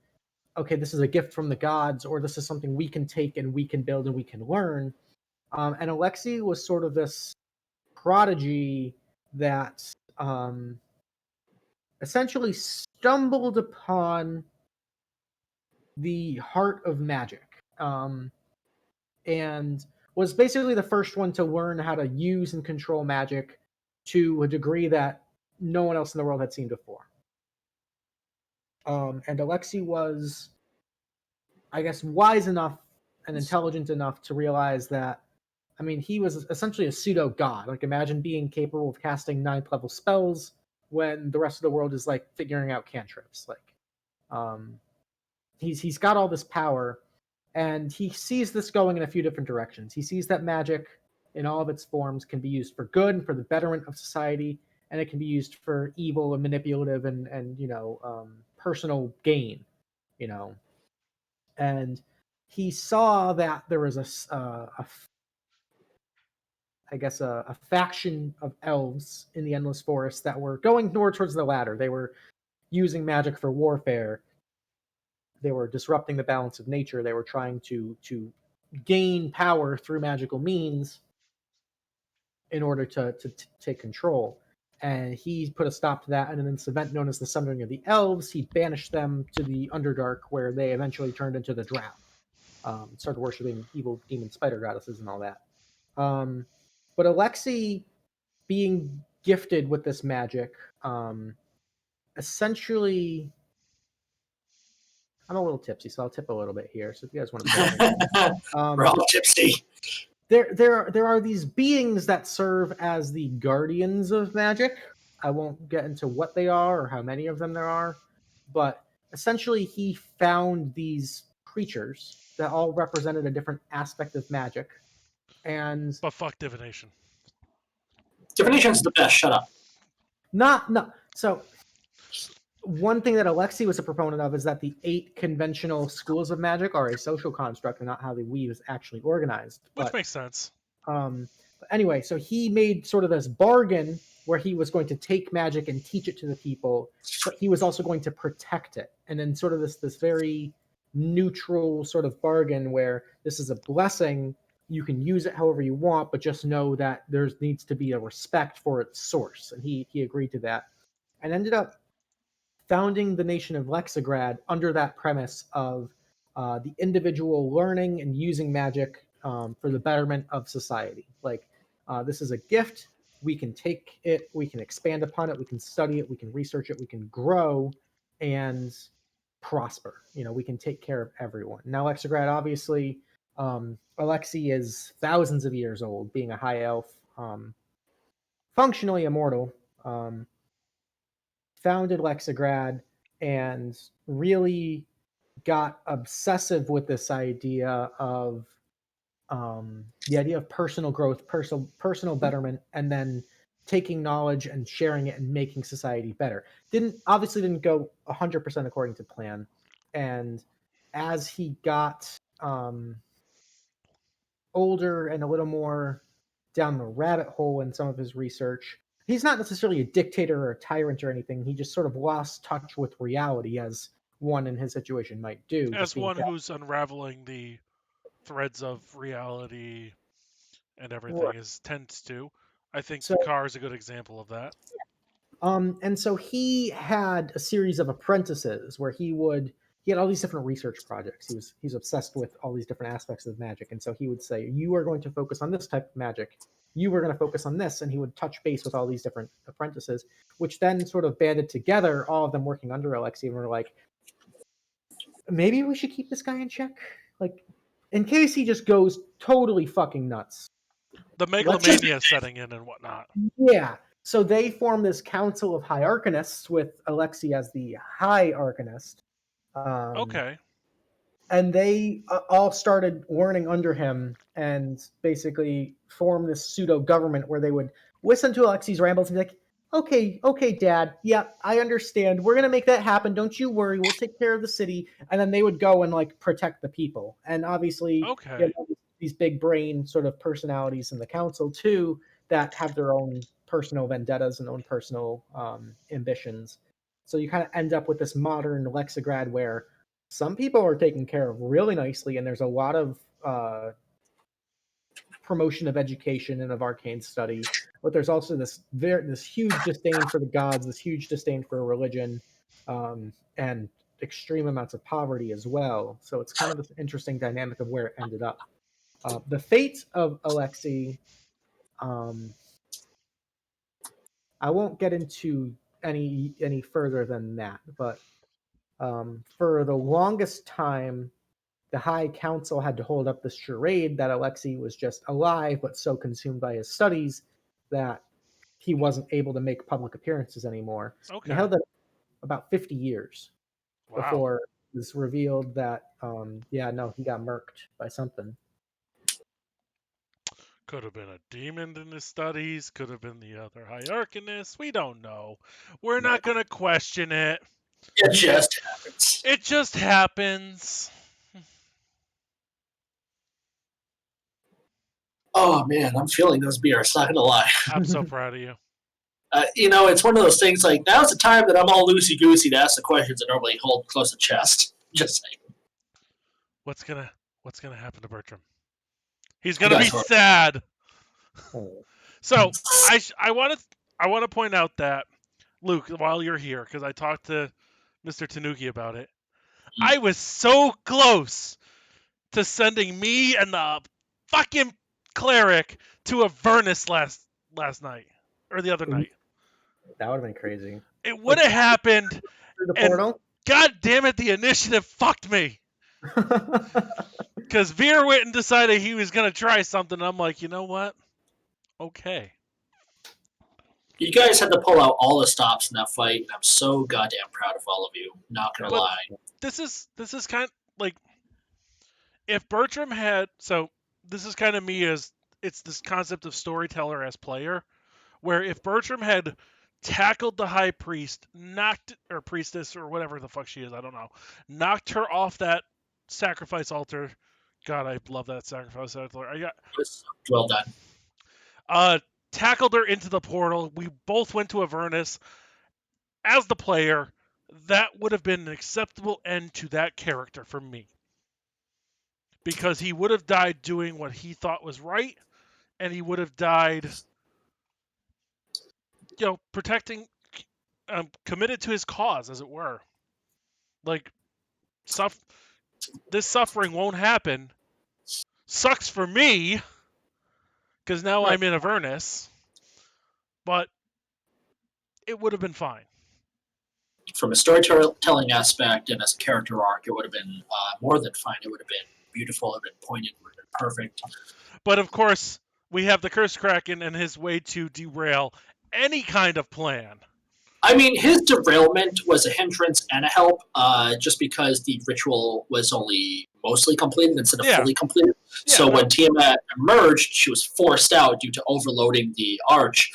Speaker 3: okay, this is a gift from the gods, or this is something we can take and we can build and we can learn. And Alexei was sort of this prodigy that essentially stumbled upon the heart of magic, and was basically the first one to learn how to use and control magic to a degree that no one else in the world had seen before. And Alexei was, I guess, wise enough and intelligent enough to realize that, I mean, he was essentially a pseudo god. Like, imagine being capable of casting 9th level spells when the rest of the world is like figuring out cantrips. Like, he's got all this power, and he sees this going in a few different directions. He sees that magic in all of its forms can be used for good and for the betterment of society, and it can be used for evil and manipulative and personal gain. And he saw that there was a faction of elves in the Endless Forest that were going more towards the latter. They were using magic for warfare. They were disrupting the balance of nature. They were trying to gain power through magical means in order to take control. And he put a stop to that. And in this event known as the Sundering of the Elves, he banished them to the Underdark, where they eventually turned into the Drow. Started worshiping evil demon spider goddesses and all that. But Alexei, being gifted with this magic, essentially, I'm a little tipsy, so I'll tip a little bit here. So if you guys want to,
Speaker 2: we're all tipsy.
Speaker 3: There are these beings that serve as the guardians of magic. I won't get into what they are or how many of them there are, but essentially he found these creatures that all represented a different aspect of magic.
Speaker 1: But fuck divination.
Speaker 2: Divination's the best. Shut up.
Speaker 3: No. So one thing that Alexei was a proponent of is that the 8 conventional schools of magic are a social construct and not how the weave is actually organized.
Speaker 1: Which makes sense.
Speaker 3: But anyway, so he made sort of this bargain where he was going to take magic and teach it to the people, but he was also going to protect it. And then sort of this very neutral sort of bargain where this is a blessing, you can use it however you want, but just know that there needs to be a respect for its source. And he agreed to that and ended up founding the nation of Lexigrad under that premise of the individual learning and using magic for the betterment of society. Like, this is a gift. We can take it, we can expand upon it, we can study it, we can research it, we can grow and prosper. We can take care of everyone. Now, Lexigrad, obviously, Alexei is thousands of years old, being a high elf, functionally immortal. Founded Lexigrad and really got obsessive with this idea of personal growth, personal betterment, and then taking knowledge and sharing it and making society better. Didn't go 100% according to plan. And as he got older and a little more down the rabbit hole in some of his research, he's not necessarily a dictator or a tyrant or anything. He just sort of lost touch with reality, as one in his situation might do.
Speaker 1: As one who's unraveling the threads of reality and everything tends to. I think the car is a good example of that.
Speaker 3: And so he had a series of apprentices where he had all these different research projects. He's obsessed with all these different aspects of magic. And so he would say, you are going to focus on this type of magic. You were going to focus on this. And he would touch base with all these different apprentices, which then sort of banded together, all of them working under Alexei, and were like, maybe we should keep this guy in check. Like, in case he just goes totally fucking nuts.
Speaker 1: The megalomania setting in and whatnot.
Speaker 3: Yeah. So they formed this council of high arcanists with Alexei as the high arcanist.
Speaker 1: Okay.
Speaker 3: And they all started learning under him and basically formed this pseudo government where they would listen to Alexei's rambles and be like, okay, Dad. Yeah, I understand. We're going to make that happen. Don't you worry. We'll take care of the city. And then they would go and protect the people. And obviously, these big brain sort of personalities in the council too, that have their own personal vendettas and own personal ambitions. So you kind of end up with this modern Lexigrad where some people are taken care of really nicely, and there's a lot of promotion of education and of arcane study, but there's also this huge disdain for the gods, this huge disdain for religion, and extreme amounts of poverty as well. So it's kind of this interesting dynamic of where it ended up. The fate of Alexei, I won't get into any further than that, but for the longest time, the High Council had to hold up this charade that Alexei was just alive, but so consumed by his studies that he wasn't able to make public appearances anymore.
Speaker 1: Okay.
Speaker 3: They held it about 50 years before it was revealed that, he got murked by something.
Speaker 1: Could have been a demon in his studies. Could have been the other High Arcanist. We don't know. We're not going to question it.
Speaker 2: It just happens.
Speaker 1: It just happens.
Speaker 2: Oh man, I'm feeling those beers. Not gonna lie.
Speaker 1: I'm so proud of you.
Speaker 2: It's one of those things. Like now's the time that I'm all loosey goosey to ask the questions that normally hold close to chest. Just saying.
Speaker 1: What's gonna happen to Bertram? He's gonna be sad. So I want to point out that Luke, while you're here, because I talked to Mr. Tanuki about it, I was so close to sending me and the fucking cleric to Avernus last night or the other night.
Speaker 3: That would have been crazy.
Speaker 1: It would have happened.
Speaker 3: Through the portal?
Speaker 1: God damn it, the initiative fucked me. Because Veer went and decided he was going to try something. And I'm like, you know what? Okay.
Speaker 2: You guys had to pull out all the stops in that fight, and I'm so goddamn proud of all of you. Not gonna lie.
Speaker 1: This is kind of like if Bertram had. So this is kind of me as it's this concept of storyteller as player, where if Bertram had tackled the high priest, or priestess or whatever the fuck she is, I don't know, knocked her off that sacrifice altar. God, I love that sacrifice altar.
Speaker 2: Well done.
Speaker 1: Tackled her into the portal. We both went to Avernus. As the player, that would have been an acceptable end to that character for me. Because he would have died doing what he thought was right, and he would have died, protecting, committed to his cause, as it were. Like, this suffering won't happen. Sucks for me, because now I'm in Avernus, but it would have been fine.
Speaker 2: From a storytelling aspect and as a character arc, it would have been more than fine. It would have been beautiful, it would have been poignant, it would have been perfect.
Speaker 1: But of course, we have the Cursed Kraken and his way to derail any kind of plan.
Speaker 2: I mean, his derailment was a hindrance and a help, just because the ritual was only mostly completed instead of fully completed. Yeah, so when Tiamat emerged, she was forced out due to overloading the arch.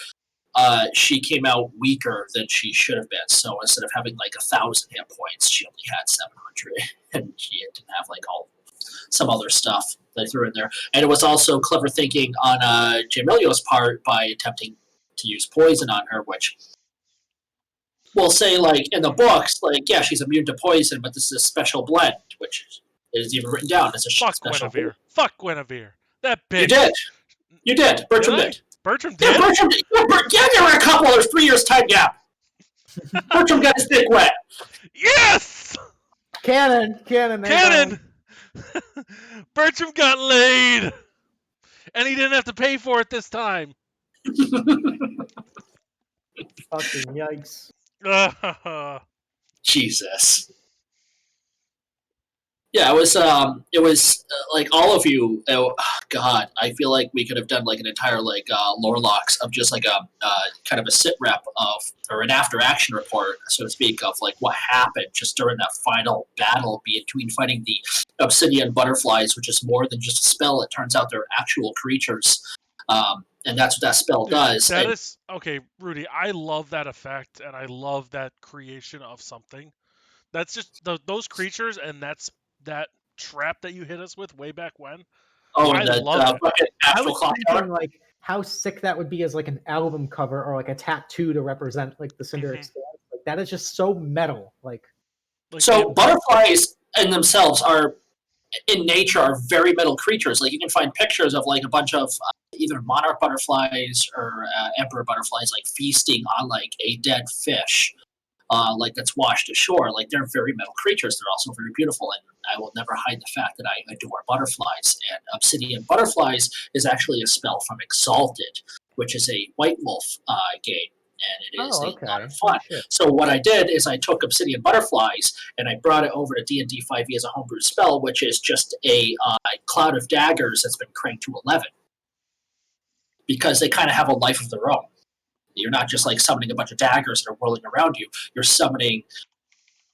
Speaker 2: She came out weaker than she should have been. So instead of having like 1,000 hit points, she only had 700, and she didn't have like some other stuff they threw in there. And it was also clever thinking on Jamilio's part by attempting to use poison on her, which we'll say, like, in the books, like, yeah, she's immune to poison, but this is a special blend, which is even written down as a special blend.
Speaker 1: Fuck Guinevere. That bitch.
Speaker 2: You did. Bertram did.
Speaker 1: Bertram did?
Speaker 2: Yeah, Bertram did. Yeah, there were a couple. There's 3 years time gap. Bertram got his dick wet.
Speaker 1: Yes!
Speaker 3: Cannon!
Speaker 1: Bertram got laid! And he didn't have to pay for it this time.
Speaker 3: Fucking yikes.
Speaker 2: Jesus. Yeah, it was like all of you. God, I feel like we could have done like an entire like LoreLocks of just like a kind of a sit rep or an after action report, so to speak, of like what happened just during that final battle between fighting the obsidian butterflies, which is more than just a spell. It turns out they're actual creatures, and that's what that spell does.
Speaker 1: That is okay, Rudy. I love that effect, and I love that creation of something. That's just those creatures, and that's that trap that you hit us with way back when.
Speaker 2: Oh,
Speaker 1: I love it.
Speaker 3: I was thinking like how sick that would be as like an album cover or like a tattoo to represent like the Cinder Expanse. Like that is just so metal. Like
Speaker 2: so butterflies in themselves are in nature are very metal creatures. Like you can find pictures of like a bunch of either monarch butterflies or emperor butterflies like feasting on like a dead fish. Like that's washed ashore. Like they're very metal creatures. They're also very beautiful, and I will never hide the fact that I adore butterflies. And Obsidian Butterflies is actually a spell from Exalted, which is a White Wolf game, and it is a lot of fun. So what I did is I took Obsidian Butterflies and I brought it over to D&D 5e as a homebrew spell, which is just a cloud of daggers that's been cranked to 11, because they kind of have a life of their own. You're not just like summoning a bunch of daggers that are whirling around you. You're summoning,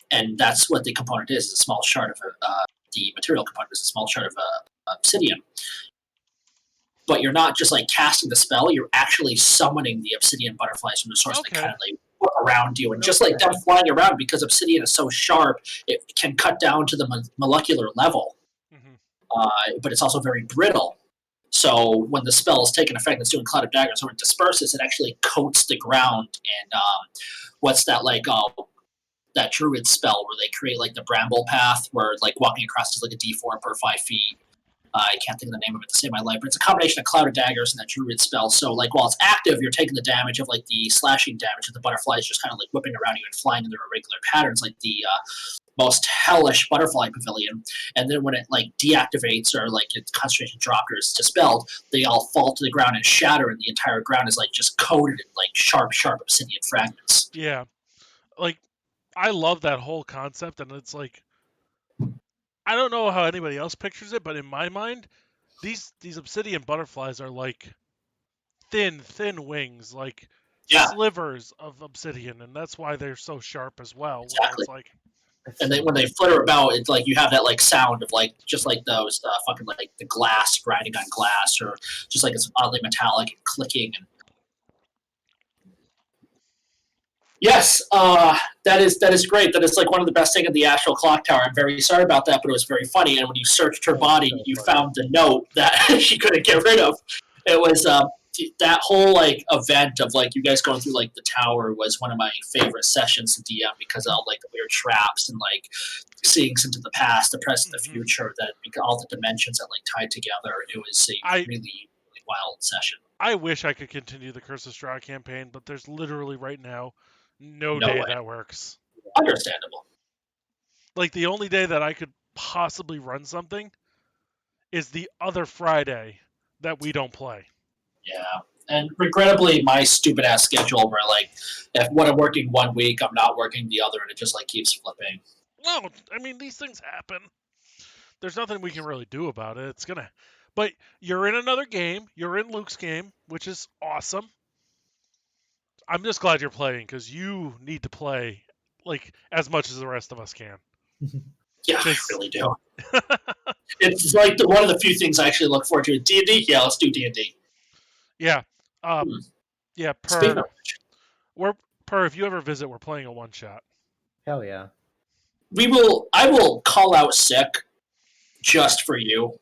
Speaker 2: and that's what the component is, a small shard of the material component is a small shard of obsidian. But you're not just like casting the spell, you're actually summoning the obsidian butterflies from the source that kind of like whip around you. And just like them flying around, because obsidian is so sharp, it can cut down to the molecular level. But it's also very brittle. So when the spell is taking effect, it's doing Cloud of Daggers, when it disperses, it actually coats the ground. And what's that like? That druid spell where they create like the bramble path, where like walking across is like a D4 per 5 feet. I can't think of the name of it to save my life, but it's a combination of Cloud of Daggers and that druid spell. So like while it's active, you're taking the damage of like the slashing damage of the butterflies just kind of like whipping around you and flying in their irregular patterns, like the most hellish butterfly pavilion. And then when it like deactivates or like its concentration dropped or is dispelled, they all fall to the ground and shatter, and the entire ground is like just coated in like sharp obsidian fragments.
Speaker 1: Yeah, like I love that whole concept, and it's like I don't know how anybody else pictures it, but in my mind, these obsidian butterflies are like thin wings, like slivers of obsidian, and that's why they're so sharp as well.
Speaker 2: Exactly.
Speaker 1: It's like,
Speaker 2: and then when they flitter about, it's like you have that like sound of like just like those fucking like the glass grinding on glass, or just like it's oddly metallic and clicking. And yes, that is great. That is like one of the best things in the Astral Clock Tower. I'm very sorry about that, but it was very funny. And when you searched her body, you found the note that she couldn't get rid of. It was that whole like event of like you guys going through like the tower was one of my favorite sessions to DM because of like the weird traps and like seeing into the past, the present, the future, that all the dimensions that like tied together. It was a really wild session.
Speaker 1: I wish I could continue the Curse of Strahd campaign, but there's literally right now no day
Speaker 2: way.
Speaker 1: that works.
Speaker 2: Understandable.
Speaker 1: Like the only day that I could possibly run something is the other Friday that we don't play.
Speaker 2: Yeah. And regrettably, my stupid ass schedule where like if when I'm working 1 week, I'm not working the other, and it just like keeps flipping.
Speaker 1: Well, I mean, these things happen. There's nothing we can really do about it. It's gonna. But you're in another game. You're in Luke's game, which is awesome. I'm just glad you're playing because you need to play like as much as the rest of us can.
Speaker 2: Yeah, I really do. It's like one of the few things I actually look forward to. D&D? Yeah, let's do D&D.
Speaker 1: Yeah. Yeah,
Speaker 2: Speaking of which,
Speaker 1: if you ever visit, we're playing a one-shot.
Speaker 3: Hell yeah.
Speaker 2: I will call out sick just for you.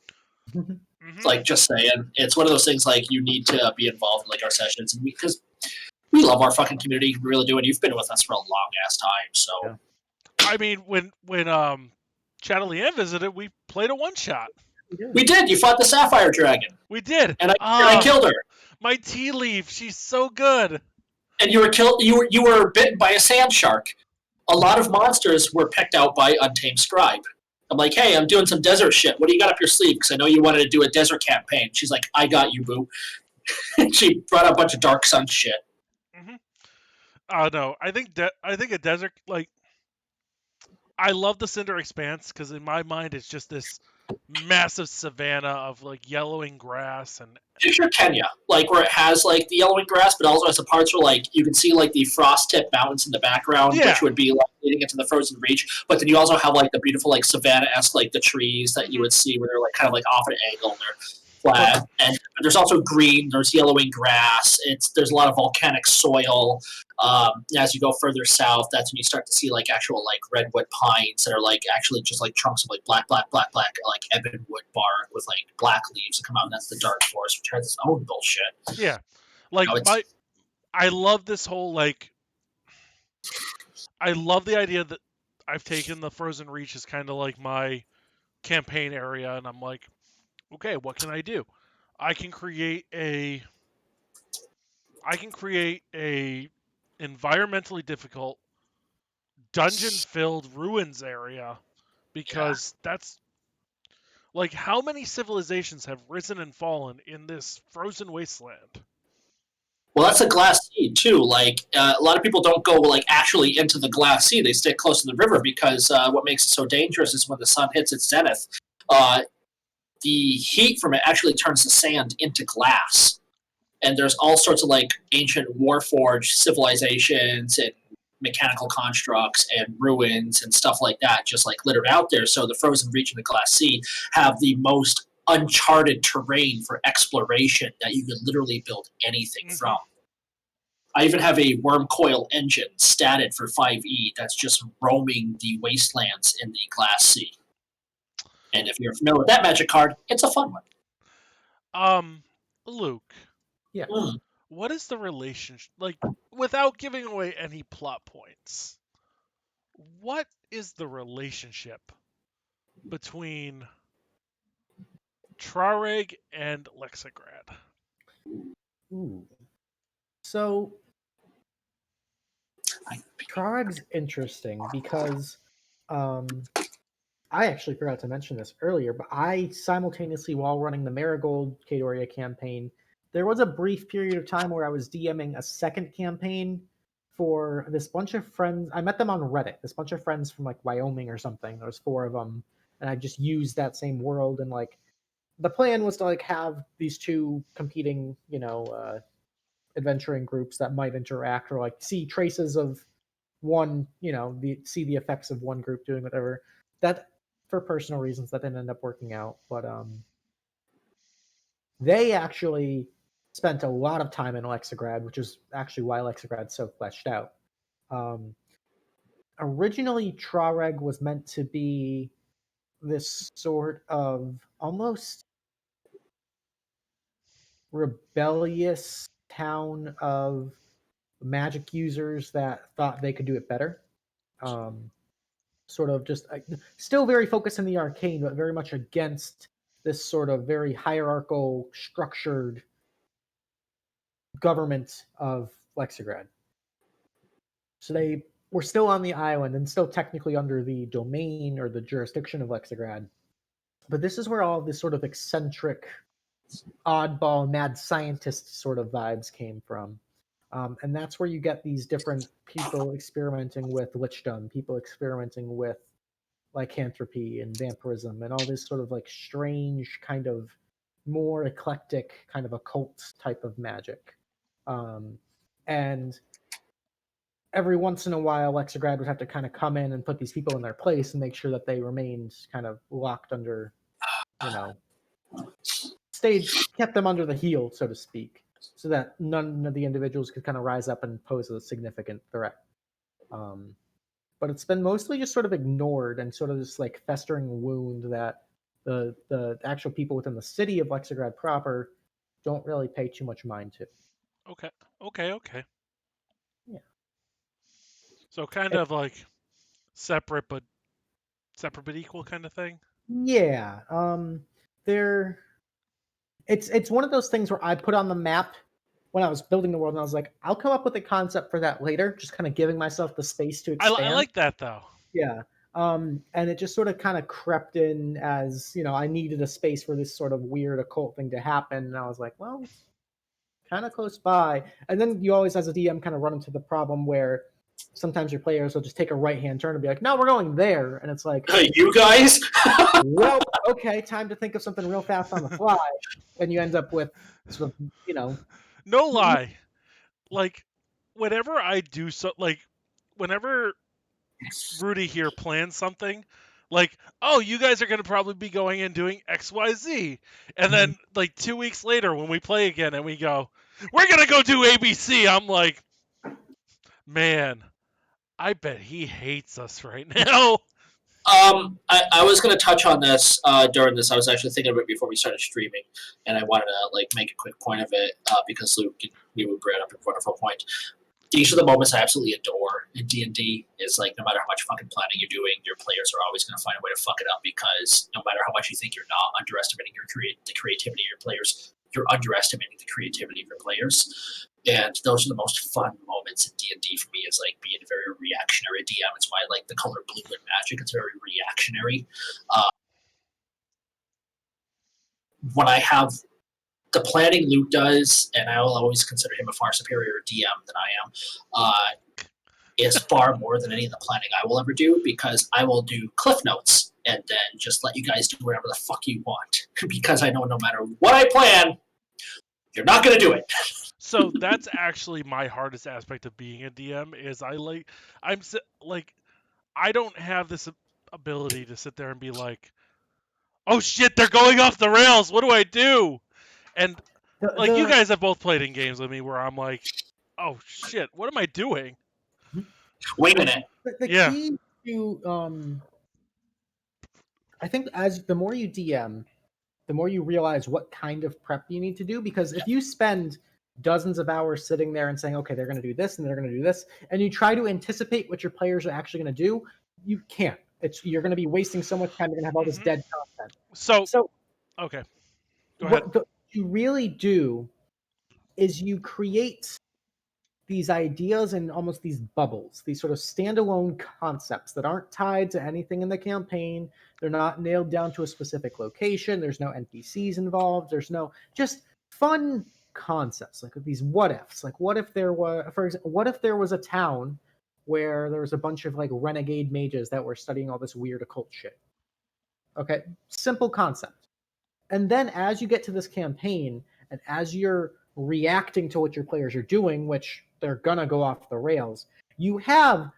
Speaker 2: Like, just saying. It's one of those things like you need to be involved in like our sessions, and because we love our fucking community, we really do, and you've been with us for a long ass time, so.
Speaker 3: Yeah.
Speaker 1: I mean, when Chaodoria visited, we played a one-shot.
Speaker 2: We did. You fought the Sapphire Dragon.
Speaker 1: We did.
Speaker 2: And I killed her.
Speaker 1: My tea leaf. She's so good.
Speaker 2: And you were killed. You were bitten by a sand shark. A lot of monsters were picked out by Untamed Scribe. I'm like, hey, I'm doing some desert shit. What do you got up your sleeve? Because I know you wanted to do a desert campaign. She's like, I got you, boo. She brought out a bunch of Dark Sun shit.
Speaker 1: No, I think a desert, like, I love the Cinder Expanse because in my mind it's just this massive savanna of like yellowing grass and.
Speaker 2: Picture Kenya, like where it has like the yellowing grass, but also has the parts where like you can see like the frost tip mountains in the background, which would be like leading into the frozen reach. But then you also have like the beautiful like savanna-esque like the trees that you would see where they're like kind of like off at an angle and they're flat. And there's also green, there's yellowing grass. There's a lot of volcanic soil. As you go further south, that's when you start to see like actual like redwood pines that are like actually just like trunks of like black like ebonwood bark with like black leaves that come out, and that's the dark forest, which has its own bullshit.
Speaker 1: Yeah, like I love this whole like. I love the idea that I've taken the Frozen Reach as kind of like my campaign area, and I'm like, okay, what can I do? I can create a environmentally difficult dungeon-filled ruins area because that's like how many civilizations have risen and fallen in this frozen wasteland?
Speaker 2: Well, that's a glass sea too. Like a lot of people don't go like actually into the glass sea; they stay close to the river because what makes it so dangerous is when the sun hits its zenith. The heat from it actually turns the sand into glass. And there's all sorts of like ancient warforged civilizations and mechanical constructs and ruins and stuff like that just like littered out there. So the Frozen Reach and the Glass Sea have the most uncharted terrain for exploration that you could literally build anything from. I even have a worm coil engine statted for 5e that's just roaming the wastelands in the Glass Sea. And if you're familiar with that magic card, it's a fun one.
Speaker 1: Luke.
Speaker 3: Yeah.
Speaker 1: What is the relationship, like, without giving away any plot points, what is the relationship between Trareg and Lexigrad?
Speaker 3: Ooh. So Trareg's interesting because I actually forgot to mention this earlier, but I simultaneously, while running the Marigold Cadoria campaign, there was a brief period of time where I was DMing a second campaign for this bunch of friends. I met them on Reddit. This bunch of friends from like Wyoming or something. There was 4 of them, and I just used that same world. And like, the plan was to like have these 2 competing, adventuring groups that might interact or like see traces of one, see the effects of one group doing whatever. That, for personal reasons, that didn't end up working out. But they actually spent a lot of time in Lexigrad, which is actually why Lexigrad's so fleshed out. Originally, Trareg was meant to be this sort of almost rebellious town of magic users that thought they could do it better. Sort of just still very focused in the arcane, but very much against this sort of very hierarchical, structured government of Lexigrad. So they were still on the island and still technically under the domain or the jurisdiction of Lexigrad. But this is where all this sort of eccentric, oddball, mad scientist sort of vibes came from. And that's where you get these different people experimenting with lichdom, people experimenting with lycanthropy and vampirism and all this sort of like strange kind of more eclectic kind of occult type of magic. And every once in a while, Lexigrad would have to kind of come in and put these people in their place and make sure that they remained kind of locked under, kept them under the heel, so to speak, so that none of the individuals could kind of rise up and pose a significant threat. But it's been mostly just sort of ignored and sort of this like festering wound that the actual people within the city of Lexigrad proper don't really pay too much mind to.
Speaker 1: Okay.
Speaker 3: Yeah.
Speaker 1: So kind of like separate but equal kind of thing.
Speaker 3: Yeah. It's one of those things where I put on the map when I was building the world, and I was like, I'll come up with a concept for that later, just kind of giving myself the space to expand.
Speaker 1: I like that though.
Speaker 3: Yeah. And it just sort of kind of crept in as, I needed a space for this sort of weird occult thing to happen. And I was like, well, it's kind of close by. And then you always, as a DM, kind of run into the problem where sometimes your players will just take a right-hand turn and be like, no, we're going there. And it's like,
Speaker 2: hey, you guys?
Speaker 3: Well, okay, time to think of something real fast on the fly. And you end up with sort of,
Speaker 1: No lie. Like, whenever I do so, like, whenever Rudy here plans something, like, oh, you guys are going to probably be going and doing XYZ. And then, like, 2 weeks later, when we play again and we go, we're going to go do ABC, I'm like, man, I bet he hates us right now.
Speaker 2: I was going to touch on this during this. I was actually thinking of it before we started streaming, and I wanted to make a quick point of it because Luke and WeeWoo brought up a wonderful point. These are the moments I absolutely adore in D&D. Is like no matter how much fucking planning you're doing, your players are always going to find a way to fuck it up because no matter how much you think you're not underestimating the creativity of your players, you're underestimating the creativity of your players. And those are the most fun moments in D&D for me. Is like being a very reactionary DM. It's why I like the color blue in Magic. It's very reactionary. When I have the planning Luke does, and I will always consider him a far superior DM than I am, is far more than any of the planning I will ever do because I will do cliff notes and then just let you guys do whatever the fuck you want because I know no matter what I plan, you're not going to do it.
Speaker 1: So that's actually my hardest aspect of being a DM is I don't have this ability to sit there and be like, oh shit, they're going off the rails. What do I do? And you guys have both played in games with me where I'm like, oh shit, what am I doing?
Speaker 2: Winging it.
Speaker 3: The key to I think as the more you DM, the more you realize what kind of prep you need to do. Because if you spend dozens of hours sitting there and saying, okay, they're going to do this and they're going to do this, and you try to anticipate what your players are actually going to do, you can't. You're going to be wasting so much time. You're going to have all this dead content.
Speaker 1: So okay, go ahead.
Speaker 3: What you really do is you create these ideas and almost these bubbles, these sort of standalone concepts that aren't tied to anything in the campaign. They're not nailed down to a specific location. There's no NPCs involved. There's no just fun concepts like these what ifs. Like what if there was, for example, what if there was a town where there was a bunch of like renegade mages that were studying all this weird occult shit? Okay, simple concept. And then as you get to this campaign and as you're reacting to what your players are doing, which they're gonna go off the rails, you have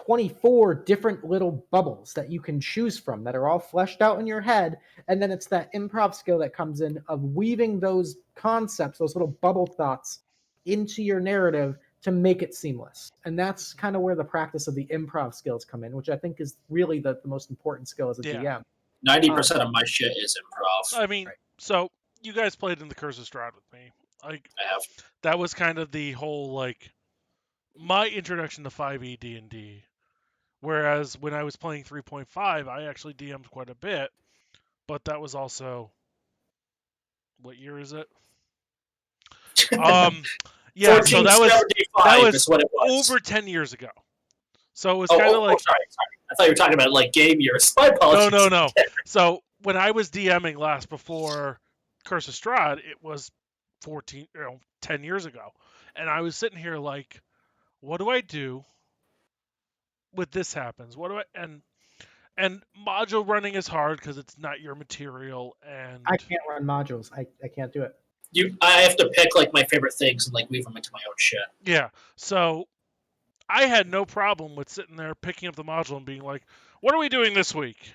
Speaker 3: 24 different little bubbles that you can choose from that are all fleshed out in your head. And then it's that improv skill that comes in of weaving those concepts, those little bubble thoughts into your narrative to make it seamless. And that's kind of where the practice of the improv skills come in, which I think is really the most important skill as a DM.
Speaker 2: 90% of my shit is improv.
Speaker 1: I mean, so you guys played in the Curse of Strahd with me. Like,
Speaker 2: I have.
Speaker 1: That was kind of the whole, like, my introduction to 5e D&D. Whereas when I was playing 3.5, I actually DM'd quite a bit. But that was also... What year is it? Yeah, so that was
Speaker 2: what it was.
Speaker 1: over 10 years ago. So it was kind of like...
Speaker 2: sorry. I thought you were talking about, like, game years. My apologies.
Speaker 1: No. So when I was DMing last before Curse of Strahd, it was 10 years ago. And I was sitting here like, what do I do when this happens? What do I... And module running is hard because it's not your material, and...
Speaker 3: I can't run modules. I can't do it.
Speaker 2: I have to pick, like, my favorite things and, like, weave them into my own shit.
Speaker 1: Yeah, so I had no problem with sitting there picking up the module and being like, what are we doing this week?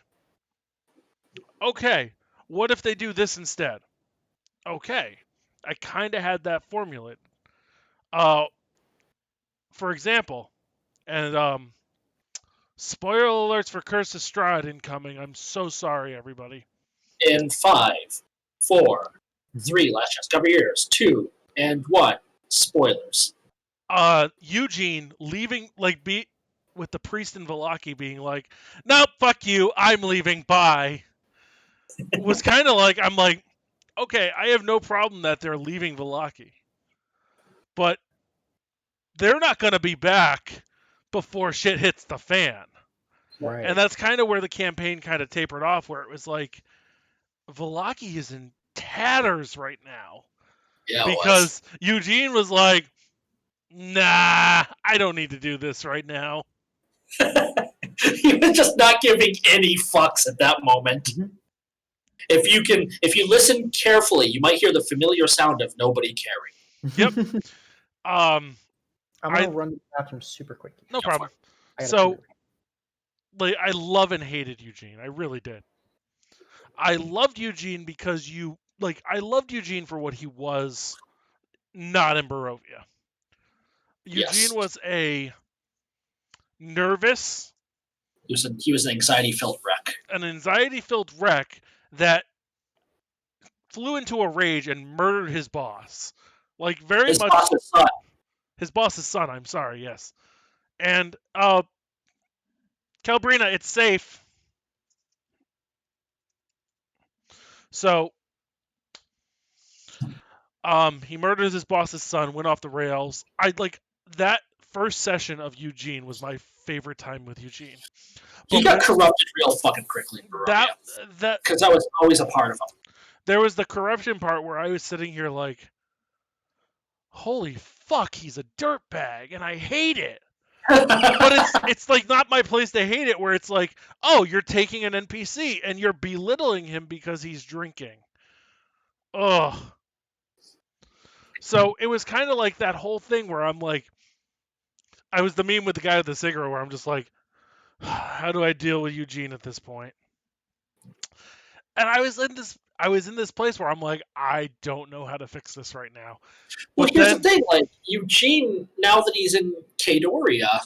Speaker 1: Okay, what if they do this instead? Okay, I kind of had that formula. For example, and spoiler alerts for Curse of Strahd incoming. I'm so sorry, everybody.
Speaker 2: In 5, 4, 3, last chance, cover your ears, 2, and 1, spoilers.
Speaker 1: Eugene leaving, like, with the priest and Vallaki being like, nope, fuck you, I'm leaving, bye. Was kind of like, I'm like, okay, I have no problem that they're leaving Vallaki. But they're not going to be back before shit hits the fan.
Speaker 3: Right.
Speaker 1: And that's kind of where the campaign kind of tapered off, where it was like, Vallaki is in tatters right now.
Speaker 2: Yeah,
Speaker 1: because Eugene was like, nah, I don't need to do this right now.
Speaker 2: He was just not giving any fucks at that moment.
Speaker 3: Mm-hmm.
Speaker 2: If you listen carefully, you might hear the familiar sound of nobody caring.
Speaker 1: Yep.
Speaker 3: I'm gonna run to the bathroom super quick.
Speaker 1: No problem. So, like, I love and hated Eugene. I really did. I loved Eugene because I loved Eugene for what he was, not in Barovia. Eugene was a nervous...
Speaker 2: He was an anxiety-filled wreck.
Speaker 1: An anxiety-filled wreck that flew into a rage and murdered his boss. Like, very
Speaker 2: his
Speaker 1: much...
Speaker 2: boss's son.
Speaker 1: His boss's son, I'm sorry, yes. And, Calbrina, it's safe. So, he murders his boss's son, went off the rails. That first session of Eugene was my favorite time with Eugene.
Speaker 2: He got corrupted real fucking quickly in Barovia. Because I was always a part of him.
Speaker 1: There was the corruption part where I was sitting here like, holy fuck, he's a dirtbag, and I hate it. But it's like not my place to hate it, where it's like, oh, you're taking an NPC and you're belittling him because he's drinking. Ugh. So it was kind of like that whole thing where I'm like, I was the meme with the guy with the cigarette where I'm just like, how do I deal with Eugene at this point? And I was in this place where I'm like, I don't know how to fix this right now.
Speaker 2: Well, here's the thing, like, Eugene, now that he's in Cadoria,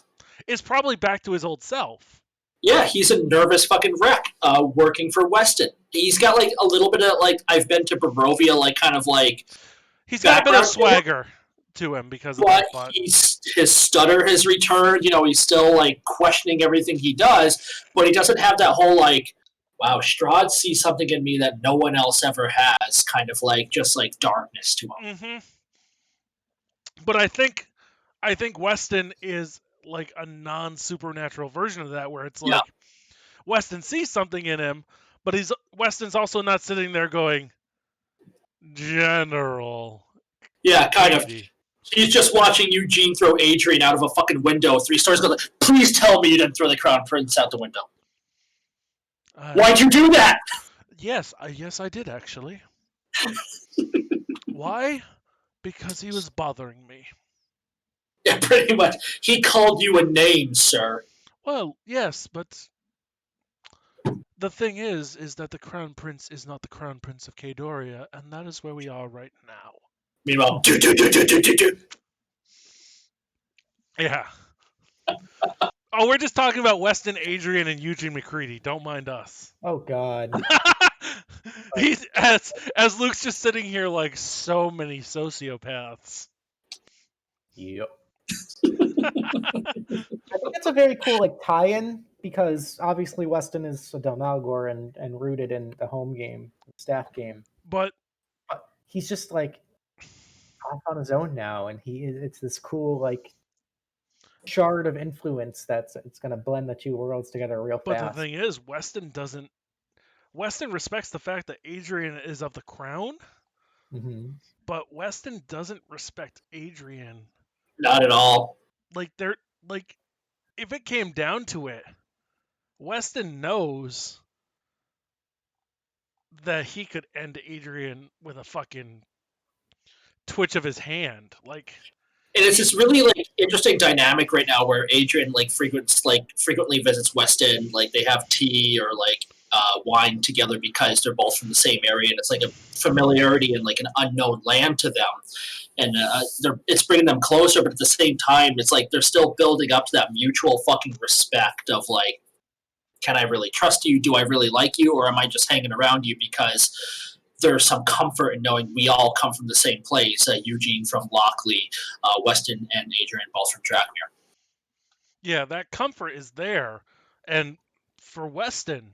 Speaker 1: is probably back to his old self.
Speaker 2: Yeah, he's a nervous fucking wreck working for Weston. He's got like a little bit of like I've been to Barovia, like kind of like
Speaker 1: he's got a bit of
Speaker 2: background to him,
Speaker 1: swagger to him because of that. But
Speaker 2: his stutter has returned. You know, he's still like questioning everything he does, but he doesn't have that whole like, wow, Strahd sees something in me that no one else ever has, kind of like just like darkness to him.
Speaker 1: Mm-hmm. But I think Weston is like a non-supernatural version of that, where it's like Weston sees something in him, but Weston's also not sitting there going, General.
Speaker 2: Yeah, kind of. He's just watching Eugene throw Adrian out of a fucking window 3 stories. Goes, please tell me you didn't throw the Crown Prince out the window. Why'd you do that?
Speaker 1: Yes, I did actually. Why? Because he was bothering me.
Speaker 2: Yeah, pretty much. He called you a name, sir.
Speaker 1: Well, yes, but the thing is that the Crown Prince is not the Crown Prince of Cadoria, and that is where we are right now.
Speaker 2: Meanwhile,
Speaker 1: yeah. Oh, we're just talking about Weston, Adrian, and Eugene McCready. Don't mind us.
Speaker 3: Oh God.
Speaker 1: He's as Luke's just sitting here like so many sociopaths.
Speaker 3: Yep. I think it's a very cool like tie-in because obviously Weston is a De Malgore and rooted in the home game, staff game.
Speaker 1: But
Speaker 3: he's just like off on his own now, and it's this cool like shard of influence it's going to blend the two worlds together real fast.
Speaker 1: But the thing is, Weston respects the fact that Adrian is of the crown, but Weston doesn't respect Adrian.
Speaker 2: Not at all.
Speaker 1: Like if it came down to it, Weston knows that he could end Adrian with a fucking twitch of his hand. Like,
Speaker 2: and it's this really like interesting dynamic right now where Adrian like frequently visits Weston. Like they have tea or like wine together because they're both from the same area, and it's like a familiarity and like an unknown land to them. And it's bringing them closer, but at the same time, it's like they're still building up to that mutual fucking respect of like, can I really trust you? Do I really like you? Or am I just hanging around you because there's some comfort in knowing we all come from the same place? Eugene from Lockley, Weston and Adrian both from Drakmere.
Speaker 1: Yeah, that comfort is there. And for Weston,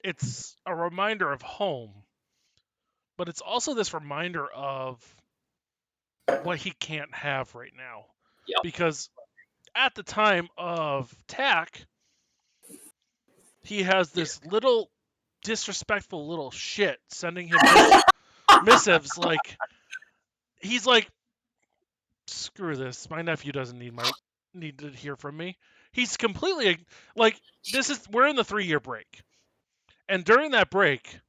Speaker 1: it's a reminder of home. But it's also this reminder of what he can't have right now.
Speaker 2: Yep.
Speaker 1: Because at the time of TAC, he has this little disrespectful little shit sending him missives like he's like, screw this, my nephew doesn't need to hear from me. He's completely like, we're in the 3-year break, and during that break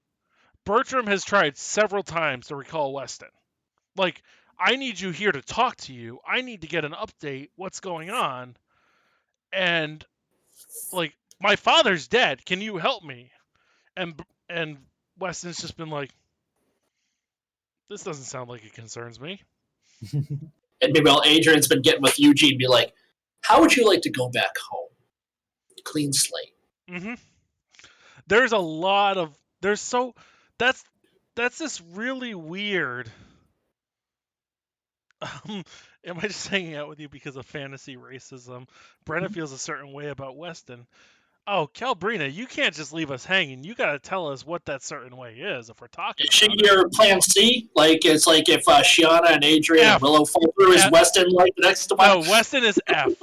Speaker 1: Bertram has tried several times to recall Weston. Like, I need you here to talk to you. I need to get an update. What's going on? And like, my father's dead. Can you help me? And Weston's just been like, this doesn't sound like it concerns me.
Speaker 2: And meanwhile, Adrian's been getting with Eugene, be like, how would you like to go back home? Clean slate.
Speaker 1: Mm-hmm. There's a lot of that's this really weird. Am I just hanging out with you because of fantasy racism? Brenna feels a certain way about Weston. Oh, Calbrina, you can't just leave us hanging. You got to tell us what that certain way is if we're talking.
Speaker 2: Is she your plan C? Like, it's like if Shiana and Adrian and Willow fall through, is Weston like the next one?
Speaker 1: No, Weston is F.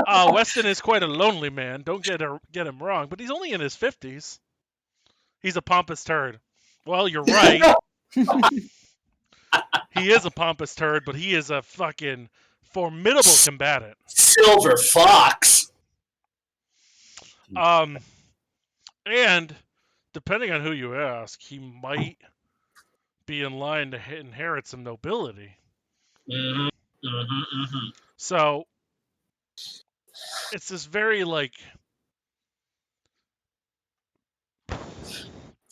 Speaker 1: Weston is quite a lonely man. Don't get him wrong, but he's only in his 50s. He's a pompous turd. Well, you're right. He is a pompous turd, but he is a fucking formidable combatant.
Speaker 2: Silver Fox.
Speaker 1: And depending on who you ask, he might be in line to inherit some nobility.
Speaker 2: Mm-hmm. Mm-hmm. Mm-hmm.
Speaker 1: So it's this very like.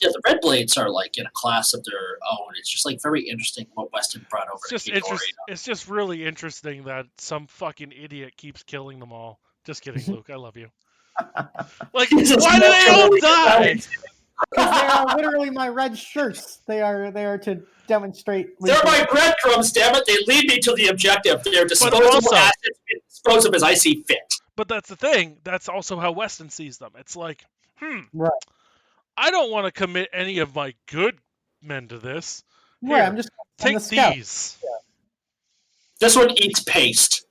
Speaker 2: Yeah, the Red Blades are like in a class of their own. It's just like very interesting what Weston brought over.
Speaker 1: It's just really interesting that some fucking idiot keeps killing them all. Just kidding, Luke. I love you. Like, why do they all die?
Speaker 3: Because they are literally my red shirts. They are to demonstrate.
Speaker 2: They're my breadcrumbs, damn it. They lead me to the objective. They're disposable assets, dispose of as I see fit.
Speaker 1: But that's the thing. That's also how Weston sees them. It's like,
Speaker 3: right.
Speaker 1: I don't want to commit any of my good men to this. Here,
Speaker 3: Right, I'm just
Speaker 1: take these.
Speaker 3: Yeah.
Speaker 2: This one eats paste.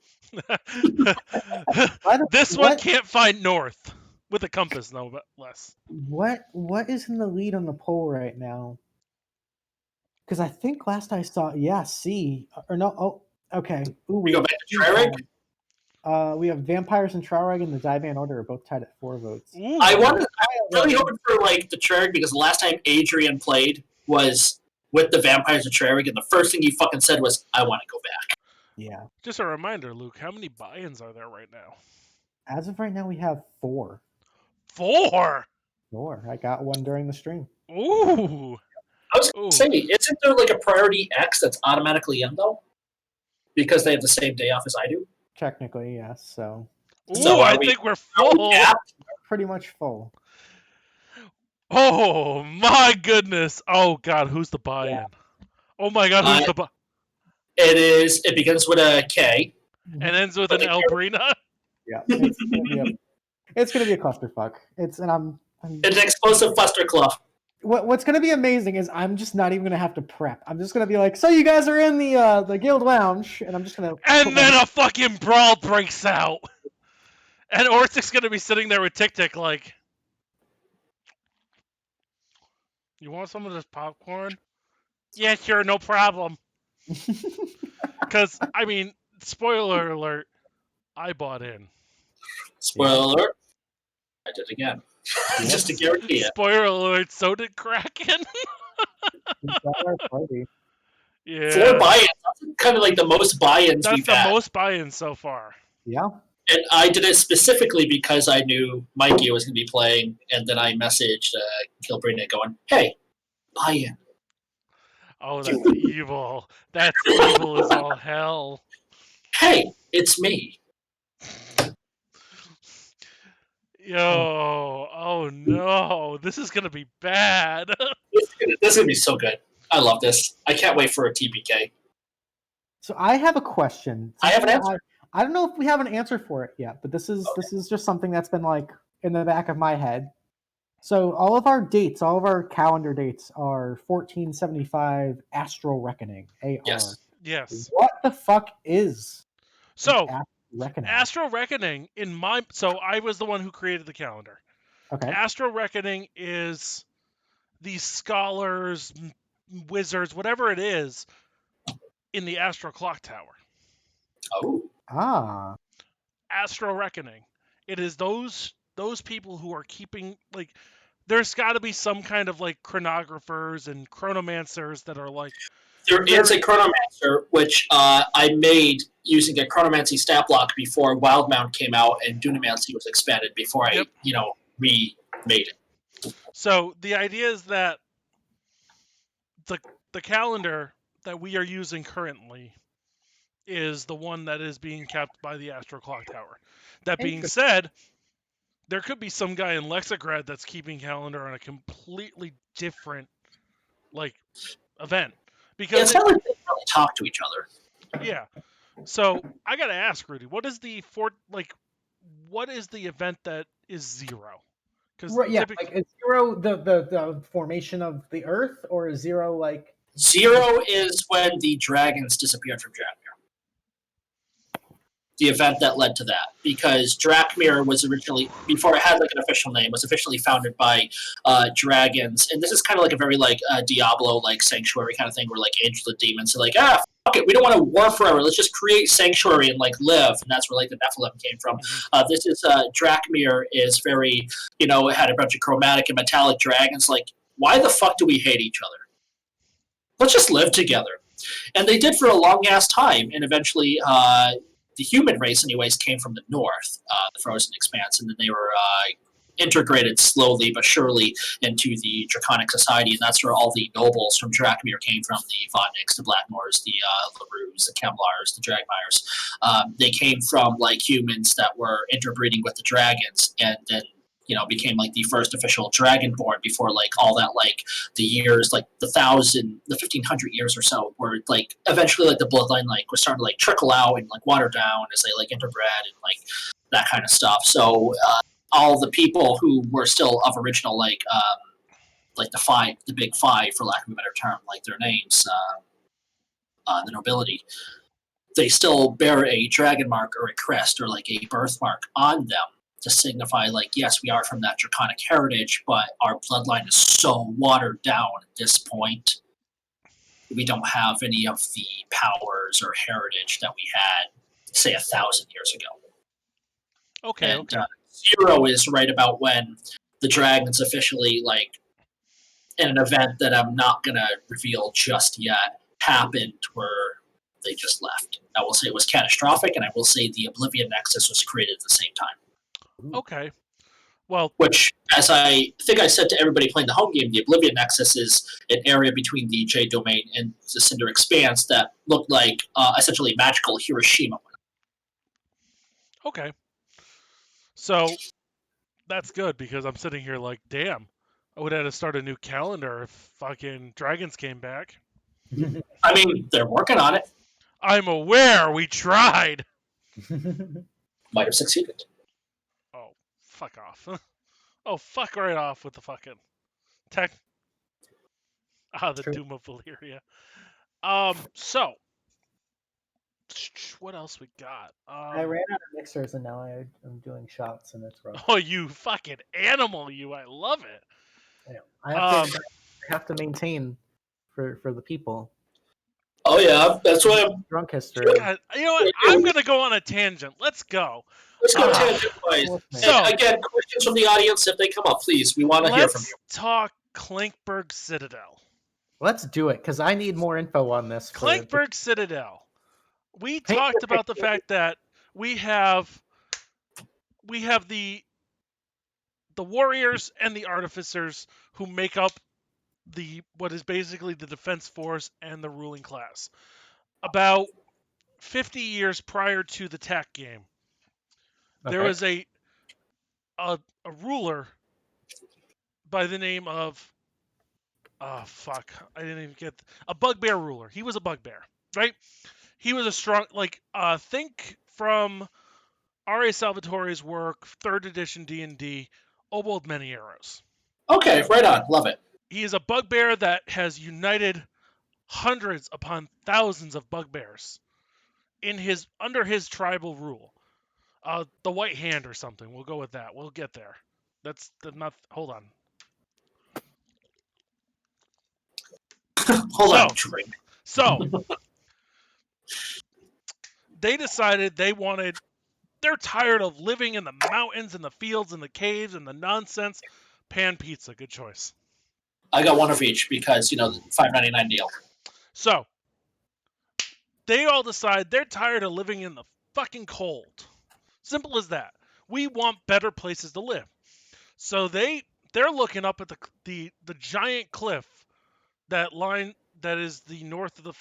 Speaker 1: This one can't find north with a compass, no less.
Speaker 3: What is in the lead on the poll right now? Because I think last I saw, C or no. Oh, okay. Ooh,
Speaker 2: we go back to Trareg.
Speaker 3: We have Vampires and Trareg and the Divan Order are both tied at 4 votes.
Speaker 1: Ooh.
Speaker 2: I'm really hoping for like the Trareg because the last time Adrian played was with the Vampires and Trareg, and the first thing he fucking said was, "I want to go back."
Speaker 3: Yeah.
Speaker 1: Just a reminder, Luke. How many buy-ins are there right now?
Speaker 3: As of right now, we have 4.
Speaker 1: 4.
Speaker 3: 4. I got one during the stream.
Speaker 1: Ooh.
Speaker 2: I was going to say, isn't there like a priority X that's automatically in though? Because they have the same day off as I do?
Speaker 3: Technically, yes. So
Speaker 1: I think we're full.
Speaker 3: Pretty much full.
Speaker 1: Oh, my goodness. Oh, God, who's the buy-in? Yeah. Oh, my God, who's the buy-in?
Speaker 2: It begins with a K.
Speaker 1: And ends with an Elbrina?
Speaker 3: Yeah. It's going to be a clusterfuck. It's an
Speaker 2: explosive fustercluff.
Speaker 3: What's going to be amazing is I'm just not even going to have to prep. I'm just going to be like, so you guys are in the guild lounge, and I'm just going to...
Speaker 1: And then a fucking brawl breaks out. And Ortic's going to be sitting there with Tic-Tic like, you want some of this popcorn? Yeah, sure, no problem. Because, I mean, spoiler alert, I bought in.
Speaker 2: Spoiler alert. I did again. Just to guarantee it.
Speaker 1: Spoiler alert, so did Kraken. Yeah.
Speaker 2: 4 buy-ins. That's kind of like the most buy-ins we've had.
Speaker 1: That's the most buy-ins so far.
Speaker 3: Yeah.
Speaker 2: And I did it specifically because I knew Mikey was going to be playing, and then I messaged Kilbrina going, hey, buy-in.
Speaker 1: Oh, that's evil. That's evil as all hell.
Speaker 2: Hey, it's me.
Speaker 1: Yo, oh no, this is going to be bad.
Speaker 2: This is going to be so good. I love this. I can't wait for a TPK.
Speaker 3: So I have a question.
Speaker 2: I have an answer.
Speaker 3: I don't know if we have an answer for it yet, but this is just something that's been like in the back of my head. So all of our dates, all of our calendar dates are 1475 Astral Reckoning, AR.
Speaker 1: Yes.
Speaker 3: What the fuck is
Speaker 1: Astral Reckoning so I was the one who created the calendar.
Speaker 3: Okay.
Speaker 1: Astral Reckoning is these scholars, wizards, whatever it is, in the Astral Clock Tower.
Speaker 2: Oh.
Speaker 3: Ah.
Speaker 1: Astral Reckoning. It is those people who are keeping, like, there's got to be some kind of like chronographers and chronomancers that are like.
Speaker 2: There is a chronomancer, which I made using a chronomancy stat block before Wildmount came out and Dunamancy was expanded before I, remade it.
Speaker 1: So the idea is that the calendar that we are using currently is the one that is being kept by the Astral Clock Tower. That being said, there could be some guy in Lexigrad that's keeping calendar on a completely different, like, event. Because
Speaker 2: it's not like they really talk to each other.
Speaker 1: Yeah. So I gotta ask, Rudy, what is the event that is 0?
Speaker 3: Because like is 0 the formation of the Earth, or is 0 like
Speaker 2: 0 is when the dragons disappeared from Drakmir. The event that led to that, because Drakmir was originally, before it had like an official name, was officially founded by dragons, and this is kind of like a very like Diablo like sanctuary kind of thing, where like angels and demons are like, fuck it, we don't want to war forever, let's just create sanctuary and like live, and that's where like the Nephilim came from. This is Drakmir is very, it had a bunch of chromatic and metallic dragons. Like, why the fuck do we hate each other? Let's just live together, and they did for a long ass time, and eventually. The human race, anyways, came from the north, the frozen expanse, and then they were integrated slowly but surely into the Draconic Society, and that's where all the nobles from Drakmir came from, the Vodniks, the Blackmoors, the LaRues, the Kemlars, the Dragmires. They came from like humans that were interbreeding with the dragons, and then became like the first official dragonborn before like all that, like the years, like the 1500 years or so, where like eventually like the bloodline like was starting to like trickle out and like water down as they like interbred and like that kind of stuff. So all the people who were still of original like the big five, for lack of a better term, like their names, the nobility, they still bear a dragon mark or a crest or like a birthmark on them to signify, like, yes, we are from that draconic heritage, but our bloodline is so watered down at this point, we don't have any of the powers or heritage that we had, say, 1,000 years ago.
Speaker 1: Okay,
Speaker 2: Zero is right about when the dragons officially, like, in an event that I'm not going to reveal just yet, happened where they just left. I will say it was catastrophic, and I will say the Oblivion Nexus was created at the same time.
Speaker 1: Okay. Well,
Speaker 2: which, as I think I said to everybody playing the home game, the Oblivion Nexus is an area between the J Domain and the Cinder Expanse that looked like essentially magical Hiroshima.
Speaker 1: Okay. So that's good, because I'm sitting here like, damn, I would have to start a new calendar if fucking dragons came back.
Speaker 2: I mean, they're working on it.
Speaker 1: I'm aware. We tried.
Speaker 2: Might have succeeded.
Speaker 1: Oh, fuck off. Oh, fuck right off with the fucking tech. The Doom of Valyria. So, what else we got?
Speaker 3: I ran out of mixers and now I'm doing shots and it's rough.
Speaker 1: Oh, you fucking animal, you! I love it.
Speaker 3: I have to maintain for the people.
Speaker 2: Oh yeah, that's why I'm
Speaker 3: drunk history.
Speaker 1: God, you know what? I'm gonna go on a tangent. Let's go.
Speaker 2: Let's go tangent-wise. So, again, questions from the audience if they come up, please. We want to hear from you.
Speaker 1: Let's talk Clankbrook Citadel.
Speaker 3: Let's do it, because I need more info on this.
Speaker 1: Clankbrook Citadel. We talked about the fact that we have the warriors and the artificers who make up what is basically the defense force and the ruling class. About 50 years prior to the TAC game, there was a ruler by the name of a bugbear ruler. He was a bugbear, right? He was a strong, think from R.A. Salvatore's work, 3rd edition D&D, Obold Many Arrows.
Speaker 2: Okay, right on. Love it.
Speaker 1: He is a bugbear that has united hundreds upon thousands of bugbears under his tribal rule. The White Hand or something. We'll go with that. We'll get there. That's not. Hold on.
Speaker 2: Hold on, drink.
Speaker 1: So they decided they're tired of living in the mountains and the fields and the caves and the nonsense. Pan pizza, good choice.
Speaker 2: I got one of each because, the $5.99 deal.
Speaker 1: So they all decide they're tired of living in the fucking cold. Simple as that. We want better places to live. So they're looking up at the giant cliff that is the north of the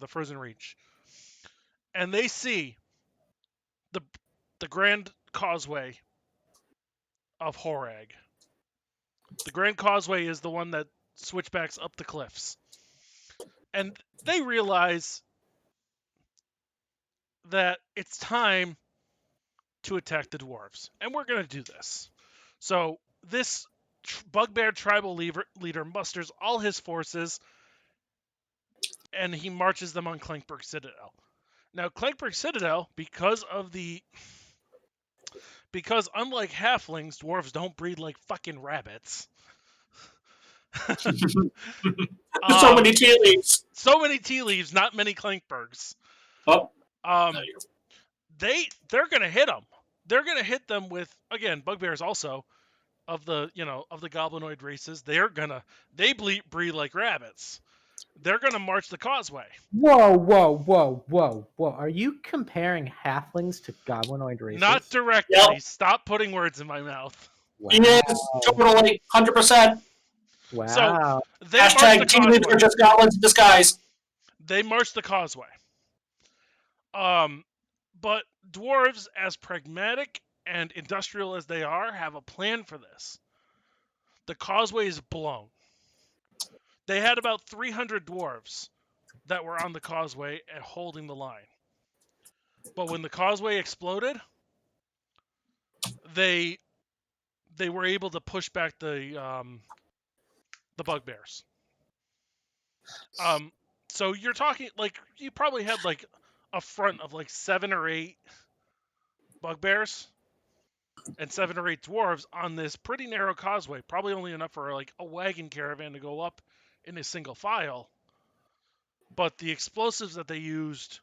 Speaker 1: frozen reach, and they see the Grand Causeway of Horag. The Grand Causeway is the one that switchbacks up the cliffs, and they realize that it's time to attack the dwarves, and we're going to do this. So this bugbear tribal leader musters all his forces, and he marches them on Clankbrook Citadel. Now, Clankbrook Citadel, because unlike halflings, dwarves don't breed like fucking rabbits.
Speaker 2: So many tea leaves.
Speaker 1: So many tea leaves, not many Clankbrook's.
Speaker 2: Oh.
Speaker 1: They're gonna hit them. They're gonna hit them with, again, bugbears also of the goblinoid races. They breed like rabbits. They're gonna march the causeway.
Speaker 3: Whoa! Are you comparing halflings to goblinoid races?
Speaker 1: Not directly. Yep. Stop putting words in my mouth.
Speaker 3: Wow.
Speaker 2: He is totally 100%.
Speaker 3: Wow.
Speaker 1: So they
Speaker 2: Hashtag teenage are just goblins in disguise.
Speaker 1: They marched the causeway. But dwarves, as pragmatic and industrial as they are, have a plan for this. The causeway is blown. They had about 300 dwarves that were on the causeway and holding the line. But when the causeway exploded, they were able to push back the bugbears. So you're talking like you probably had like a front of like 7 or 8 bugbears and 7 or 8 dwarves on this pretty narrow causeway, probably only enough for like a wagon caravan to go up in a single file. But the explosives that they used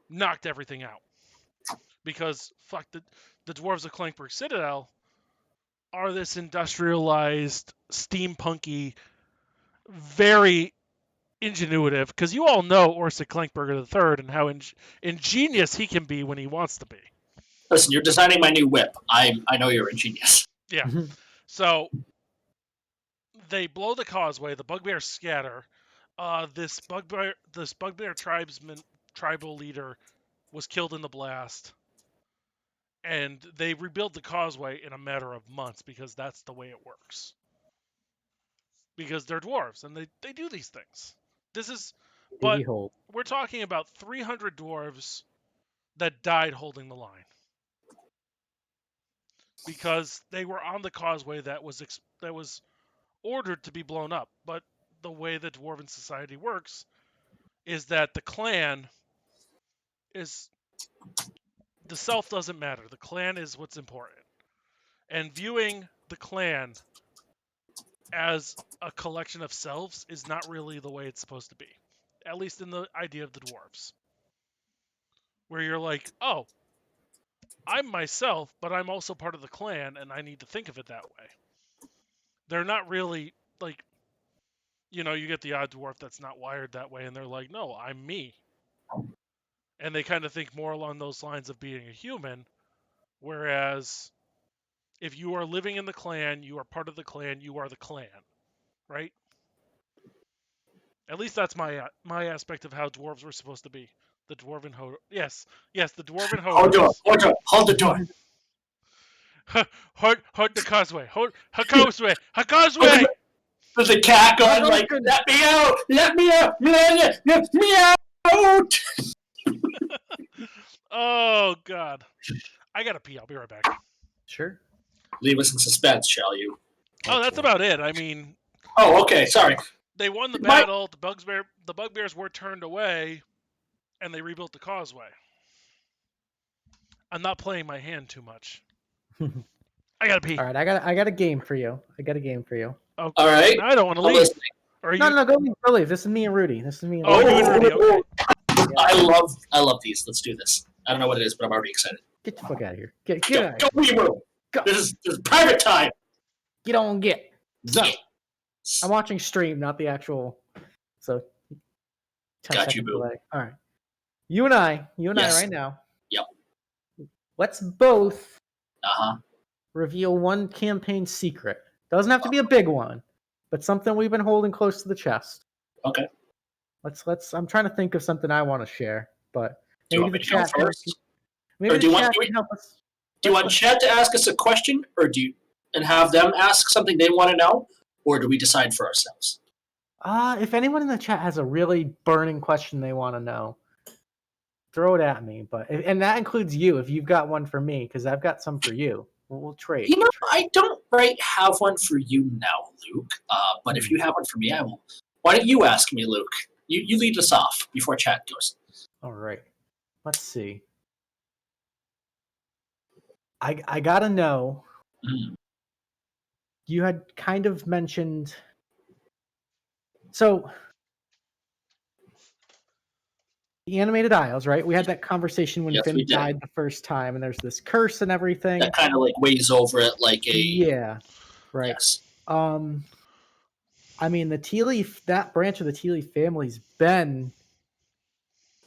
Speaker 1: knocked everything out. Because fuck, the dwarves of Clankbrook Citadel are this industrialized, steampunky, very ingenuitive, because you all know Orsic Clankberger III and how ingenious he can be when he wants to be.
Speaker 2: Listen, you're designing my new whip. I know you're ingenious.
Speaker 1: Yeah. So they blow the causeway. The bugbears scatter. This bugbear tribal leader was killed in the blast, and they rebuild the causeway in a matter of months because that's the way it works. Because they're dwarves and they do these things. But we're talking about 300 dwarves that died holding the line because they were on the causeway that was ordered to be blown up. But the way that dwarven society works is that the clan is the self doesn't matter. The clan is what's important, and viewing the clan as a collection of selves is not really the way it's supposed to be. At least in the idea of the dwarves. Where you're like, oh, I'm myself, but I'm also part of the clan, and I need to think of it that way. They're not really, like, you get the odd dwarf that's not wired that way, and they're like, no, I'm me. And they kind of think more along those lines of being a human, whereas if you are living in the clan, you are part of the clan, you are the clan, right? At least that's my aspect of how dwarves were supposed to be. The dwarven yes, the dwarven hodors.
Speaker 2: Hold the door.
Speaker 1: Hold the causeway. Hold the causeway. The causeway.
Speaker 2: There's a cat going like, let me out! Let me out! Let me out!
Speaker 1: Oh God, I gotta pee. I'll be right back.
Speaker 3: Sure.
Speaker 2: Leave us in suspense, shall you?
Speaker 1: Oh, that's about it. I mean.
Speaker 2: Oh, okay. Sorry.
Speaker 1: They won the battle. The bugbears were turned away, and they rebuilt the causeway. I'm not playing my hand too much. I gotta pee.
Speaker 3: All right, I got a game for you.
Speaker 1: Okay.
Speaker 2: All right.
Speaker 1: I don't want to leave.
Speaker 3: No, go leave. This is me and Rudy.
Speaker 1: You and Rudy. Okay.
Speaker 2: Yeah. I love these. Let's do this. I don't know what it is, but I'm already excited.
Speaker 3: Get the fuck out of here. Get out.
Speaker 2: Go, WeeWoo. This is private time.
Speaker 3: Get on, get. So, I'm watching stream, not the actual. So,
Speaker 2: got you, boo.
Speaker 3: Delay. All right. You and I right now.
Speaker 2: Yep.
Speaker 3: Let's both
Speaker 2: Uh-huh.
Speaker 3: reveal one campaign secret. Doesn't have to be a big one, but something we've been holding close to the chest.
Speaker 2: Okay.
Speaker 3: Let's. I'm trying to think of something I want to share, but maybe the chat
Speaker 2: first.
Speaker 3: Maybe
Speaker 2: do you
Speaker 3: the chat can help us.
Speaker 2: Do you want chat to ask us a question, or and have them ask something they want to know, or do we decide for ourselves?
Speaker 3: If anyone in the chat has a really burning question they want to know, throw it at me. And that includes you if you've got one for me, because I've got some for you. We'll trade.
Speaker 2: I don't have one for you now, Luke. But if you have one for me, I will. Why don't you ask me, Luke? You lead us off before chat goes.
Speaker 3: All right. Let's see. I gotta know. You had kind of mentioned. So, the animated Isles, right? We had that conversation when Finn died the first time, and there's this curse and everything.
Speaker 2: That kind of like weighs over it like a.
Speaker 3: Yeah. Right.
Speaker 2: Yes.
Speaker 3: I mean, the tea leaf, that branch of the tea leaf family's been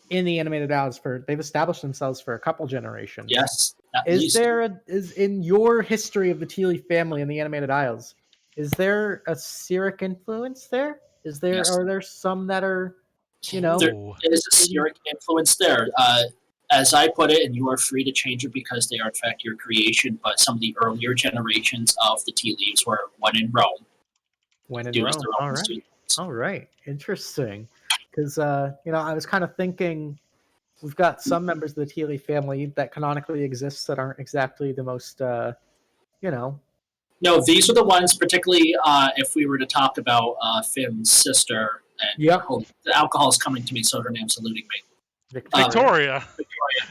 Speaker 3: in the animated Isles they've established themselves for a couple generations.
Speaker 2: Yes. At
Speaker 3: Is
Speaker 2: least.
Speaker 3: there is in your history of the Teely family in the Animated Isles? Is there a Cyric influence there?
Speaker 2: Yes.
Speaker 3: Are there some that are,
Speaker 2: There is a Cyric influence there. As I put it, and you are free to change it because they are in fact your creation, but some of the earlier generations of the tea leaves were when in Rome.
Speaker 3: When in
Speaker 2: Doing
Speaker 3: Rome.
Speaker 2: their own
Speaker 3: All right.
Speaker 2: students.
Speaker 3: All right. Interesting. Because I was kind of thinking we've got some members of the Teely family that canonically exist that aren't exactly the most
Speaker 2: No, these are the ones, particularly if we were to talk about Finn's sister. And the alcohol is coming to me, so her name's eluding me.
Speaker 1: Victoria.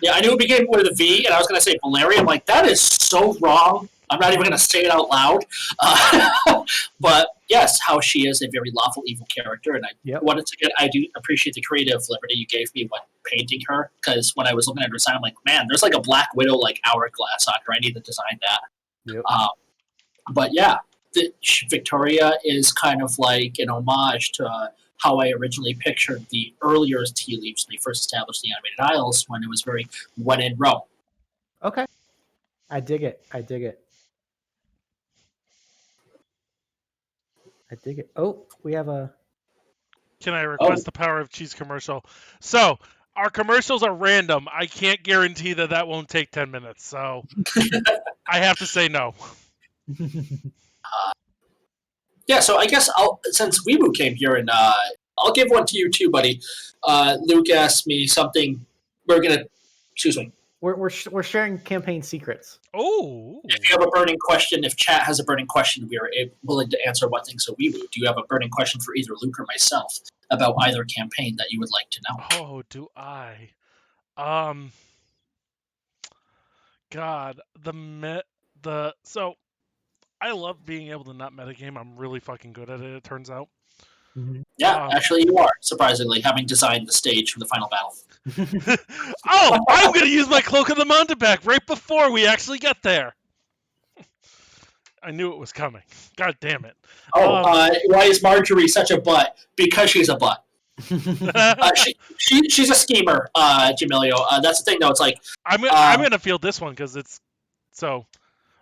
Speaker 2: Yeah, I knew it began with a V, and I was going to say Valeria. I'm like, that is so wrong. I'm not even going to say it out loud. But yes, how she is a very lawful evil character, and I do appreciate the creative liberty you gave me when painting her. Because when I was looking at her design, I'm like, man, there's like a Black Widow like hourglass on her. I need to design that.
Speaker 3: Yep.
Speaker 2: But yeah, Victoria is kind of like an homage to how I originally pictured the earlier tea leaves when they first established the Animated Isles, when it was very when in Rome.
Speaker 3: Okay. I dig it. Oh, we have a...
Speaker 1: Can I request the Power of Cheese commercial? So, our commercials are random. I can't guarantee that won't take 10 minutes, so I have to say no.
Speaker 2: Yeah, so I guess since WeeWoo came here, and I'll give one to you too, buddy. Luke asked me something. Excuse me.
Speaker 3: We're sharing campaign secrets.
Speaker 1: Oh.
Speaker 2: If you have a burning question, if chat has a burning question, we are willing to answer one thing. So WeeWoo, do you have a burning question for either Luke or myself about either campaign that you would like to know?
Speaker 1: Oh, do I? God, so I love being able to not metagame. I'm really fucking good at it, it turns out.
Speaker 2: Yeah, actually you are, surprisingly, having designed the stage for the final battle.
Speaker 1: Oh, I'm going to use my Cloak of the Mountebank right before we actually get there. I knew it was coming. God damn it.
Speaker 2: Why is Marjorie such a butt? Because she's a butt. She's a schemer, Jamilio. That's the thing, though. It's like...
Speaker 1: I'm going to field this one because it's... So,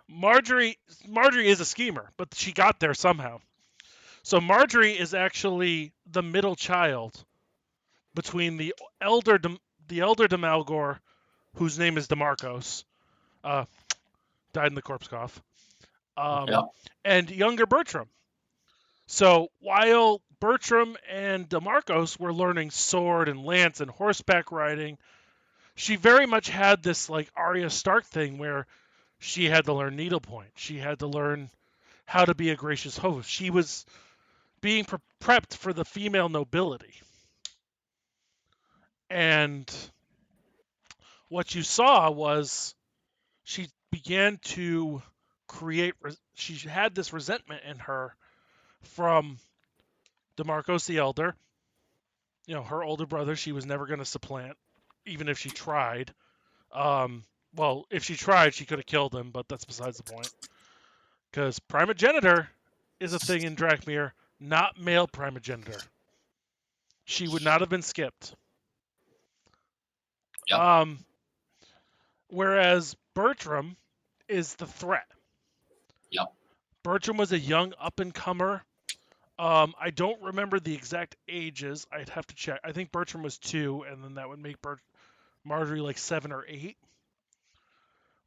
Speaker 1: Marjorie is a schemer, but she got there somehow. So Marjorie is actually the middle child between the elder De Malgore, whose name is DeMarcos, died in the corpse cough, and younger Bertram. So while Bertram and DeMarcos were learning sword and lance and horseback riding, she very much had this like Arya Stark thing where she had to learn needlepoint. She had to learn how to be a gracious host. She was being prepped for the female nobility. And what you saw was she began to she had this resentment in her from DeMarcos the Elder. You know, her older brother, she was never going to supplant, even if she tried. Well, if she tried, she could have killed him, but that's besides the point. Because primogenitor is a thing in Drakmir, not male primogenitor. She would not have been skipped.
Speaker 2: Yep.
Speaker 1: Whereas Bertram is the threat.
Speaker 2: Yep.
Speaker 1: Bertram was a young up-and-comer. I don't remember the exact ages. I'd have to check. I think Bertram was 2, and then that would make Marjorie like 7 or 8.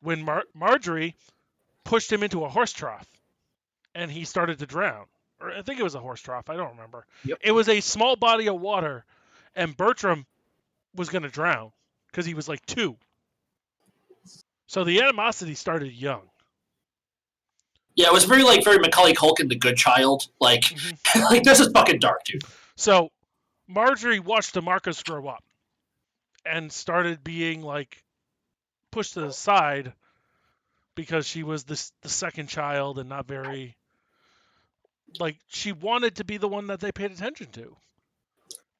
Speaker 1: When Marjorie pushed him into a horse trough, and he started to drown. Or I think it was a horse trough. I don't remember.
Speaker 2: Yep.
Speaker 1: It was a small body of water, and Bertram was going to drown because he was like 2. So the animosity started young.
Speaker 2: Yeah, it was very Macaulay Culkin, the good child. Like this is fucking dark, dude.
Speaker 1: So Marjorie watched DeMarcos grow up and started being like pushed to the side because she was the second child and not very she wanted to be the one that they paid attention to.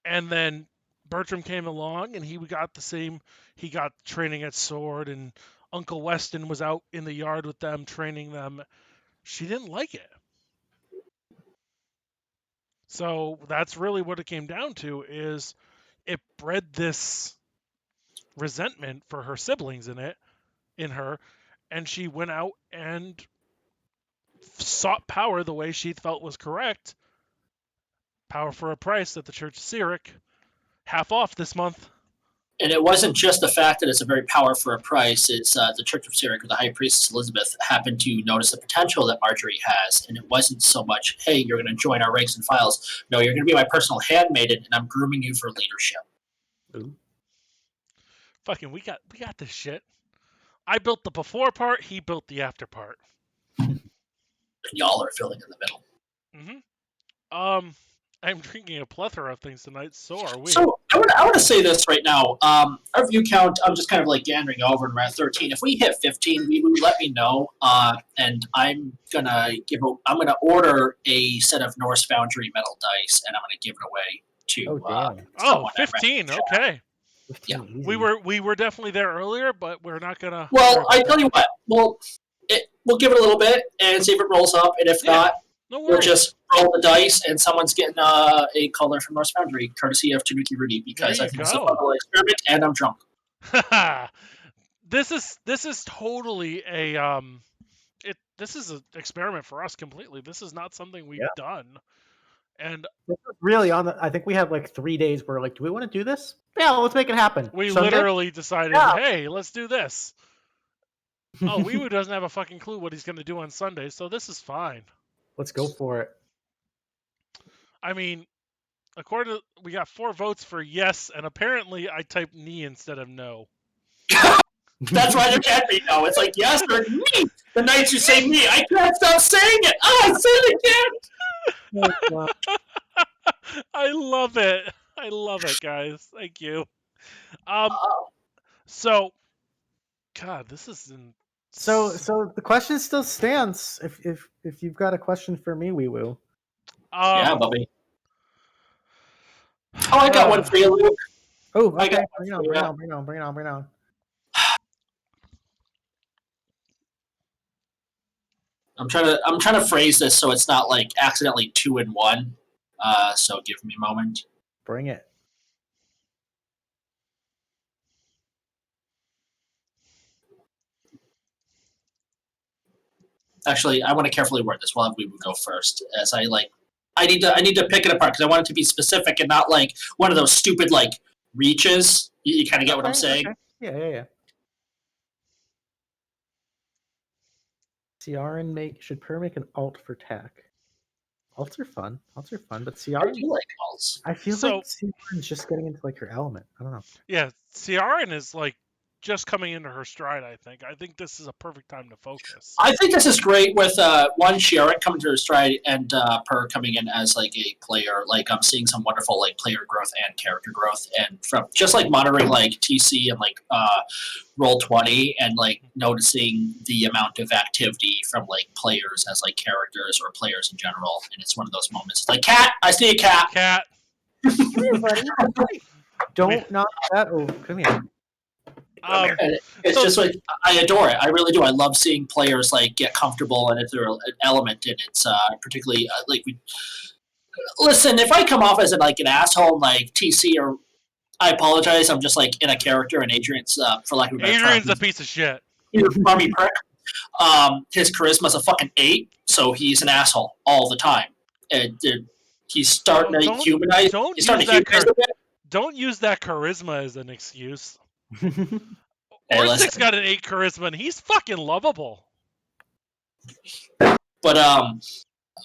Speaker 1: And then Bertram came along and he got training at sword, and Uncle Weston was out in the yard with them training them. She didn't like it. So that's really what it came down to, is it bred this resentment for her siblings in it, in her, and she went out and sought power the way she felt was correct. Power for a price at the Church of Cyric. Half off this month.
Speaker 2: And it wasn't just the fact that it's a very power for a price. It's the Church of Cyric, or the High Priestess Elizabeth, happened to notice the potential that Marjorie has. And it wasn't so much, hey, you're going to join our ranks and files. No, you're going to be my personal handmaiden, and I'm grooming you for leadership.
Speaker 3: Ooh.
Speaker 1: Fucking, we got this shit. I built the before part, he built the after part.
Speaker 2: Y'all are filling in the middle.
Speaker 1: Mm-hmm. I'm drinking a plethora of things tonight, so are we.
Speaker 2: So I want to say this right now. Our view count, I'm just kind of like gathering over, and we're at 13. If we hit 15, WeeWoo, let me know. And I'm gonna order a set of Norse Foundry metal dice, and I'm gonna give it away to.
Speaker 1: 15. Okay.
Speaker 3: 15,
Speaker 2: yeah.
Speaker 1: We were definitely there earlier, but we're not gonna.
Speaker 2: Well, I tell you what. We'll give it a little bit and see if it rolls up, and if not, we'll just roll the dice, and someone's getting a color from Norse Foundry, courtesy of Tanuki Rudy, because I think it's a fun little experiment, and I'm drunk.
Speaker 1: This is totally a this is an experiment for us completely. This is not something we've done, and
Speaker 3: this is really on the. I think we have like 3 days where like, do we want to do this? Yeah, let's make it happen.
Speaker 1: We
Speaker 3: Sunday?
Speaker 1: literally decided, hey, let's do this. Oh, WeeWoo doesn't have a fucking clue what he's going to do on Sunday, so this is fine.
Speaker 3: Let's go for it.
Speaker 1: I mean, we got 4 votes for yes, and apparently I typed knee instead of no.
Speaker 2: That's why there can't be no. It's like yes or me. The night you say me, I can't stop saying it. I said it again.
Speaker 1: I love it. I love it, guys. Thank you. So, God, this is
Speaker 3: So the question still stands. If you've got a question for me, WeeWoo.
Speaker 2: Yeah, Bubby. Oh, I got one for you, Luke.
Speaker 3: Oh, okay. Bring it on.
Speaker 2: I'm trying to phrase this so it's not like accidentally 2 in 1. So give me a moment.
Speaker 3: Bring it.
Speaker 2: Actually, I want to carefully word this. We'll have WeeWoo go first, as I need to pick it apart because I want it to be specific and not like one of those stupid like reaches. You kind of get what I'm saying?
Speaker 3: Okay. Yeah. Ciaran should Per make an alt for tech. Alts are fun, but Ciaran.
Speaker 2: I do like alts.
Speaker 3: I feel like Ciaran's just getting into like her element. I don't know.
Speaker 1: Yeah, Ciaran is like just coming into her stride. I think this is a perfect time to focus.
Speaker 2: I think this is great with one Ciaran coming to her stride and Per coming in as like a player. Like I'm seeing some wonderful like player growth and character growth, and from just like monitoring like TC and like Roll20 and like noticing the amount of activity from like players as like characters or players in general. And it's one of those moments. It's like, cat, I see a cat.
Speaker 1: Cat.
Speaker 3: Come here, buddy. Don't knock that. Oh, come here.
Speaker 2: It's just like I adore it. I really do. I love seeing players like get comfortable and if they're an element in it. Particularly like we listen. If I come off as like an asshole, like TC, or I apologize. I'm just like in a character, and Adrian's for lack of a better term,
Speaker 1: Adrian's a piece of shit.
Speaker 2: He's a bummy prick. His charisma's a fucking 8, so he's an asshole all the time. And he's starting to humanize. He's starting to humanize a bit.
Speaker 1: Don't use that charisma as an excuse.
Speaker 2: Hey,
Speaker 1: Orsick's got an 8 charisma, and he's fucking lovable.
Speaker 2: But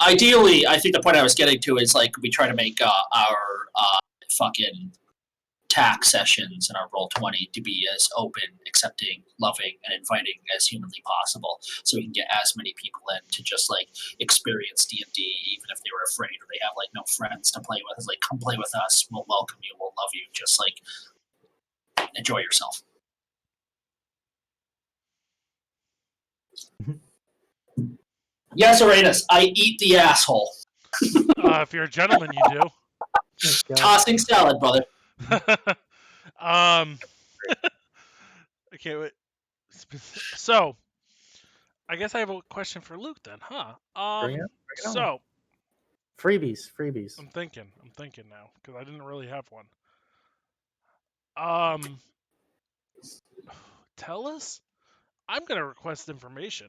Speaker 2: ideally, I think the point I was getting to is like we try to make our fucking tax sessions and our Roll20 to be as open, accepting, loving, and inviting as humanly possible, so we can get as many people in to just like experience D&D, even if they were afraid or they have like no friends to play with. It's like, come play with us. We'll welcome you. We'll love you. Just like enjoy yourself. Yes, Uranus, I eat the asshole.
Speaker 1: If you're a gentleman, you do.
Speaker 2: Tossing salad, brother.
Speaker 1: Okay, wait. So, I guess I have a question for Luke then, huh?
Speaker 3: Bring it on.
Speaker 1: So,
Speaker 3: freebies.
Speaker 1: I'm thinking now because I didn't really have one. Tell us. I'm going to request information.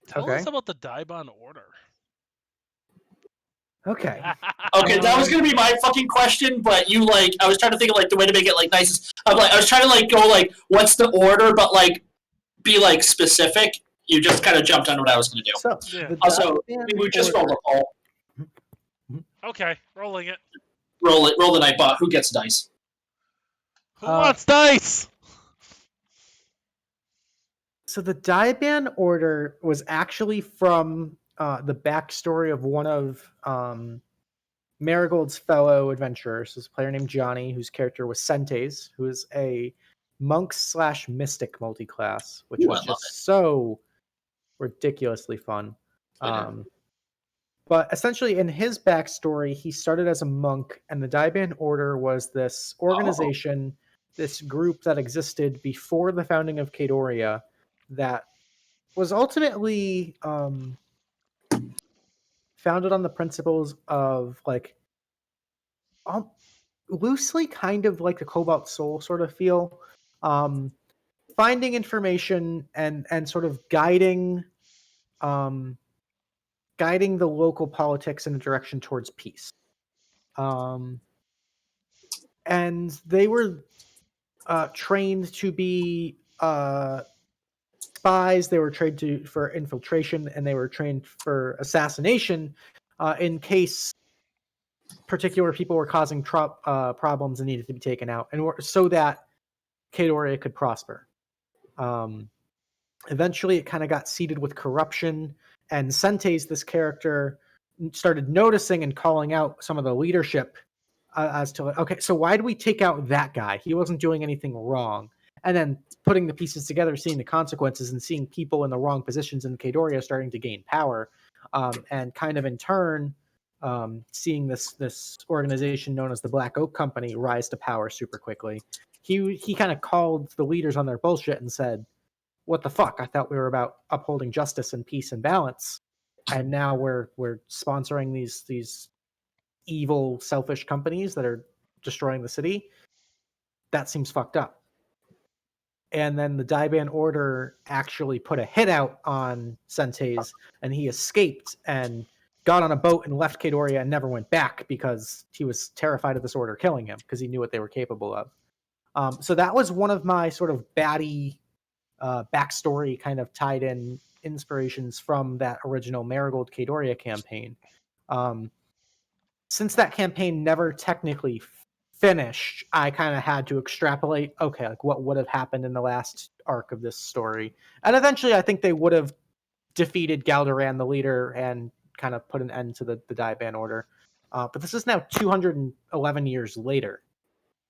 Speaker 1: Tell
Speaker 3: Okay.
Speaker 1: us about the Daibon Order.
Speaker 3: Okay.
Speaker 2: Okay, that was gonna be my fucking question, but you I was trying to think of the way to make it nice. I was trying to go what's the order, but be specific. You just kind of jumped on what I was gonna do.
Speaker 3: So
Speaker 2: also, we just rolled a poll.
Speaker 1: Okay, rolling it.
Speaker 2: Roll the night bot. Who gets dice?
Speaker 1: Who wants dice?
Speaker 3: So the Daibon Order was actually from the backstory of one of Marigold's fellow adventurers. This player named Johnny, whose character was Sentes, who is a monk/mystic multiclass, which was just so ridiculously fun. But essentially, in his backstory, he started as a monk, and the Daibon Order was this organization, this group that existed before the founding of Cadoria, that was ultimately founded on the principles of loosely kind of like the Cobalt Soul sort of feel, finding information and sort of guiding the local politics in a direction towards peace. And they were trained to be spies. They were trained for infiltration, and they were trained for assassination in case particular people were causing problems and needed to be taken out, and so that Cadoria could prosper. Eventually, it kind of got seeded with corruption, and Sentes, this character, started noticing and calling out some of the leadership as to, okay, so why do we take out that guy? He wasn't doing anything wrong. And then putting the pieces together, seeing the consequences, and seeing people in the wrong positions in Cadoria starting to gain power, and kind of in turn, seeing this organization known as the Black Oak Company rise to power super quickly. He kind of called the leaders on their bullshit and said, what the fuck? I thought we were about upholding justice and peace and balance, and now we're sponsoring these evil, selfish companies that are destroying the city. That seems fucked up. And then the Daibon Order actually put a hit out on Sentes, and he escaped and got on a boat and left Cadoria and never went back because he was terrified of this order killing him because he knew what they were capable of. So that was one of my sort of baddie backstory kind of tied in inspirations from that original Marigold Cadoria campaign. Since that campaign never technically finished, I kind of had to extrapolate, okay, like what would have happened in the last arc of this story. And eventually I think they would have defeated Galdoran, the leader, and kind of put an end to the Daibon Order. But this is now 211 years later.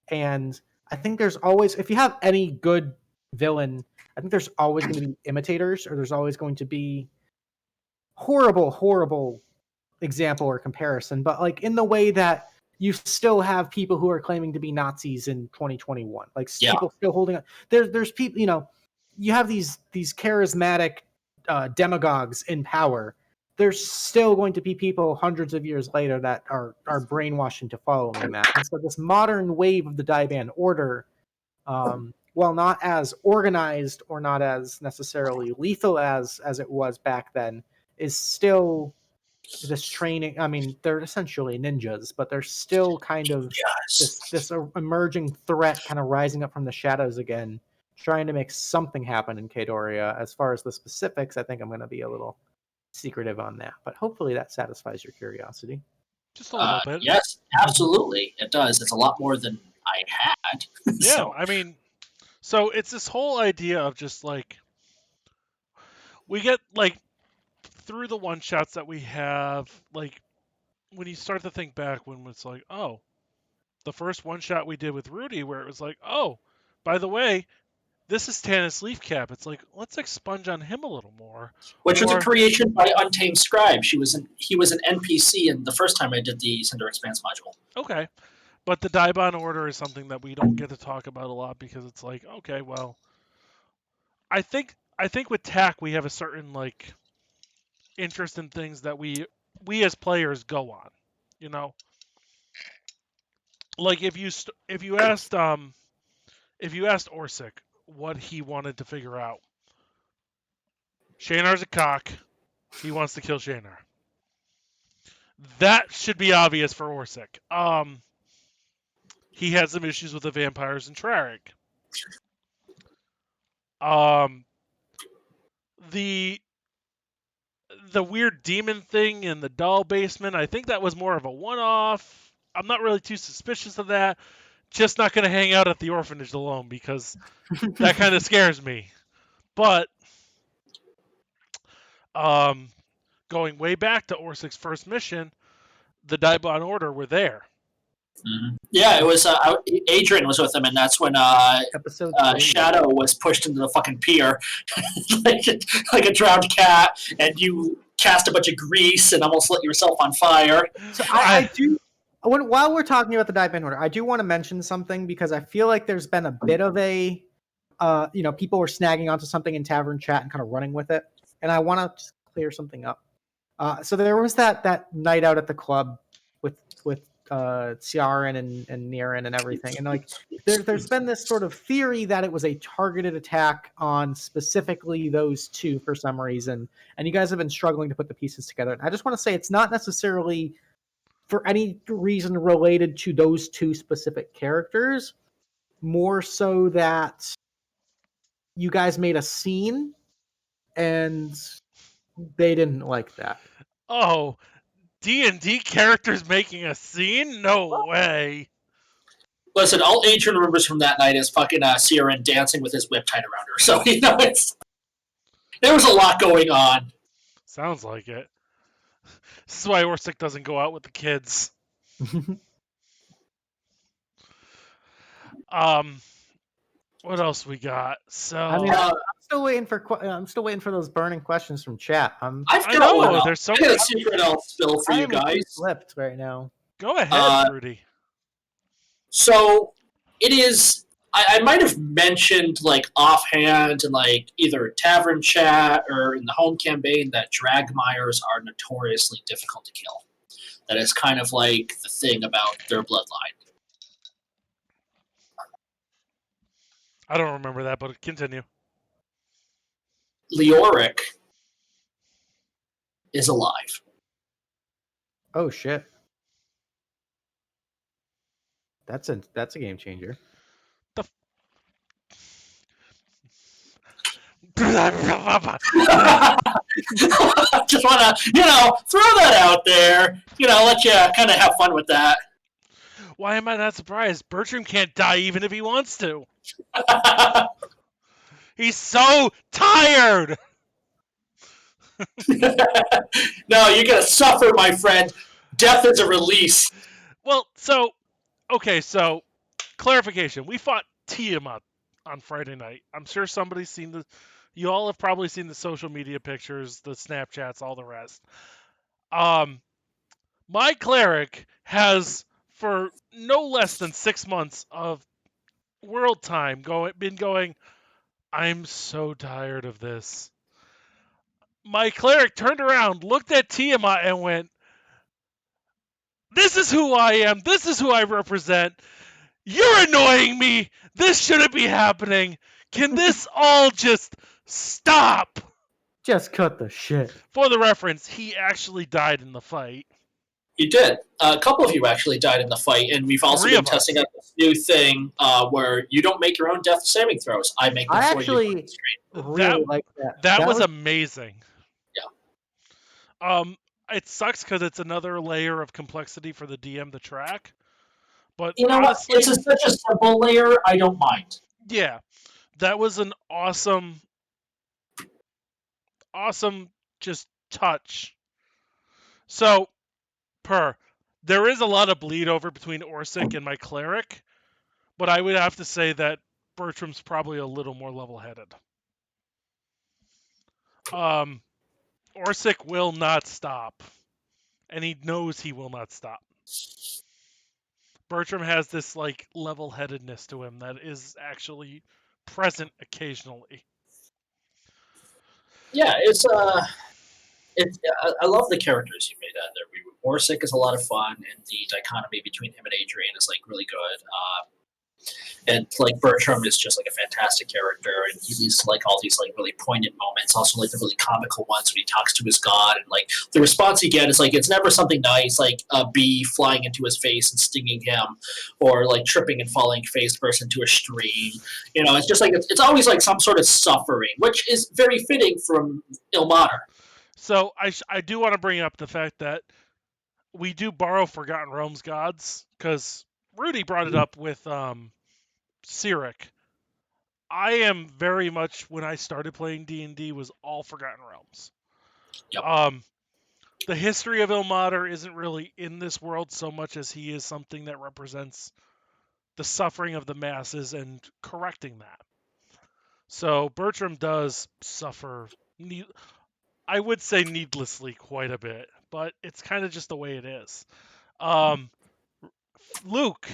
Speaker 3: And I think there's always, if you have any good villain, I think there's always going to be imitators, or there's always going to be horrible example or comparison, but like in the way that you still have people who are claiming to be Nazis in 2021, like people still holding on. There's people, you have these charismatic demagogues in power. There's still going to be people hundreds of years later that are brainwashed into following that. And so this modern wave of the Daibon Order, while not as organized or not as necessarily lethal as it was back then, is still this training. I mean, they're essentially ninjas, but they're still kind of this emerging threat, kind of rising up from the shadows again, trying to make something happen in Cadoria. As far as the specifics, I think I'm going to be a little secretive on that, but hopefully that satisfies your curiosity.
Speaker 1: Just a little bit.
Speaker 2: Yes, absolutely, it does. It's a lot more than I had.
Speaker 1: Yeah,
Speaker 2: So.
Speaker 1: I mean, so it's this whole idea of just like we get like through the one shots that we have, like when you start to think back, when it's like, oh, the first one shot we did with Rudy, where it was like, oh, by the way, this is Tanis Leafcap. It's like, let's expunge on him a little more.
Speaker 2: Which was a creation by Untamed Scribe. He was an NPC in the first time I did the Cinder Expanse module.
Speaker 1: Okay. But the Daibon Order is something that we don't get to talk about a lot because it's like, okay, well, I think with TAC we have a certain like interest in things that we as players go on, Like if you asked Orsic what he wanted to figure out, Shaynar's a cock. He wants to kill Shaynar. That should be obvious for Orsic. He had some issues with the vampires in Traric. The weird demon thing in the doll basement, I think that was more of a one-off. I'm not really too suspicious of that. Just not going to hang out at the orphanage alone because that kind of scares me. But going way back to Orsic's first mission, the Daibon Order were there.
Speaker 2: Mm-hmm. Yeah, it was Adrian was with him, and that's when Shadow was pushed into the fucking pier like a drowned cat, and you cast a bunch of grease and almost lit yourself on fire.
Speaker 3: So I do. While we're talking about the Daibon Order, I do want to mention something because I feel like there's been a bit of a, people were snagging onto something in Tavern Chat and kind of running with it, and I want to clear something up. So there was that night out at the club with Ciaran and Niran and everything, and like there's been this sort of theory that it was a targeted attack on specifically those two for some reason, and you guys have been struggling to put the pieces together. And I just want to say it's not necessarily for any reason related to those two specific characters, more so that you guys made a scene and they didn't like that.
Speaker 1: Oh, D&D characters making a scene? No way.
Speaker 2: Listen, all Adrian remembers from that night is fucking Ciaran dancing with his whip tied around her. So, there was a lot going on.
Speaker 1: Sounds like it. This is why Orsic doesn't go out with the kids. What else we got? So
Speaker 3: I'm still waiting for those burning questions from chat.
Speaker 2: I've got one.
Speaker 1: There's so
Speaker 2: I got a secret I'll spill for you guys.
Speaker 3: Slipped right now.
Speaker 1: Go ahead, Rudy.
Speaker 2: So it is. I might have mentioned like offhand in like either Tavern Chat or in the home campaign that Dragmires are notoriously difficult to kill. That is kind of like the thing about their bloodline.
Speaker 1: I don't remember that, but continue.
Speaker 2: Leoric is alive.
Speaker 3: Oh shit. That's a game changer.
Speaker 2: Just want to, throw that out there. Let you kind of have fun with that.
Speaker 1: Why am I not surprised? Bertram can't die even if he wants to. He's so tired.
Speaker 2: No, you're going to suffer, my friend. Death is a release.
Speaker 1: Well, so clarification. We fought Tiamat on Friday night. I'm sure somebody's seen you all have probably seen the social media pictures, the Snapchats, all the rest. My cleric has, for no less than 6 months of world time, been going, I'm so tired of this. My cleric turned around, looked at Tiamat, and went, this is who I am. This is who I represent. You're annoying me. This shouldn't be happening. Can this all just stop?
Speaker 3: Just cut the shit.
Speaker 1: For the reference, he actually died in the fight.
Speaker 2: You did. A couple of you actually died in the fight, and we've also been testing out this new thing where you don't make your own death saving throws. I make them for you.
Speaker 3: I actually really like that.
Speaker 1: That was amazing.
Speaker 2: Yeah.
Speaker 1: It sucks because it's another layer of complexity for the DM to track. But
Speaker 2: honestly, what? It's such a simple layer, I don't mind.
Speaker 1: Yeah. That was an awesome just touch. So, there is a lot of bleed over between Orsic and my cleric, but I would have to say that Bertram's probably a little more level-headed. Orsic will not stop, and he knows he will not stop. Bertram has this level-headedness to him that is actually present occasionally.
Speaker 2: Yeah, I love the characters you made out there. Orsic is a lot of fun, and the dichotomy between him and Adrian is really good. And like Bertram is just like a fantastic character, and he leads to like all these like really poignant moments. Also like the really comical ones when he talks to his god, and like the response you get is like it's never something nice like a bee flying into his face and stinging him, or like tripping and falling face first into a stream. You know, it's just like it's always like some sort of suffering, which is very fitting from Ilmater.
Speaker 1: So I do want to bring up the fact that we do borrow Forgotten Realms gods, because Rudy brought it up with Cyric. I am very much, when I started playing D&D, was all Forgotten Realms.
Speaker 2: Yep.
Speaker 1: The history of Ilmater isn't really in this world so much as he is something that represents the suffering of the masses and correcting that. So Bertram does suffer, I would say needlessly, quite a bit, but it's kind of just the way it is. Luke,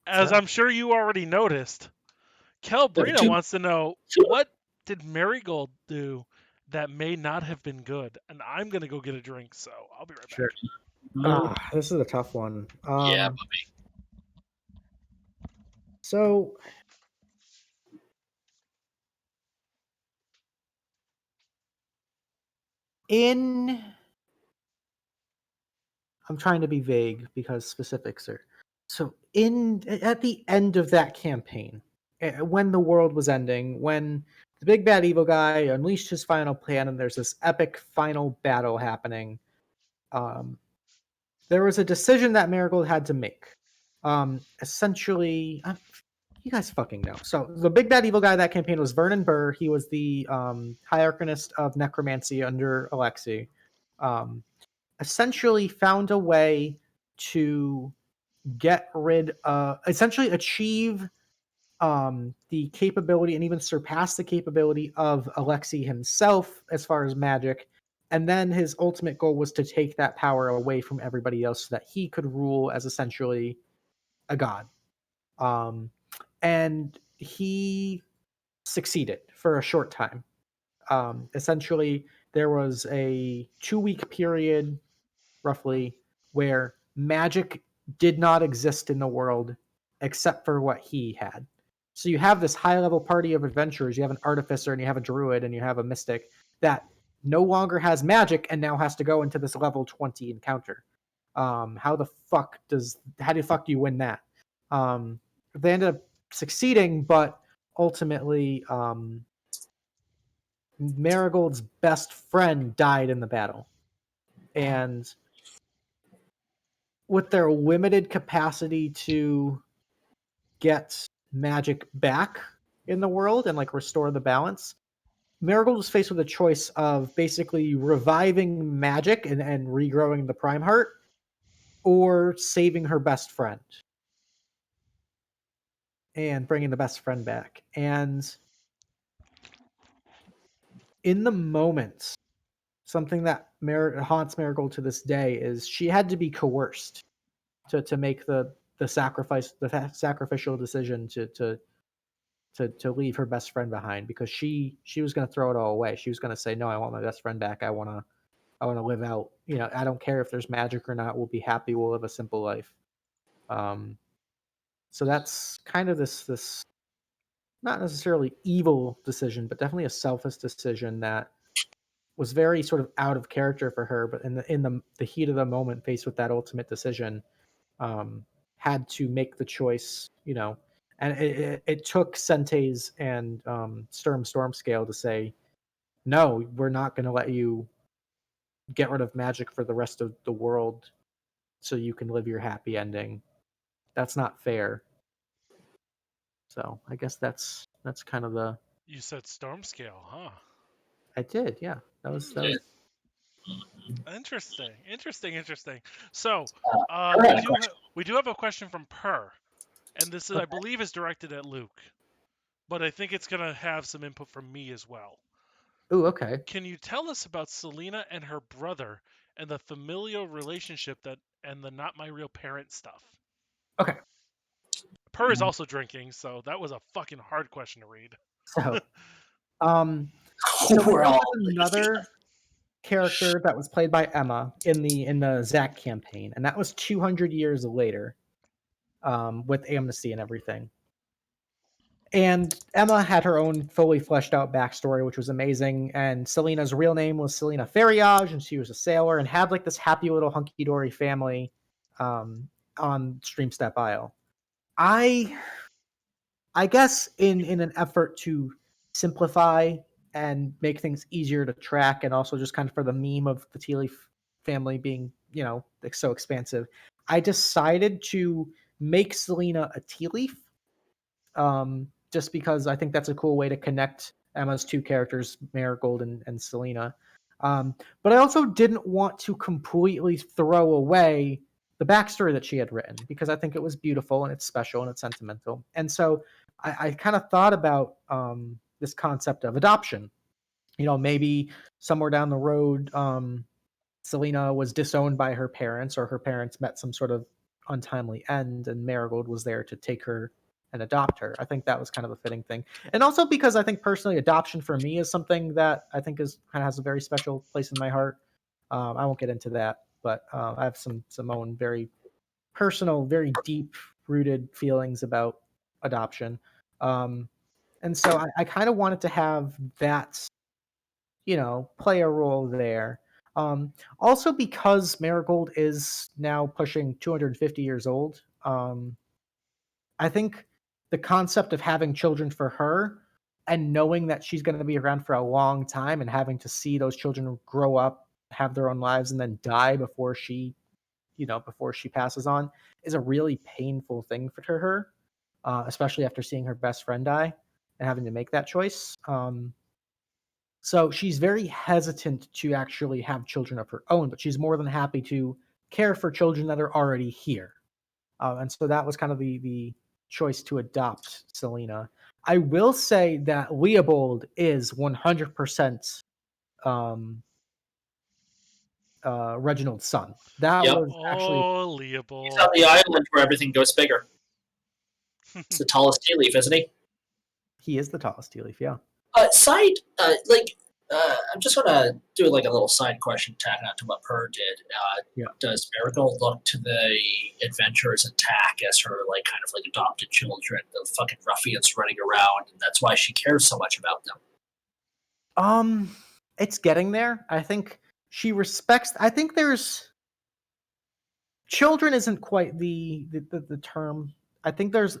Speaker 1: as I'm sure you already noticed, Calbrina wants to know, what did Marigold do that may not have been good? And I'm going to go get a drink, so I'll be right back.
Speaker 3: This is a tough one.
Speaker 2: Yeah,
Speaker 3: So I'm trying to be vague because specifics are. So at the end of that campaign, when the world was ending, when the big bad evil guy unleashed his final plan, and there's this epic final battle happening, there was a decision that Marigold had to make. Essentially, you guys fucking know. So the big bad evil guy of that campaign was Vernon Burr. He was the High Arcanist of Necromancy under Alexi. Essentially found a way to get rid of, essentially achieve the capability and even surpass the capability of Alexi himself as far as magic. And then his ultimate goal was to take that power away from everybody else so that he could rule as essentially a god. And he succeeded for a short time. Essentially, there was a 2-week period, roughly, where magic did not exist in the world except for what he had. So you have this high-level party of adventurers. You have an artificer, and you have a druid, and you have a mystic that no longer has magic and now has to go into this level 20 encounter. How the fuck do you win that? They ended up succeeding, but ultimately, Marigold's best friend died in the battle. And with their limited capacity to get magic back in the world and like restore the balance, Marigold was faced with a choice of basically reviving magic and regrowing the Prime Heart, or saving her best friend and bringing the best friend back. And in the moment, something that haunts Marigold to this day is she had to be coerced to make the sacrificial decision to leave her best friend behind, because she was going to throw it all away. She was going to say, no, I want my best friend back. I want to live out. You know, I don't care if there's magic or not. We'll be happy. We'll live a simple life. So that's kind of this not necessarily evil decision, but definitely a selfish decision that was very sort of out of character for her. But in the heat of the moment, faced with that ultimate decision, had to make the choice, you know. And it took Sentes and Sturm Stormscale to say, no, we're not going to let you get rid of magic for the rest of the world so you can live your happy ending. That's not fair. So I guess that's kind of the.
Speaker 1: You said Stormscale, huh?
Speaker 3: I did, yeah. That was
Speaker 1: Interesting. So, we do have a question from Per, and this is, I believe, is directed at Luke, but I think it's gonna have some input from me as well.
Speaker 3: Ooh, okay.
Speaker 1: Can you tell us about Selena and her brother and the familial relationship and the not my real parent stuff?
Speaker 3: Okay.
Speaker 1: Per is also drinking, so that was a fucking hard question to read.
Speaker 3: So, there was another character that was played by Emma in the Zack campaign, and that was 200 years later. with amnesty and everything. And Emma had her own fully fleshed out backstory, which was amazing. And Selena's real name was Selena Fariage, and she was a sailor and had like this happy little hunky-dory family on Streamstep Isle. I guess in an effort to simplify and make things easier to track, and also just kind of for the meme of the tea leaf family being, like so expansive, I decided to make Selena a tea leaf. Just because I think that's a cool way to connect Emma's two characters, Marigold and Selena. But I also didn't want to completely throw away the backstory that she had written, because I think it was beautiful and it's special and it's sentimental. And so I kind of thought about this concept of adoption. Maybe somewhere down the road, Selena was disowned by her parents, or her parents met some sort of untimely end, and Marigold was there to take her and adopt her. I think that was kind of a fitting thing. And also because I think personally adoption for me is something that I think is kind of has a very special place in my heart. I won't get into that, but I have some own very personal, very deep rooted feelings about adoption. And so I kind of wanted to have that, play a role there. Also because Marigold is now pushing 250 years old. I think the concept of having children for her and knowing that she's going to be around for a long time and having to see those children grow up, have their own lives, and then die before she passes on is a really painful thing for her, especially after seeing her best friend die and having to make that choice. So she's very hesitant to actually have children of her own, but she's more than happy to care for children that are already here. And so that was kind of the choice to adopt Selena. I will say that Leopold is 100% Reginald's son. That was actually
Speaker 1: Leopold.
Speaker 2: He's on the island where everything goes bigger. He's the tallest tea leaf, isn't he?
Speaker 3: He is the tallest tea leaf, yeah.
Speaker 2: I'm just gonna do like a little side question tack on to what Per did. Does Marigold look to the adventurers and Tack as her kind of adopted children, the fucking ruffians running around, and that's why she cares so much about them?
Speaker 3: It's getting there. I think she respects. I think there's children isn't quite the term. I think there's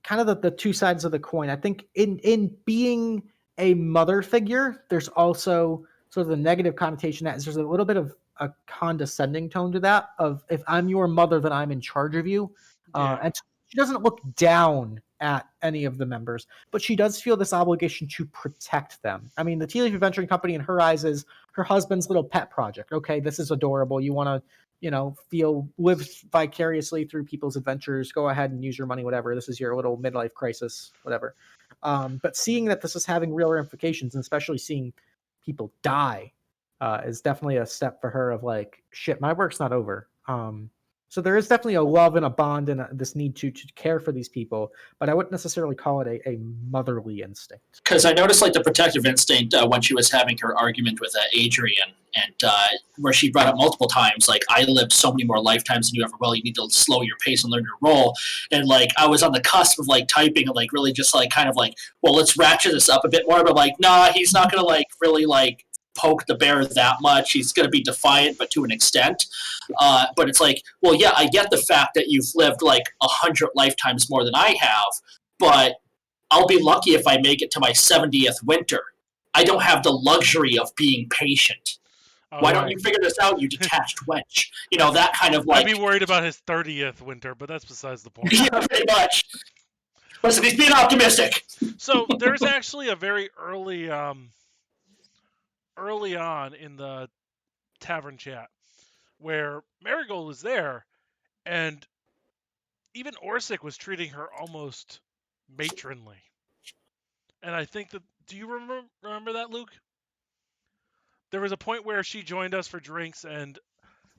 Speaker 3: kind of the two sides of the coin. I think in being a mother figure, there's also sort of the negative connotation that is there's a little bit of a condescending tone to that of, if I'm your mother, then I'm in charge of you. And she doesn't look down at any of the members, but she does feel this obligation to protect them. I mean, the Tea Leaf Adventuring Company in her eyes is her husband's little pet project. Okay, this is adorable. You want to, live vicariously through people's adventures. Go ahead and use your money, whatever. This is your little midlife crisis, whatever. But seeing that this is having real ramifications, and especially seeing people die, is definitely a step for her of shit, my work's not over. So there is definitely a love and a bond and this need to care for these people, but I wouldn't necessarily call it a motherly instinct.
Speaker 2: Because I noticed the protective instinct when she was having her argument with Adrian, and where she brought up multiple times, I lived so many more lifetimes than you ever will. You need to slow your pace and learn your role. And I was on the cusp of typing and really just well, let's ratchet this up a bit more. But nah, he's not gonna really poke the bear that much. He's going to be defiant, but to an extent. But it's well, yeah, I get the fact that you've lived 100 lifetimes more than I have, but I'll be lucky if I make it to my 70th winter. I don't have the luxury of being patient. Why don't you figure this out, you detached wench? That kind of
Speaker 1: I'd be worried about his 30th winter, but that's besides the point.
Speaker 2: Yeah, pretty much. Listen, he's being optimistic.
Speaker 1: So there's actually a very early on in the tavern chat where Marigold was there, and even Orsic was treating her almost matronly. And I think that, do you remember that, Luke? There was a point where she joined us for drinks, and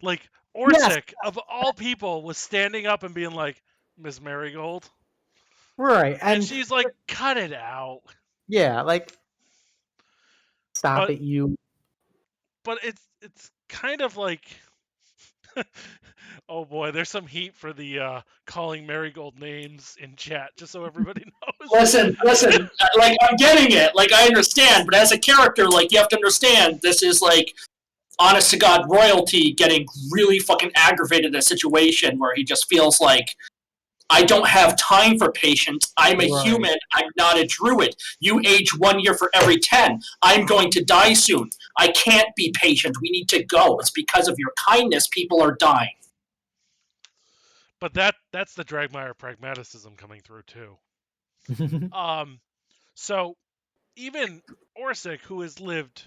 Speaker 1: Orsic, of all people, was standing up and being like, Miss Marigold.
Speaker 3: Right.
Speaker 1: And she's like, cut it out.
Speaker 3: Yeah, stop it, you.
Speaker 1: But it's kind of Oh boy, there's some heat for the calling Marigold names in chat, just so everybody knows.
Speaker 2: Listen, like, I'm getting it. Like, I understand, but as a character, like, you have to understand, this is, like, honest to God royalty getting really fucking aggravated in a situation where he just feels like, I don't have time for patience. I'm a human. I'm not a druid. You age 1 year for every 10. I'm going to die soon. I can't be patient. We need to go. It's because of your kindness people are dying.
Speaker 1: But that's the Dragmire pragmaticism coming through too. So even Orsic, who has lived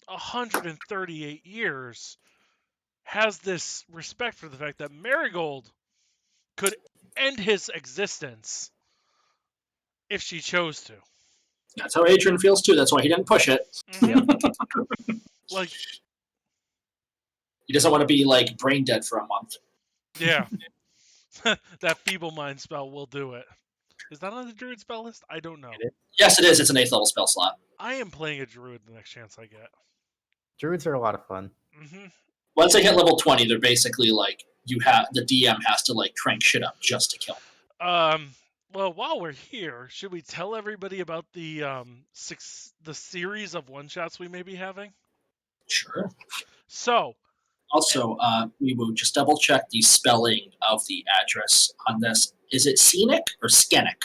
Speaker 1: 138 years, has this respect for the fact that Marigold could end his existence if she chose to.
Speaker 2: That's how Adrian feels too. That's why he didn't push it.
Speaker 1: Like,
Speaker 2: he doesn't want to be like brain dead for a month.
Speaker 1: Yeah. That Feeble Mind spell will do it. Is that on the Druid spell list? I don't know.
Speaker 2: Yes, it is. It's an 8th level spell slot.
Speaker 1: I am playing a Druid the next chance I get.
Speaker 3: Druids are a lot of fun.
Speaker 2: Once they hit level 20, they're basically like, the DM has to like crank shit up just to kill them.
Speaker 1: Well, while we're here, should we tell everybody about the series of one-shots we may be having?
Speaker 2: Sure.
Speaker 1: So,
Speaker 2: also, we will just double check the spelling of the address on this. Is it scenic or scenic?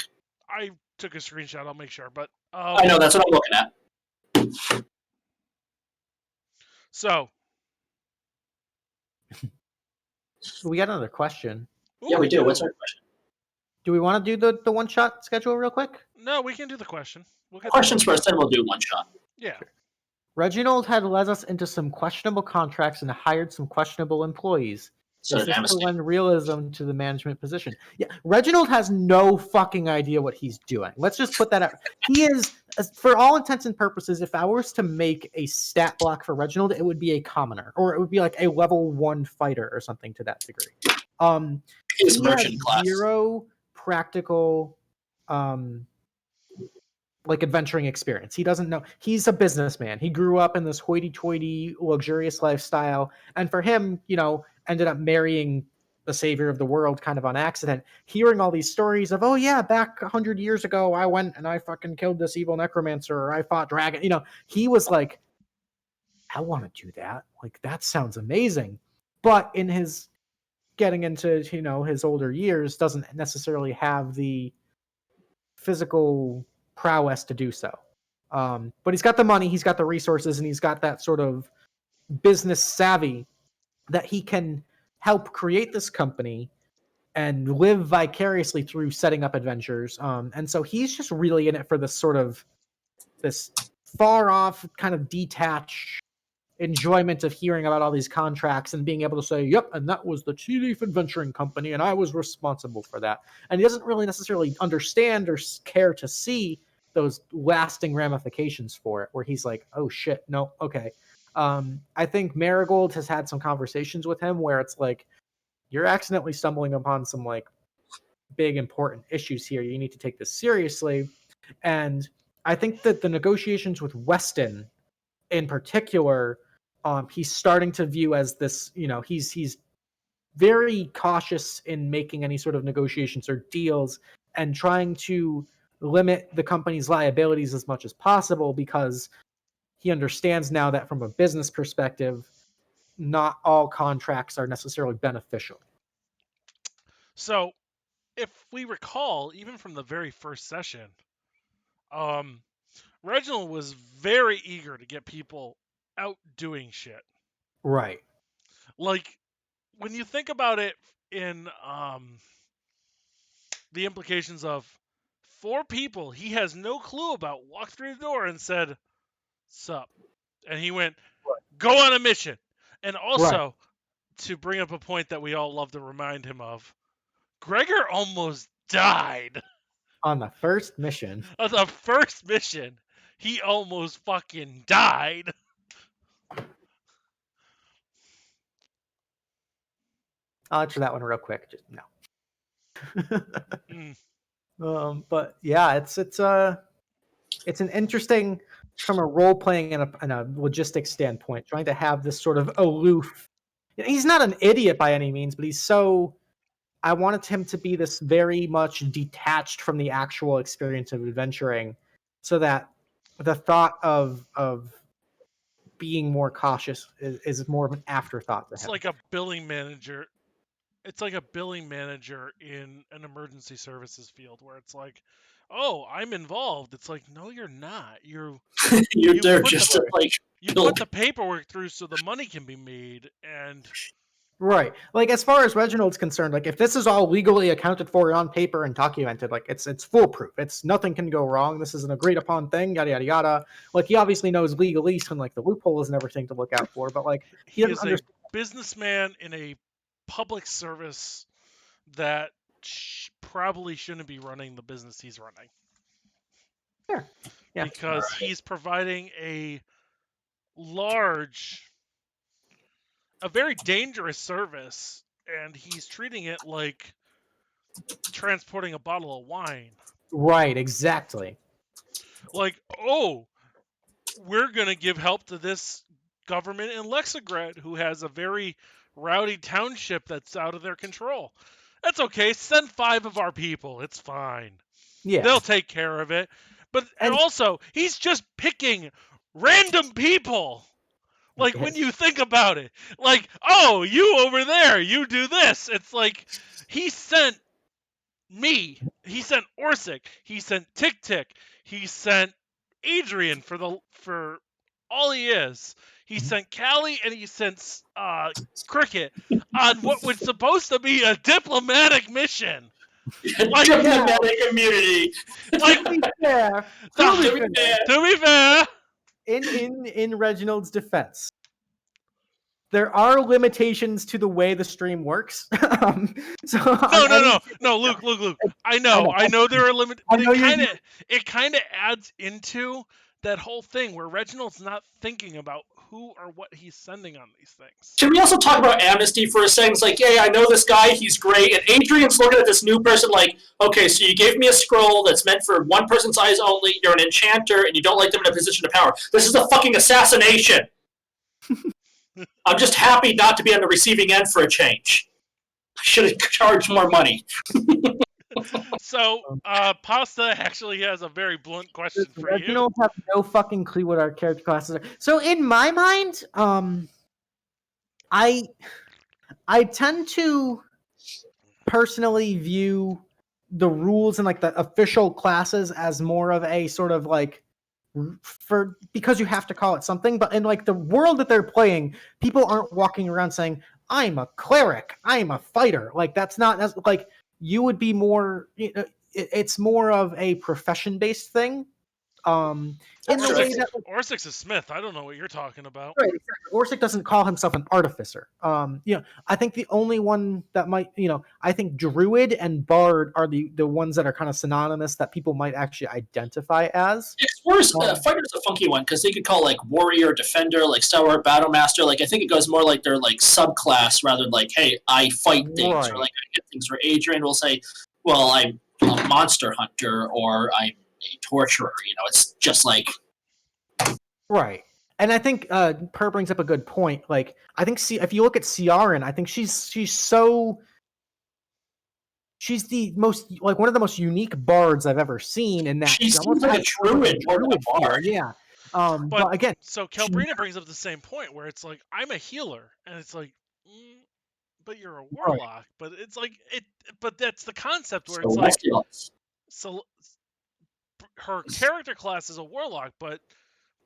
Speaker 1: I took a screenshot. I'll make sure, but
Speaker 2: I know, that's what I'm looking at.
Speaker 1: So,
Speaker 3: we got another question.
Speaker 2: Yeah, we do. What's our question?
Speaker 3: Do we want to do the one-shot schedule real quick?
Speaker 1: No, we can do the question.
Speaker 2: Questions first, then we'll do one shot.
Speaker 1: Yeah.
Speaker 3: Sure. Reginald had led us into some questionable contracts and hired some questionable employees. This is to lend realism to the management position. Yeah, Reginald has no fucking idea what he's doing. Let's just put that out. He is, for all intents and purposes, if I was to make a stat block for Reginald, it would be a commoner, or it would be like a level 1 fighter or something to that degree.
Speaker 2: His
Speaker 3: he
Speaker 2: merchant
Speaker 3: has
Speaker 2: class.
Speaker 3: Zero practical like adventuring experience. He doesn't know. He's a businessman. He grew up in this hoity-toity, luxurious lifestyle, and for him, ended up marrying the savior of the world kind of on accident. Hearing all these stories of, oh yeah, back 100 years ago, I went and I fucking killed this evil necromancer, or I fought dragon. He was like, I want to do that. Like, that sounds amazing. But in his getting into, his older years, doesn't necessarily have the physical prowess to do so. But he's got the money, he's got the resources, and he's got that sort of business savvy that he can help create this company and live vicariously through setting up adventures. And so he's just really in it for this sort of this far off, kind of detached enjoyment of hearing about all these contracts and being able to say, yep, and that was the Chief Adventuring Company, and I was responsible for that. And he doesn't really necessarily understand or care to see those lasting ramifications for it, where he's like, oh shit, no, okay. I think Marigold has had some conversations with him where it's like, you're accidentally stumbling upon some like big important issues here. You need to take this seriously. And I think that the negotiations with Weston in particular, he's starting to view as this, he's very cautious in making any sort of negotiations or deals and trying to limit the company's liabilities as much as possible, because he understands now that from a business perspective, not all contracts are necessarily beneficial.
Speaker 1: So, if we recall, even from the very first session, Reginald was very eager to get people out doing shit.
Speaker 3: Right.
Speaker 1: Like, when you think about it in the implications of 4 people he has no clue about walked through the door and said, sup. And he went, go on a mission. And also, to bring up a point that we all love to remind him of, Gregor almost died.
Speaker 3: On the first mission.
Speaker 1: On the first mission, he almost fucking died.
Speaker 3: I'll answer that one real quick. Just no. But yeah, it's an interesting, from a role playing and a logistics standpoint, trying to have this sort of aloof He's not an idiot by any means, but he's so. I wanted him to be this very much detached from the actual experience of adventuring, so that the thought of being more cautious is more of an afterthought to
Speaker 1: It's
Speaker 3: him.
Speaker 1: like a billing manager. It's like a billing manager in an emergency services field where it's like, oh, I'm involved. It's like, no, you're not.
Speaker 2: You're
Speaker 1: you
Speaker 2: there
Speaker 1: put
Speaker 2: just
Speaker 1: the,
Speaker 2: to like
Speaker 1: you
Speaker 2: build.
Speaker 1: put the paperwork through so the money can be made, and
Speaker 3: Right. Like, as far as Reginald's concerned, like, if this is all legally accounted for on paper and documented, like, it's foolproof. It's nothing can go wrong. This is an agreed upon thing, yada yada yada. Like, he obviously knows legalese and like the loopholes and everything to look out for, but like he
Speaker 1: he
Speaker 3: doesn't
Speaker 1: is a
Speaker 3: understand.
Speaker 1: businessman in a public service that probably shouldn't be running the business he's running.
Speaker 3: Sure. Yeah.
Speaker 1: Because he's providing a very dangerous service, and he's treating it like transporting a bottle of wine.
Speaker 3: Right, exactly.
Speaker 1: Like, oh, we're going to give help to this government in Lexigrad who has a very rowdy township that's out of their control. That's okay. Send 5 of our people. It's fine.
Speaker 3: Yeah.
Speaker 1: They'll take care of it. But and also, he's just picking random people. Like, when you think about it, like, oh, you over there, you do this. It's like, he sent me. He sent Orsic. He sent Tick Tick. He sent Adrian for all he is. He sent Callie, and he sent Cricket on what was supposed to be a diplomatic mission.
Speaker 2: Like, diplomatic immunity.
Speaker 1: Like,
Speaker 3: to be fair,
Speaker 1: to be fair,
Speaker 3: in Reginald's defense, there are limitations to the way the stream works.
Speaker 1: No, Luke. I know there are limits, but it kind of adds into that whole thing where Reginald's not thinking about who or what he's sending on these things.
Speaker 2: Can we also talk about amnesty for a second? It's like, yeah, I know this guy, he's great, and Adrian's looking at this new person like, okay, so you gave me a scroll that's meant for one person's eyes only, you're an enchanter, and you don't like them in a position of power. This is a fucking assassination! I'm just happy not to be on the receiving end for a change. I should have charged more money.
Speaker 1: So, Pasta actually has a very blunt question for you.
Speaker 3: Reginald has no fucking clue what our character classes are. So in my mind, I tend to personally view the rules and like the official classes as more of a sort of like because you have to call it something, but in like the world that they're playing, people aren't walking around saying, I'm a cleric, I'm a fighter. Like that's like you would be more, it's more of a profession-based thing. In the way that
Speaker 1: Orsic's a smith. I don't know what you're talking about.
Speaker 3: Right, exactly. Orsic doesn't call himself an artificer. I think the only one that might, I think Druid and Bard are the ones that are kind of synonymous that people might actually identify as.
Speaker 2: Fighter's a funky one because they could call like warrior, defender, like stalwart, battle master. Like I think it goes more like they're like subclass rather than like, hey, I fight things,
Speaker 3: Right.
Speaker 2: or like I get things. Where Adrian will say, well, I'm a monster hunter, or I'm a torturer. It's just like
Speaker 3: right. And I think Per brings up a good point. Like I think if you look at Ciaran, I think she's the most like one of the most unique bards I've ever seen. In that
Speaker 2: she's almost like a druid more than a bard.
Speaker 3: Yeah. But again,
Speaker 1: so Calbrina brings up the same point where it's like I'm a healer, and it's like, but you're a warlock. Right. But it's like but that's the concept where it's like, so her character class is a warlock, but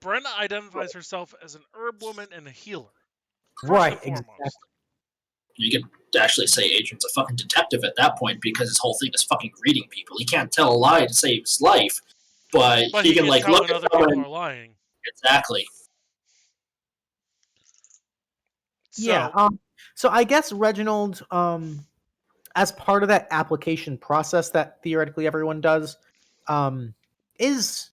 Speaker 1: Brenna identifies herself as an herb woman and a healer.
Speaker 3: Right. Exactly.
Speaker 2: You can actually say Adrian's a fucking detective at that point because his whole thing is fucking reading people. He can't tell a lie to save his life, but he can like look at
Speaker 1: other people are lying.
Speaker 2: Exactly.
Speaker 3: Yeah. So I guess Reginald, as part of that application process that theoretically everyone does, is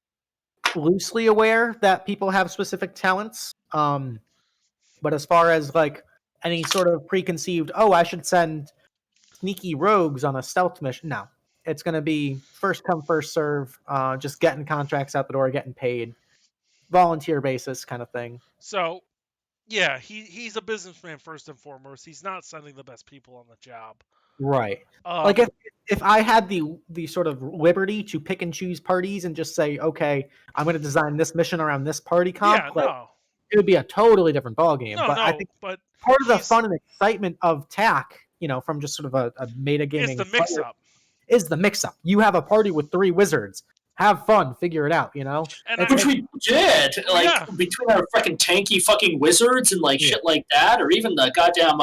Speaker 3: loosely aware that people have specific talents. But as far as like any sort of preconceived, I should send sneaky rogues on a stealth mission. No, it's going to be first come, first serve, just getting contracts out the door, getting paid, volunteer basis kind of thing.
Speaker 1: So Yeah, he's a businessman first and foremost. He's not sending the best people on the job.
Speaker 3: Right. Like if I had the sort of liberty to pick and choose parties and just say, okay, I'm going to design this mission around this party comp,
Speaker 1: Yeah,
Speaker 3: like,
Speaker 1: no.
Speaker 3: it would be a totally different ballgame.
Speaker 1: No,
Speaker 3: but I
Speaker 1: no,
Speaker 3: think
Speaker 1: but
Speaker 3: part of the fun and excitement of TAC, from just sort of a metagaming
Speaker 1: it's the mix-up.
Speaker 3: Is the mix-up. You have a party with 3 wizards. Have fun, figure it out,
Speaker 2: Which we did, like,
Speaker 1: yeah.
Speaker 2: between our fucking tanky fucking wizards and, like, shit like that, or even the goddamn,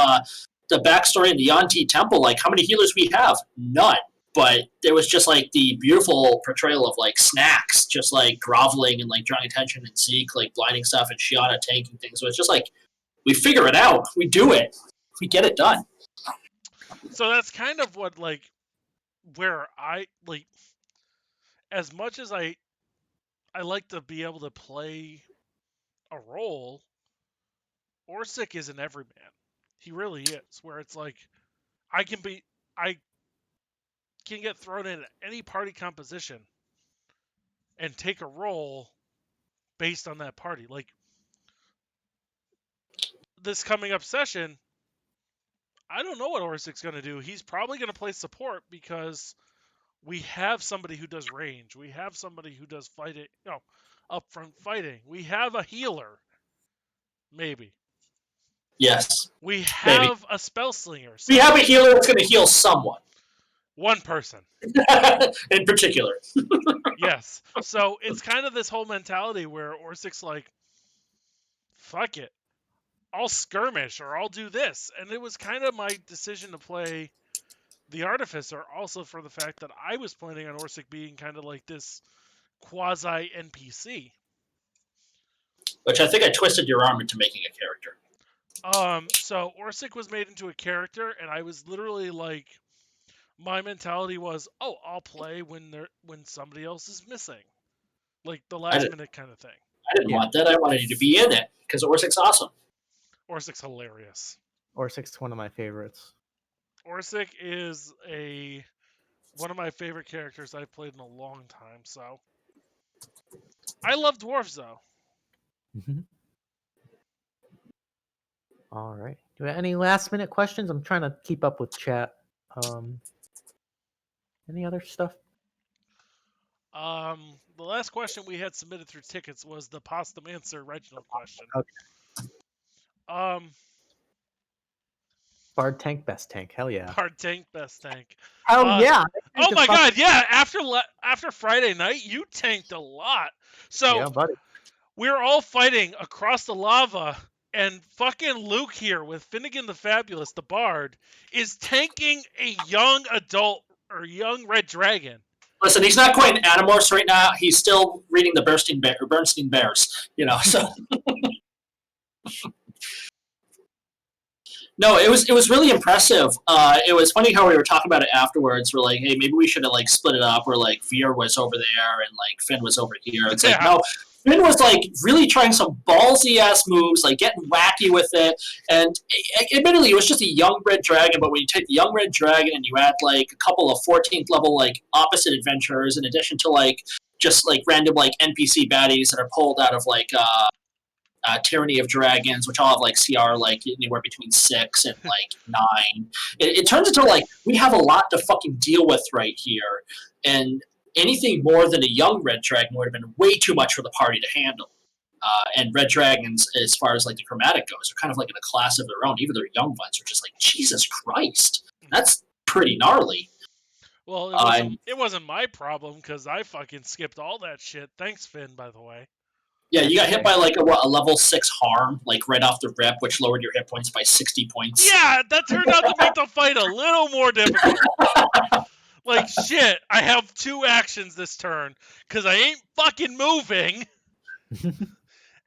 Speaker 2: the backstory in the Yanti Temple, like, how many healers we have? None. But there was just, like, the beautiful portrayal of, like, snacks, just, like, groveling and, like, drawing attention, and Zeke, like, blinding stuff, and Shiana tanking things. So it's just, like, we figure it out. We do it. We get it done.
Speaker 1: So that's kind of what, like, where I, like, as much as I like to be able to play a role, Orsic is an everyman. He really is. Where it's like, I can get thrown in any party composition and take a role based on that party. Like, this coming up session, I don't know what Orsic's going to do. He's probably going to play support because we have somebody who does range. We have somebody who does fighting, upfront fighting. We have a healer. Maybe.
Speaker 2: Yes.
Speaker 1: We have a spell slinger.
Speaker 2: We have a healer that's going to heal someone.
Speaker 1: One person.
Speaker 2: In particular.
Speaker 1: Yes. So it's kind of this whole mentality where Orsic's like, fuck it. I'll skirmish or I'll do this. And it was kind of my decision to play the Artificer, also for the fact that I was planning on Orsic being kind of like this quasi NPC.
Speaker 2: Which I think I twisted your arm into making a character.
Speaker 1: So Orsic was made into a character, and I was literally like, my mentality was, oh, I'll play when somebody else is missing, like the last minute kind of thing.
Speaker 2: I didn't want that. I wanted you to be in it because Orsic's awesome.
Speaker 1: Orsic's hilarious.
Speaker 3: Orsic's one of my favorites.
Speaker 1: Orsic is one of my favorite characters I've played in a long time. So I love dwarves though.
Speaker 3: Mm-hmm. All right. Do we have any last minute questions? I'm trying to keep up with chat. Any other stuff?
Speaker 1: The last question we had submitted through tickets was the Postamancer Reginald question.
Speaker 3: Okay. Bard tank, best tank. Hell yeah.
Speaker 1: Bard tank, best tank.
Speaker 3: Hell yeah.
Speaker 1: Oh my god, yeah. After Friday night, you tanked a lot. So
Speaker 3: yeah, buddy.
Speaker 1: We're all fighting across the lava, and fucking Luke here with Finnegan the Fabulous, the Bard, is tanking a young adult or young red dragon.
Speaker 2: Listen, he's not quite an Animorphs right now. He's still reading the Bernstein Bears, so. No, it was really impressive. It was funny how we were talking about it afterwards. We're like, hey, maybe we should have like split it up, or like Veer was over there and like Finn was over here. It's like, no, Finn was like really trying some ballsy ass moves, like getting wacky with it. And admittedly, it was just a young red dragon. But when you take the young red dragon and you add like a couple of 14th level like opposite adventurers, in addition to like just like random like NPC baddies that are pulled out of like. Tyranny of Dragons, which all have like CR like anywhere between 6 and like 9. It turns into like we have a lot to fucking deal with right here, and anything more than a young red dragon would have been way too much for the party to handle. And red dragons, as far as like the chromatic goes, are kind of like in a class of their own. Even their young ones are just like Jesus Christ, that's pretty gnarly.
Speaker 1: Well, it wasn't my problem because I fucking skipped all that shit. Thanks, Finn, by the way.
Speaker 2: Yeah, you got hit by like a level 6 harm, like right off the rip, which lowered your hit points by 60 points.
Speaker 1: Yeah, that turned out to make the fight a little more difficult. Like, shit, I have 2 actions this turn, because I ain't fucking moving. And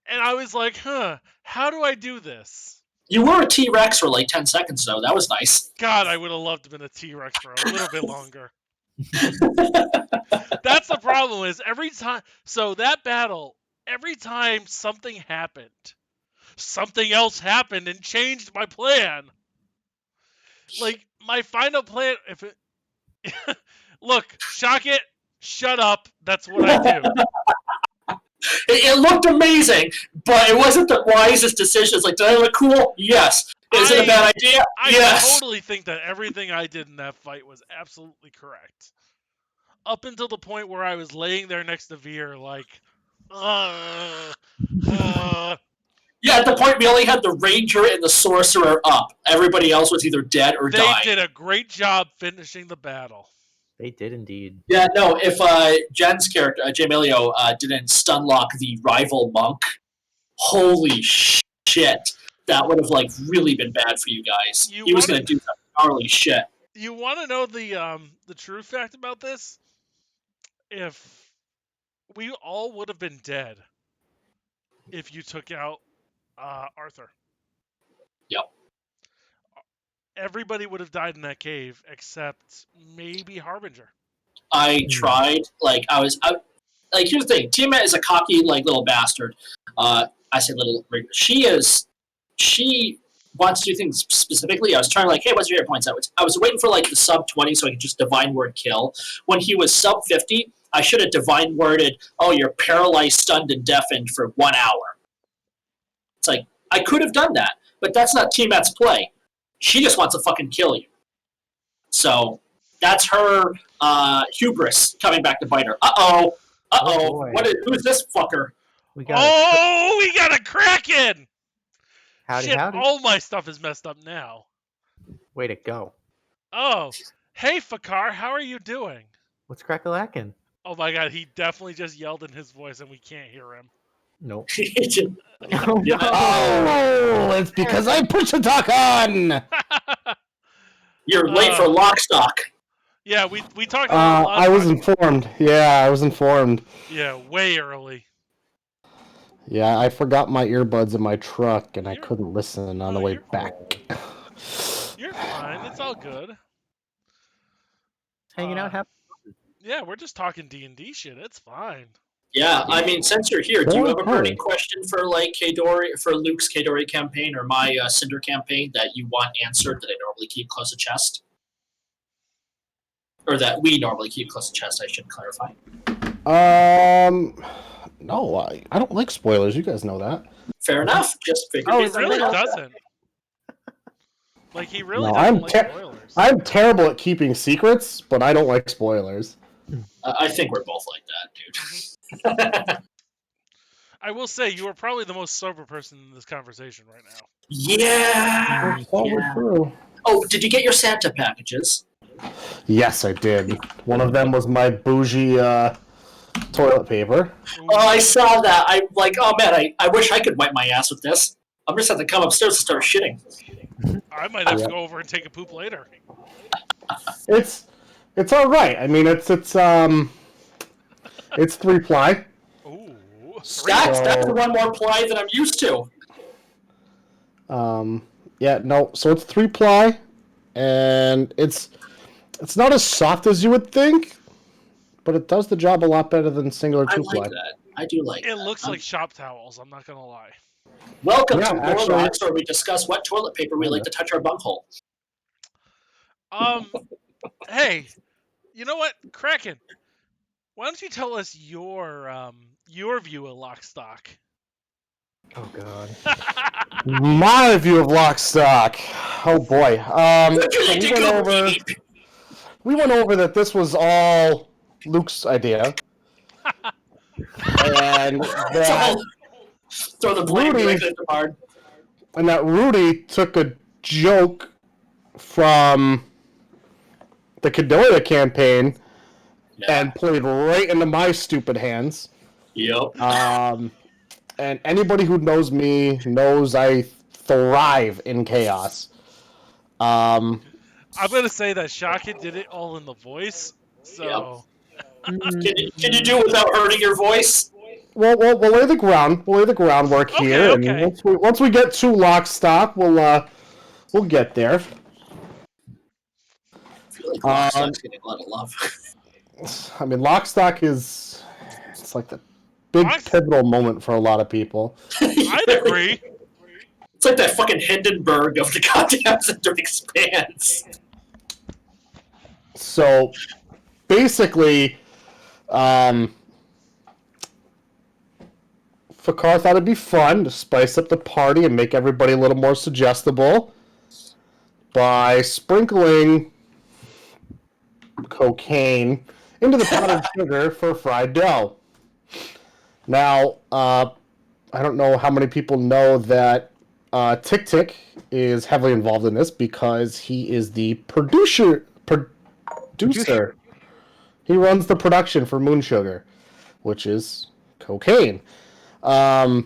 Speaker 1: I was like, how do I do this?
Speaker 2: You were a T-Rex for like 10 seconds, though. That was nice.
Speaker 1: God, I would have loved to have been a T-Rex for a little bit longer. That's the problem, is every time... So that battle... Every time something happened, something else happened and changed my plan. Like, my final plan... Look, Shaket, shut up. That's what I do.
Speaker 2: It looked amazing, but it wasn't the wisest decision. It's like, did I look cool? Yes. Is it a bad idea? Yes.
Speaker 1: I totally think that everything I did in that fight was absolutely correct. Up until the point where I was laying there next to Veer, like,
Speaker 2: Yeah, at the point we only had the Ranger and the Sorcerer up. Everybody else was either dead or dying.
Speaker 1: They did a great job finishing the battle.
Speaker 3: They did indeed.
Speaker 2: Yeah, no, if Jen's character, Jamilio, didn't stunlock the rival monk, holy shit. That would have, like, really been bad for you guys. He was going to do some gnarly shit.
Speaker 1: You want to know the true fact about this? If we all would have been dead if you took out Arthur.
Speaker 2: Yep.
Speaker 1: Everybody would have died in that cave except maybe Harbinger.
Speaker 2: I tried. Like, here's the thing. Tiamat is a cocky, like, little bastard. I say little. She wants to do things specifically. I was trying, like, hey, what's your hit points? I was waiting for, like, the sub 20 so I could just divine word kill. When he was sub 50, I should have divine worded, oh, you're paralyzed, stunned, and deafened for 1 hour. It's like, I could have done that, but that's not Tiamat's play. She just wants to fucking kill you. So that's her hubris coming back to bite her. Uh-oh. Who's this fucker?
Speaker 1: We got a Kraken!
Speaker 3: Howdy,
Speaker 1: Shit,
Speaker 3: howdy.
Speaker 1: all my stuff is messed up now.
Speaker 3: Way to go.
Speaker 1: Oh, hey, Fakar, how are you doing?
Speaker 3: What's crack-a-lackin'?
Speaker 1: Oh my god, he definitely just yelled in his voice and we can't hear him.
Speaker 3: Nope.
Speaker 4: Oh, it's because I put the talk on!
Speaker 2: You're late for Lockstock.
Speaker 1: Yeah, we talked a lot.
Speaker 4: I was informed. Yeah, I was informed.
Speaker 1: Yeah, way early.
Speaker 4: Yeah, I forgot my earbuds in my truck, and I couldn't listen on the way back.
Speaker 1: You're fine. It's all good.
Speaker 3: Hanging out, happy.
Speaker 1: Yeah, we're just talking D&D shit. It's fine.
Speaker 2: Yeah, I mean, since you're here, do you have a burning question for, like, Cadoria, for Luke's Cadoria campaign or my Cinder campaign that you want answered that I normally keep close to chest? Or that we normally keep close to chest, I should clarify.
Speaker 4: No, I don't like spoilers. You guys know that.
Speaker 2: Fair enough. Just figured.
Speaker 1: He really doesn't. Like, he really
Speaker 4: No,
Speaker 1: doesn't like spoilers.
Speaker 4: I'm terrible at keeping secrets, but I don't like spoilers.
Speaker 2: I think we're both like that, dude.
Speaker 1: I will say, you are probably the most sober person in this conversation right now.
Speaker 2: Yeah.
Speaker 4: True.
Speaker 2: Oh, did you get your Santa packages?
Speaker 4: Yes, I did. One of them was my bougie toilet paper.
Speaker 2: Oh, I saw that. I'm like, oh man, I wish I could wipe my ass with this. I'm just have to come upstairs and start shitting.
Speaker 1: I might have to go over and take a poop later.
Speaker 4: It's all right. I mean, it's 3-ply.
Speaker 1: Ooh.
Speaker 2: That's one more ply than I'm used to.
Speaker 4: Yeah, no. So it's 3-ply, and it's not as soft as you would think, but it does the job a lot better than single or 2-ply.
Speaker 2: I like that. I do like
Speaker 1: it.
Speaker 2: That.
Speaker 1: Looks like shop towels. I'm not gonna lie.
Speaker 2: Welcome to LoreLocks, where we discuss what toilet paper we like to touch our bunghole.
Speaker 1: Hey, you know what, Kraken? Why don't you tell us your view of Lockstock?
Speaker 3: Oh god.
Speaker 4: My view of Lockstock. Oh boy. We went over that this was all Luke's idea. And that
Speaker 2: throw the blame right at the hard.
Speaker 4: And that Rudy took a joke from the Cadoria campaign and played right into my stupid hands.
Speaker 2: Yep.
Speaker 4: And anybody who knows me knows I thrive in chaos.
Speaker 1: I'm gonna say that Shaket did it all in the voice. So,
Speaker 2: can you do it without hurting your voice?
Speaker 4: Well, we'll lay the ground. We'll lay the groundwork here,
Speaker 1: okay.
Speaker 4: And once we get to Lockstock, we'll get there.
Speaker 2: I feel like Lockstock's getting a lot of love.
Speaker 4: I mean, Lockstock it's like the big pivotal moment for a lot of people.
Speaker 1: I'd agree.
Speaker 2: It's like that fucking Hindenburg of the goddamn Sundering Expanse.
Speaker 4: So, basically, Fakar thought it'd be fun to spice up the party and make everybody a little more suggestible by sprinkling cocaine into the powdered sugar for fried dough. Now, I don't know how many people know that Tick Tick is heavily involved in this because he is the producer. He runs the production for Moon Sugar, which is cocaine. So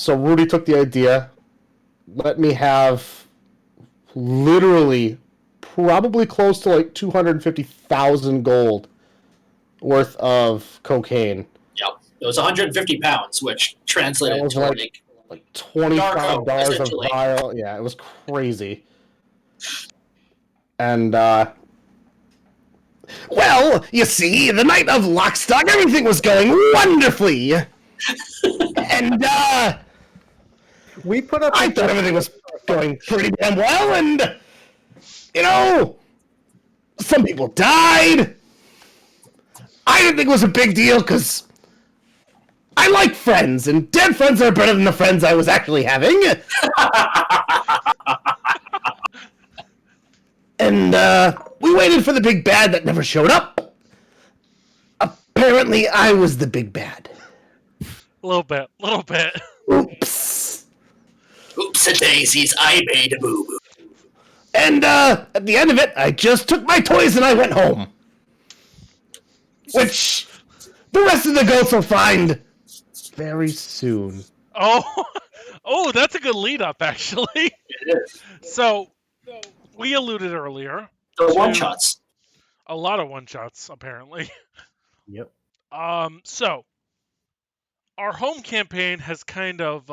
Speaker 4: Rudy took the idea. Let me have literally probably close to like 250,000 gold worth of cocaine.
Speaker 2: Yep. It was 150 pounds, which translated to like
Speaker 4: $25 a vial. Yeah, it was crazy. And, well, you see, the night of Lockstock, everything was going wonderfully. And,
Speaker 3: we put up.
Speaker 4: I thought everything was going pretty damn well, and, you know, some people died. I didn't think it was a big deal, because I like friends, and dead friends are better than the friends I was actually having. And, we waited for the big bad that never showed up. Apparently, I was the big bad.
Speaker 1: A little bit.
Speaker 4: Oops.
Speaker 2: Oops-a-daisies, I made a boo-boo.
Speaker 4: And, at the end of it, I just took my toys and I went home. Which, the rest of the goats will find very soon.
Speaker 1: Oh, that's a good lead-up, actually.
Speaker 2: It is.
Speaker 1: So, we alluded earlier.
Speaker 2: The one-shots.
Speaker 1: A lot of one-shots, apparently.
Speaker 3: Yep.
Speaker 1: So, our home campaign has kind of,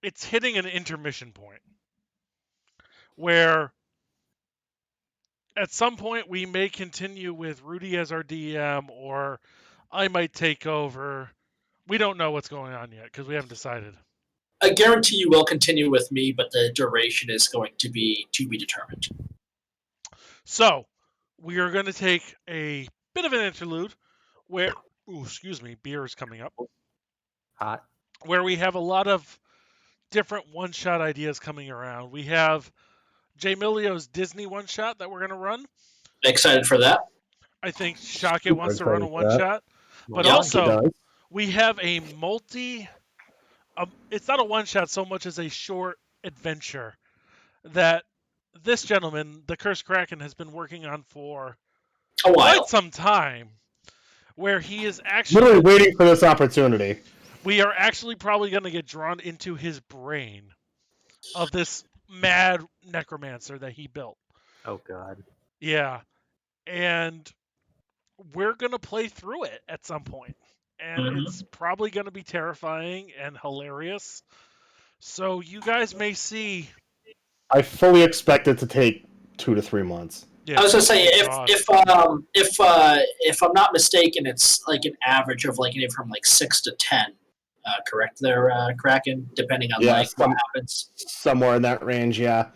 Speaker 1: it's hitting an intermission point. Where, at some point, we may continue with Rudy as our DM, or I might take over. We don't know what's going on yet, because we haven't decided.
Speaker 2: I guarantee you will continue with me, but the duration is going to be determined.
Speaker 1: So, we are going to take a bit of an interlude where, beer is coming up.
Speaker 3: Hot.
Speaker 1: Where we have a lot of different one-shot ideas coming around. We have Jay Milio's Disney one-shot that we're going to run.
Speaker 2: Excited for that.
Speaker 1: I think Shaket wants to run a one-shot. But also, we have a it's not a one-shot so much as a short adventure that this gentleman, the Cursed Kraken, has been working on for quite some time, where he is actually
Speaker 4: literally waiting for this opportunity.
Speaker 1: We are actually probably going to get drawn into his brain of this mad necromancer that he built.
Speaker 3: Oh, God.
Speaker 1: Yeah. And we're going to play through it at some point. And it's probably going to be terrifying and hilarious. So you guys may see.
Speaker 4: I fully expect it to take 2 to 3 months.
Speaker 1: Yeah.
Speaker 2: I was gonna say if I'm not mistaken, it's like an average of like anywhere from like 6 to 10. Correct there, Kraken, depending on what happens.
Speaker 4: Somewhere in that range, yeah.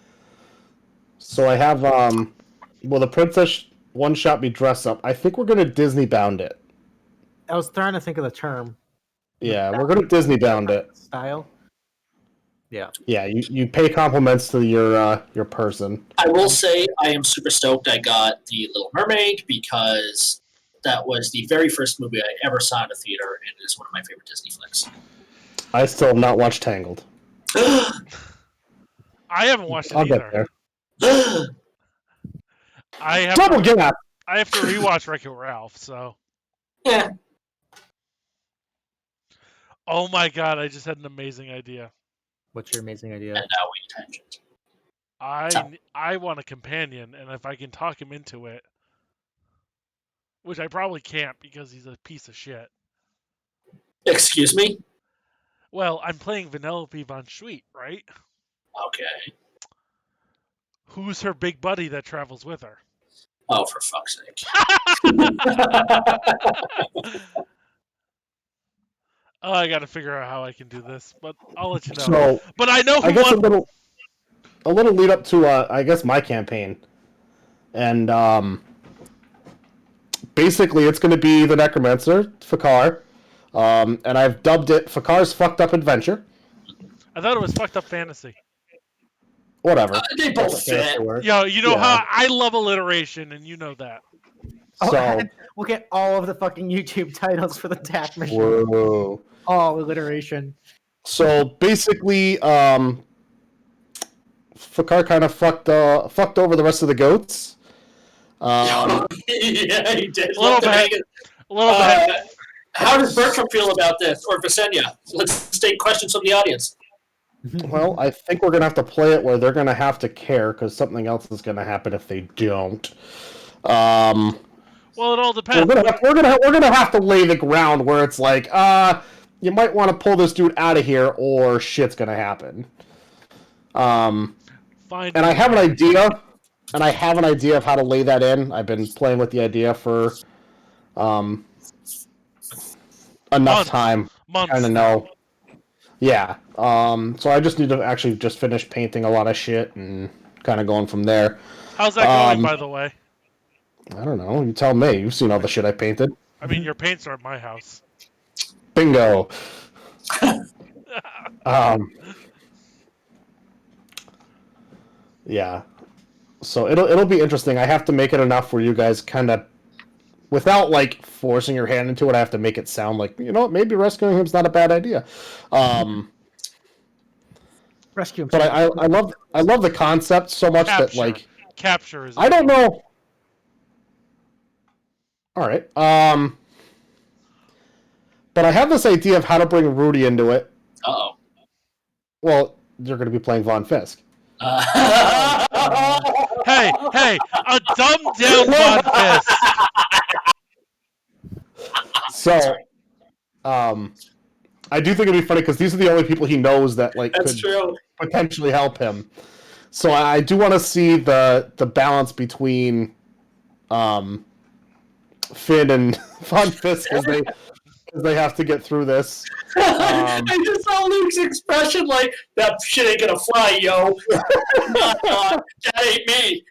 Speaker 4: So I have will the princess one shot be dress up? I think we're gonna Disney bound it.
Speaker 3: I was trying to think of the term.
Speaker 4: Yeah, we're gonna Disney bound it.
Speaker 3: Style. Yeah.
Speaker 4: Yeah, you pay compliments to your person.
Speaker 2: I will say I am super stoked I got The Little Mermaid because that was the very first movie I ever saw in a theater, and it is one of my favorite Disney flicks.
Speaker 4: I still have not watched Tangled.
Speaker 1: I haven't watched it either.
Speaker 4: Get there.
Speaker 1: I have
Speaker 4: Double gap.
Speaker 1: I have to rewatch Wreck-It Ralph, so.
Speaker 2: Yeah.
Speaker 1: Oh my god, I just had an amazing idea.
Speaker 3: What's your amazing idea?
Speaker 2: And now we tangent.
Speaker 1: I want a companion, and if I can talk him into it, which I probably can't because he's a piece of shit.
Speaker 2: Excuse me?
Speaker 1: Well, I'm playing Vanellope von Schweet, right?
Speaker 2: Okay.
Speaker 1: Who's her big buddy that travels with her?
Speaker 2: Oh, for fuck's sake.
Speaker 1: Oh, I gotta figure out how I can do this, but I'll let you know.
Speaker 4: So,
Speaker 1: but I know who
Speaker 4: I guess
Speaker 1: won...
Speaker 4: a little lead up to I guess my campaign. And basically it's gonna be the Necromancer, Fakar. And I've dubbed it Fakar's Fucked Up Adventure.
Speaker 1: I thought it was Fucked Up Fantasy.
Speaker 4: Whatever.
Speaker 2: They both fit.
Speaker 1: Yo, you know how I love alliteration, and you know that.
Speaker 3: So we'll get all of the fucking YouTube titles for the TAC mission.
Speaker 4: Whoa.
Speaker 3: All alliteration.
Speaker 4: So basically, Fakar kind of fucked over the rest of the goats.
Speaker 2: Yeah, he did.
Speaker 1: A little bit. A little bit.
Speaker 2: How does Bertram feel about this, or Visenya? Let's take questions from the audience.
Speaker 4: Well, I think we're gonna have to play it where they're gonna have to care because something else is gonna happen if they don't.
Speaker 1: Well, it all depends.
Speaker 4: We're gonna have to lay the ground where it's like, you might want to pull this dude out of here, or shit's gonna happen. And I have an idea, of how to lay that in. I've been playing with the idea for enough time, kind of know. Yeah. So I just need to actually just finish painting a lot of shit and kind of going from there.
Speaker 1: How's that going, by the way?
Speaker 4: I don't know. You tell me. You've seen all the shit I painted.
Speaker 1: I mean, your paints are at my house.
Speaker 4: Bingo. Yeah. So it'll be interesting. I have to make it enough where you guys kind of, without like forcing your hand into it, I have to make it sound like, you know what, maybe rescuing him's not a bad idea.
Speaker 3: Rescue him.
Speaker 4: But I love the concept so much that like
Speaker 1: capture is.
Speaker 4: I don't know. All right. But I have this idea of how to bring Rudy into it.
Speaker 2: Uh-oh.
Speaker 4: Well, you're going to be playing Von Fisk.
Speaker 1: Hey, a dumbed down Von Fisk.
Speaker 4: So, I do think it'd be funny because these are the only people he knows that like could potentially help him. So I do want to see the balance between Finn and Von Fisk as they have to get through this.
Speaker 2: I just saw Luke's expression like, that shit ain't gonna fly, yo. That ain't me.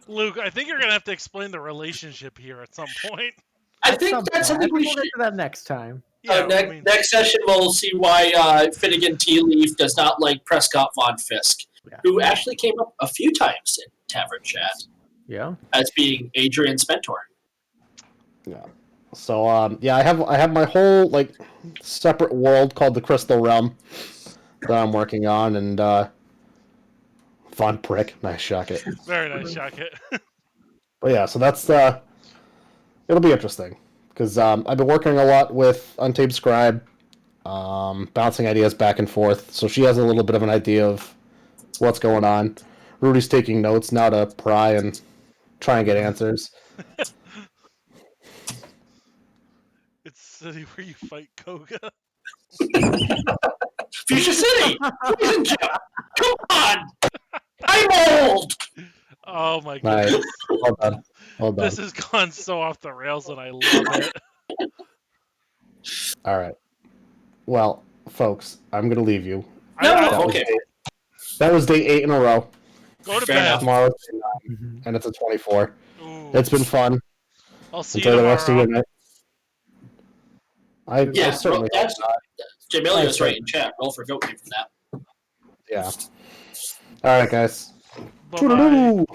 Speaker 1: Luke, I think you're going to have to explain the relationship here at some point.
Speaker 2: I think that's something we should
Speaker 3: do that next time.
Speaker 1: Yeah,
Speaker 2: next session, we'll see why Finnegan Tea Leaf does not like Prescott Von Fisk, who actually came up a few times in Tavern Chat.
Speaker 3: Yeah.
Speaker 2: As being Adrian's mentor.
Speaker 4: Yeah. So I have my whole like separate world called the Crystal Realm that I'm working on, and Von Prick, nice Shaket.
Speaker 1: Very nice Shaket.
Speaker 4: But yeah, so that's it'll be interesting because I've been working a lot with Untamed Scribe, bouncing ideas back and forth. So she has a little bit of an idea of what's going on. Rudy's taking notes now to pry and try and get answers.
Speaker 1: It's city where you fight Koga.
Speaker 2: Fuchsia City! Come on! I'm old!
Speaker 1: Oh my
Speaker 4: Nice.
Speaker 1: goodness.
Speaker 4: Well done.
Speaker 1: This has gone so off the rails and I love it.
Speaker 4: All right. Well, folks, I'm going to leave you.
Speaker 2: Okay.
Speaker 4: That was day 8 in a row.
Speaker 1: Go to bed.
Speaker 4: Tomorrow's day 9, and it's a 24.
Speaker 1: Ooh.
Speaker 4: It's been fun.
Speaker 1: I'll see
Speaker 4: Enjoy
Speaker 1: you
Speaker 4: the rest of
Speaker 1: tomorrow.
Speaker 4: your night. I certainly hope not.
Speaker 2: Jamilia's right in chat. Roll for goat game from that.
Speaker 4: Yeah. All right, guys.
Speaker 1: Bye-bye.
Speaker 4: Toodaloo.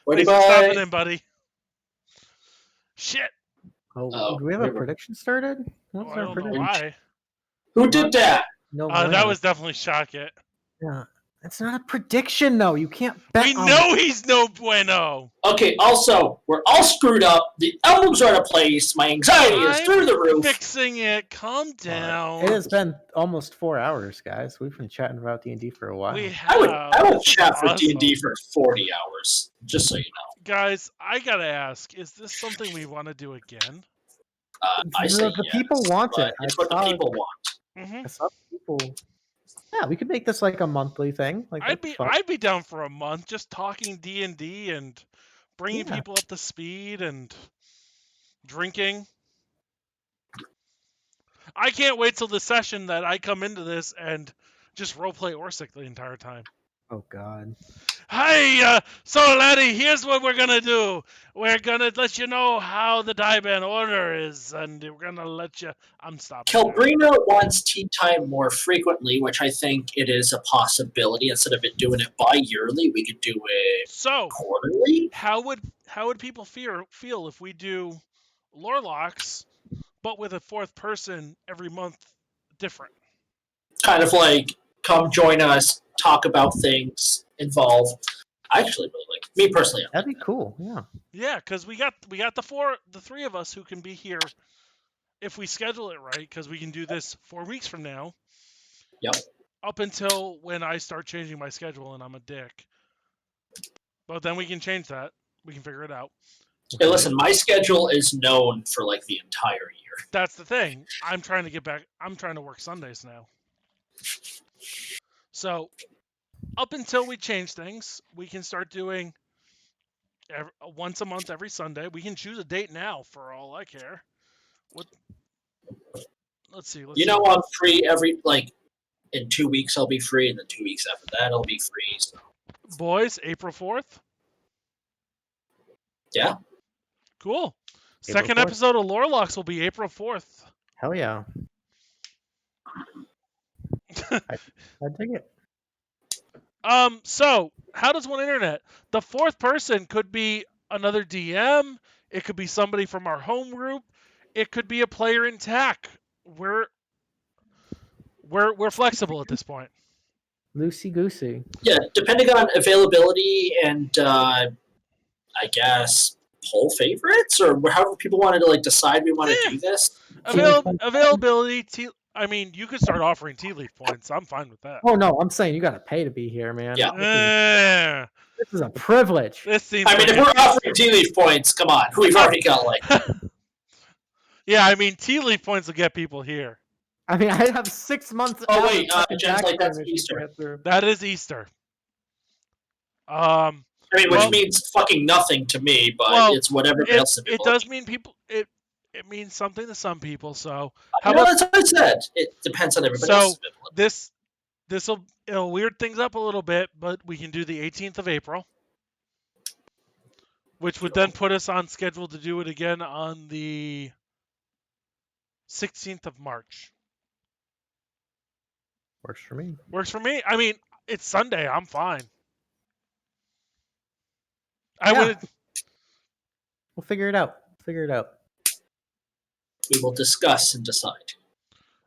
Speaker 1: Thanks for stopping in, buddy. Shit.
Speaker 3: Oh, do we have a prediction started? What's
Speaker 1: I
Speaker 3: our
Speaker 1: don't
Speaker 3: prediction?
Speaker 1: know why.
Speaker 2: Who did that?
Speaker 3: No,
Speaker 1: That was definitely Shaket.
Speaker 3: Yeah, it's not a prediction though. You can't bet.
Speaker 1: We know he's no bueno.
Speaker 2: Okay, also, we're all screwed up. The albums are out of place. My anxiety is through the roof.
Speaker 1: Fixing it. Calm down.
Speaker 3: It has been almost 4 hours, guys. We've been chatting about D&D for a while.
Speaker 2: I would chat for D&D for 40 hours, just so you know.
Speaker 1: Guys, I gotta ask, is this something we want to do again?
Speaker 2: I say
Speaker 3: the
Speaker 2: yes,
Speaker 3: people want it.
Speaker 2: It's what the people want.
Speaker 3: I saw people. Yeah, we could make this like a monthly thing. Like
Speaker 1: I'd be down for a month, just talking D&D and bringing people up to speed and drinking. I can't wait till the session that I come into this and just roleplay Orsic the entire time.
Speaker 3: Oh God.
Speaker 1: Hey, so laddie, here's what we're gonna do. We're gonna let you know how the die band order is, and we're gonna let you. I'm stopping.
Speaker 2: Calbrina wants tea time more frequently, which I think it is a possibility. Instead of it doing it bi-yearly, we could do it quarterly.
Speaker 1: How would people feel if we do LoreLocks, but with a fourth person every month, different?
Speaker 2: Kind of like, come join us, talk about things, involve. I actually really like. Me personally,
Speaker 3: that'd be cool. Yeah.
Speaker 1: Yeah, because we got the three of us who can be here if we schedule it right. Because we can do this 4 weeks from now.
Speaker 2: Yep.
Speaker 1: Up until when I start changing my schedule and I'm a dick. But then we can change that. We can figure it out.
Speaker 2: Hey, listen, my schedule is known for like the entire year.
Speaker 1: That's the thing. I'm trying to get back. I'm trying to work Sundays now. So, up until we change things, we can start doing once a month every Sunday. We can choose a date now for all I care. Let's see.
Speaker 2: I'm free in 2 weeks I'll be free, and then 2 weeks after that I'll be free. So.
Speaker 1: Boys, April 4th?
Speaker 2: Yeah.
Speaker 1: Cool.
Speaker 3: April
Speaker 1: Second
Speaker 3: 4th.
Speaker 1: episode of LoreLocks will be April 4th.
Speaker 3: Hell yeah. I dig it.
Speaker 1: So, how does one internet? The fourth person could be another DM. It could be somebody from our home group. It could be a player in TAC. We're flexible at this point.
Speaker 3: Loosey goosey.
Speaker 2: Yeah, depending on availability and I guess poll favorites or however people wanted to decide we want to do this.
Speaker 1: Availability. I mean, you could start offering tea leaf points. I'm fine with that.
Speaker 3: Oh no, I'm saying you got to pay to be here, man.
Speaker 2: Yeah.
Speaker 3: This is a privilege.
Speaker 1: This seems.
Speaker 2: If we're offering tea leaf points, come on, we've already got
Speaker 1: Yeah, I mean, tea leaf points will get people here.
Speaker 3: I mean, I have 6 months.
Speaker 2: Oh wait, Jen's that's Easter.
Speaker 1: That is Easter.
Speaker 2: Which means fucking nothing to me, but it's whatever else to people.
Speaker 1: It does mean people. It means something to some people. So
Speaker 2: that's what I said. It depends on everybody.
Speaker 1: So it'll weird things up a little bit, but we can do the 18th of April, which would then put us on schedule to do it again on the 16th of March.
Speaker 3: Works for me.
Speaker 1: Works for me. I mean, it's Sunday. I'm fine.
Speaker 3: We'll figure it out.
Speaker 2: We will discuss and decide.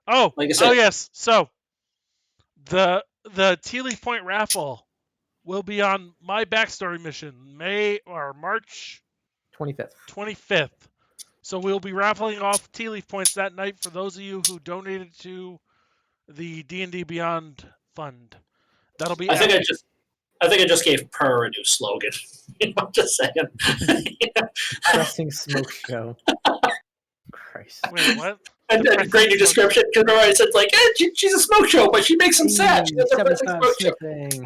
Speaker 1: Oh,
Speaker 2: like I said,
Speaker 1: yes. So the Tea Leaf Point raffle will be on my backstory mission, March
Speaker 3: 25th.
Speaker 1: So we'll be raffling off Tea Leaf Points that night for those of you who donated to the D&D Beyond Fund. That'll be.
Speaker 2: I think I just gave Per a new slogan. I'm just saying.
Speaker 3: Pressing smoke show. Christ.
Speaker 1: Wait, what?
Speaker 2: And great new description. Because I said she's a smoke show, but she makes them sad. She does a pressing smoke show.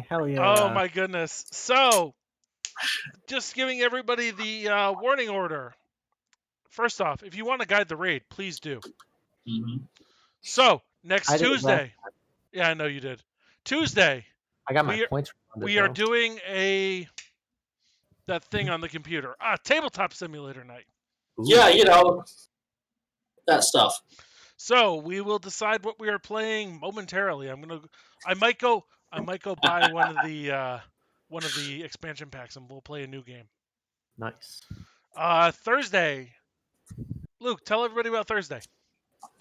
Speaker 3: Hell yeah.
Speaker 1: Oh my goodness. So, just giving everybody the warning order. First off, if you want to guide the raid, please do.
Speaker 2: Mm-hmm.
Speaker 1: So, next Tuesday. Yeah, I know you did. Tuesday.
Speaker 3: I got my points.
Speaker 1: We are doing that thing on the computer. Tabletop simulator night.
Speaker 2: Ooh. Yeah, that stuff.
Speaker 1: So we will decide what we are playing momentarily. I might go buy one of the expansion packs and we'll play a new game.
Speaker 3: Nice.
Speaker 1: Thursday. Luke, tell everybody about Thursday.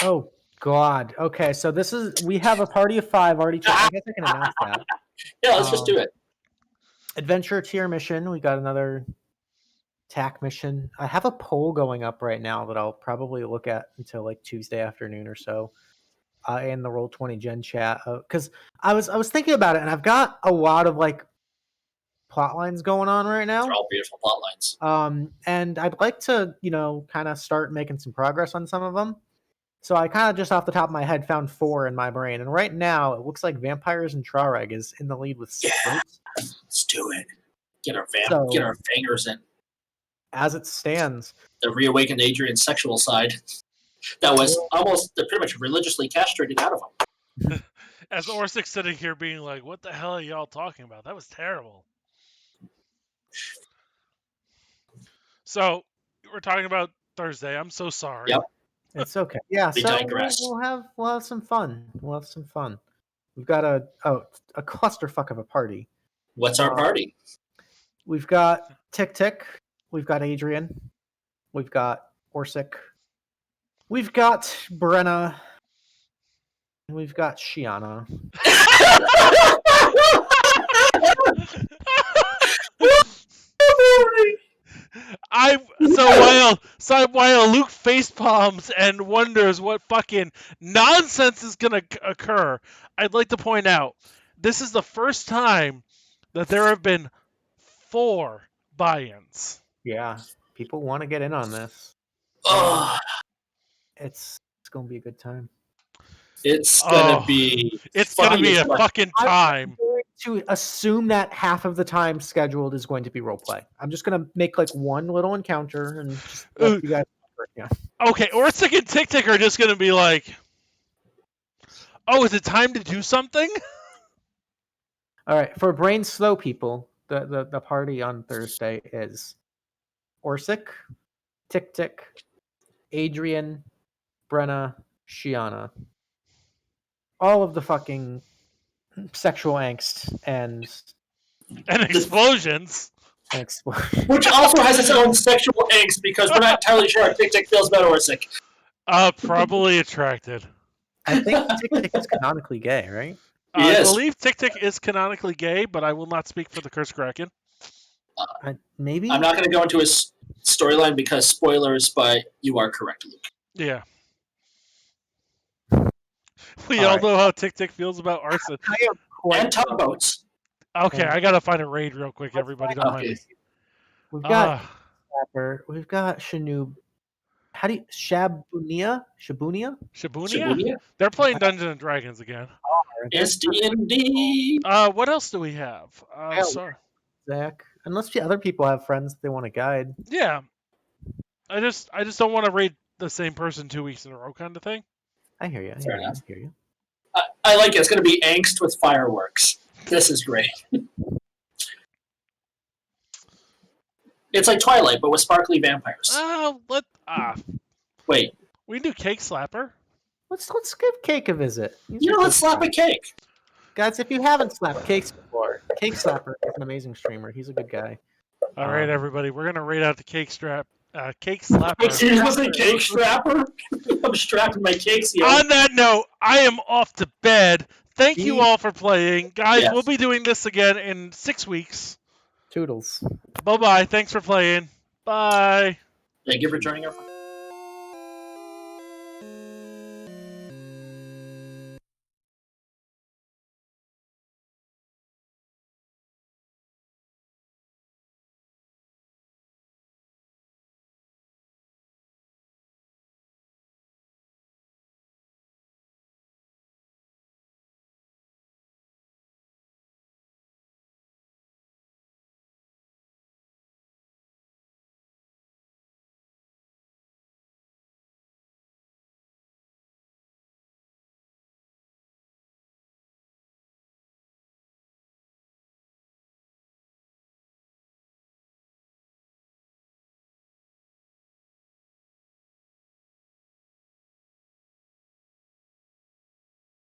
Speaker 3: Oh God. Okay, so we have a party of 5 already. I guess I can announce that.
Speaker 2: Yeah, let's just do it.
Speaker 3: Adventure tier mission. We got another TAC mission. I have a poll going up right now that I'll probably look at until Tuesday afternoon or so, in the Roll20 Gen chat. Because I was thinking about it, and I've got a lot of plot lines going on right now.
Speaker 2: They're all beautiful plot lines.
Speaker 3: And I'd like to kind of start making some progress on some of them. So I kind of just off the top of my head found 4 in my brain, and right now it looks like Vampires and Trareg is in the lead with 6 votes.
Speaker 2: Let's do it. Get our fingers in.
Speaker 3: As it stands,
Speaker 2: the reawakened Adrian's sexual side that was almost pretty much religiously castrated out of him.
Speaker 1: As Orsic sitting here being like, what the hell are y'all talking about? That was terrible. So, we're talking about Thursday. I'm so sorry.
Speaker 2: Yep.
Speaker 3: It's okay. Yeah,
Speaker 2: We
Speaker 3: so
Speaker 2: digress.
Speaker 3: we'll have some fun. We'll have some fun. We've got a clusterfuck of a party.
Speaker 2: What's our party?
Speaker 3: We've got Tick Tick. We've got Adrian. We've got Orsic. We've got Brenna. And we've got Shiana.
Speaker 1: While Luke facepalms and wonders what fucking nonsense is gonna occur, I'd like to point out this is the first time that there have been 4 buy-ins.
Speaker 3: Yeah, people want to get in on this. It's gonna be a good time.
Speaker 2: It's gonna be.
Speaker 1: It's gonna be a fucking time.
Speaker 3: I'm going to assume that half of the time scheduled is going to be roleplay. I'm just gonna make like one little encounter and just let you guys. Yeah.
Speaker 1: Okay, Orsic and Tick Tick are just gonna be like, "Oh, is it time to do something?"
Speaker 3: All right, for brain slow people, the party on Thursday is Orsic, Tick Tick, Adrian, Brenna, Shiana. All of the fucking sexual angst and
Speaker 1: explosions.
Speaker 2: Which also has its own sexual angst because we're not entirely sure how Tick Tick feels about Orsic.
Speaker 1: Probably attracted.
Speaker 3: I think Tick Tick is canonically gay, right?
Speaker 1: I believe Tick Tick is canonically gay, but I will not speak for the Cursed Kraken.
Speaker 3: Maybe?
Speaker 2: I'm not going to go into his storyline because spoilers, but you are correct, Luke.
Speaker 1: Yeah. We all know how Tick Tick feels about arson.
Speaker 2: And tugboats.
Speaker 1: Okay, I gotta find a raid real quick. Everybody, don't mind me.
Speaker 3: We've got Slapper. We've got Shanub. How do you Shabunia?
Speaker 1: Shabunia? They're playing Dungeons and Dragons again.
Speaker 2: It's D&D.
Speaker 1: What else do we have? Sorry,
Speaker 3: Zach. Unless the other people have friends they want to guide.
Speaker 1: Yeah. I just don't want to raid the same person 2 weeks in a row, kind of thing.
Speaker 3: I hear you.
Speaker 2: Fair enough. I like it. It's going to be angst with fireworks. This is great. It's like Twilight, but with sparkly vampires. Wait.
Speaker 1: We can do Cake Slapper.
Speaker 3: Let's give Cake a visit.
Speaker 2: Let's slap a cake.
Speaker 3: Guys, if you haven't slapped Cakes before, Cake Slapper is an amazing streamer. He's a good guy.
Speaker 1: All right, everybody. We're going to raid out the Cake Slapper.
Speaker 2: Excuse me, Cake Strapper? I'm strapping my cakes here.
Speaker 1: On that note, I am off to bed. Thank you all for playing. Guys, we'll be doing this again in 6 weeks.
Speaker 3: Toodles.
Speaker 1: Bye-bye. Thanks for playing. Bye.
Speaker 2: Thank you for joining our